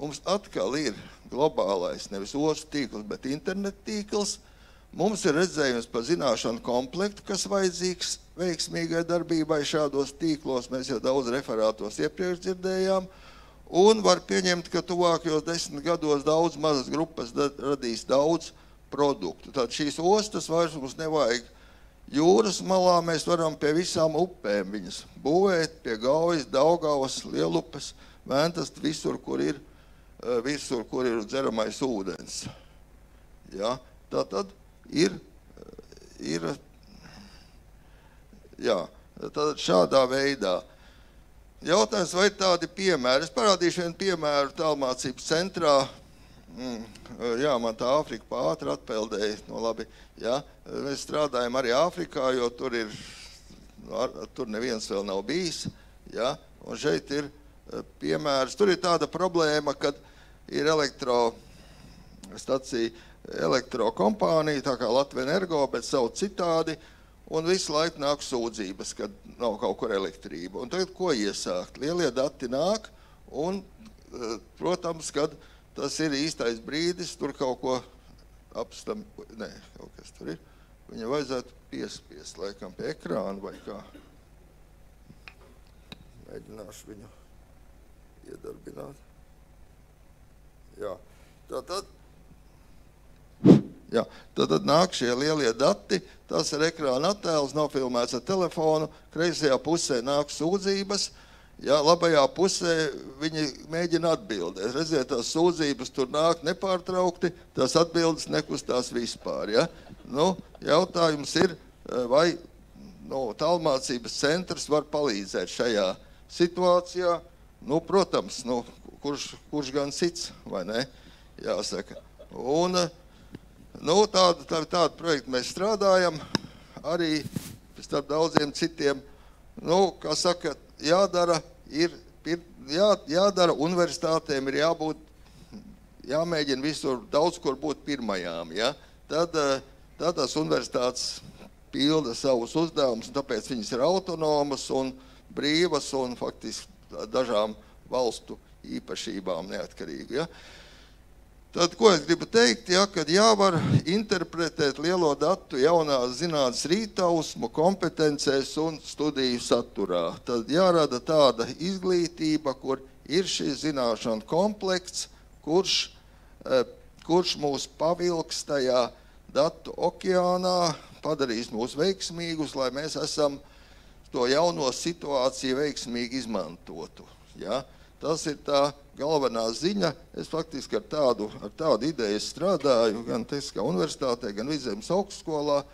mums atkal ir globālais, nevis ostu tīkls, bet internet tīkls. Mums ir redzējums par zināšanu komplektu, kas vajadzīgs veiksmīgai darbībai šādos tīklos, mēs jau daudz referātos iepriekš dzirdējām, un var pieņemt, ka tuvākajos 10 gados daudz mazas grupas radīs daudz produktu. Tad šīs ostas vairs mums nevajag. Jūras malā mēs varam pie visām upēm viņas būvēt, pie Gaujas, Daugavas, Lielupes, Ventas, visur, kur ir dzeramais ūdens. Ja? Tātad ir tātad šādā veidā. Jautājums, vai ir tādi piemēri? Es parādīšu vienu piemēru tālmācības centrā. Jā, man tā Āfrika pa ātri atpeldēja, no labi, jā. Mēs strādājam arī Āfrikā, jo tur neviens vēl nav bijis, jā. Un šeit ir piemērs. Tur ir tāda problēma, kad ir elektrokompānija, tā kā Latvija Energo, bet savu citādi, un visu laiku nāk sūdzības, kad nav kaut kur elektrība. Un tagad ko iesākt? Lielie dati nāk, un, protams, kad tas ir īstais brīdis, tur kaut ko kaut kas tur ir. Viņa vajadzētu piespiest, laikam, pie ekrāna vai kā. Mēģināšu viņu iedarbināt. Tātad nāk šie lielie dati, tas ir ekrāna attēls, nav filmēts ar telefonu, kreisajā pusē nāk sūdzības, ja, labajā pusē viņi mēģina atbildēt. Redziet, tās sūdzības tur nāk nepārtraukti, tās atbildes nekustās vispār. Ja. Nu, jautājums ir, vai tālmācības centrs var palīdzēt šajā situācijā. Nu, protams, kurš gan cits, vai ne, jāsaka. Un tādu projektu mēs strādājam, arī starp daudziem citiem, kā saka, jādara universitātēm, ir jāmēģina visur daudz kur būt pirmajām, ja? Tad tās universitātes pilda savus uzdevumus, un tāpēc viņas ir autonomas un brīvas un faktiski dažām valstu īpašībām neatkarīgi, ja? Tad, ko es gribu teikt, ja, kad jāvar interpretēt lielo datu jaunās zinātnes rītausmu, kompetencēs un studiju saturā. Tad jārada tāda izglītība, kur ir šis zināšanu komplekts, kurš mūs pavilks tajā datu okeānā, padarīs mūs veiksmīgus, lai mēs esam to jauno situāciju veiksmīgi izmantotu. Ja? Tas ir tā galvenā ziņa. Es faktiski ar tādu ideju strādāju gan Tehniskā universitātē, gan Vidzemes augstskolā.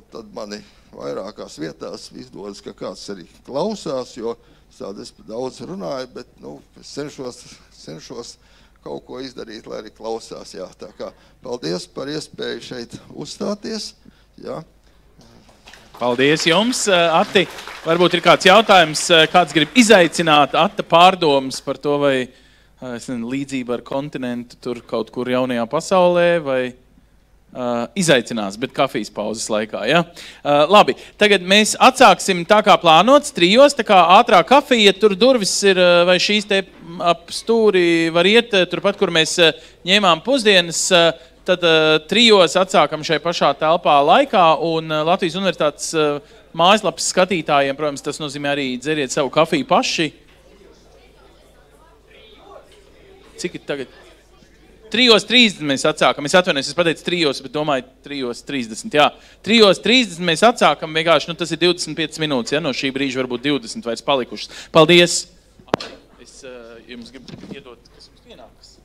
Tad mani vairākās vietās izdodas, ka kāds arī klausās, jo es daudz runāju, bet es cenšos kaut ko izdarīt, lai arī klausās. Jā, tā kā paldies par iespēju šeit uzstāties. Jā. Paldies jums, Ati. Varbūt ir kāds jautājums, kāds grib izaicināt Ata pārdomas par to, vai līdzība ar kontinentu tur kaut kur jaunajā pasaulē, vai izaicinās, bet kafijas pauzes laikā, ja? Labi, tagad mēs atsāksim tā kā plānots, 3, tā kā ātrā kafija, tur durvis ir, vai šīs te ap stūri var iet, turpat, kur mēs ņēmām pusdienas, tad 3 atsākam šai pašā telpā laikā, un Latvijas Universitātes mājaslapas skatītājiem, protams, tas nozīmē arī dzeriet savu kafiju paši. Cik ir tagad? 3:30 mēs atsākam. Es atvainojos, es pateicu 3, bet domāju 3:30. Jā, 3:30 mēs atsākam vienkārši, tas ir 25 minūtes, ja no šī brīža varbūt 20 vairs palikušas. Paldies! Es jums gribu iedot, kas jums pienākas.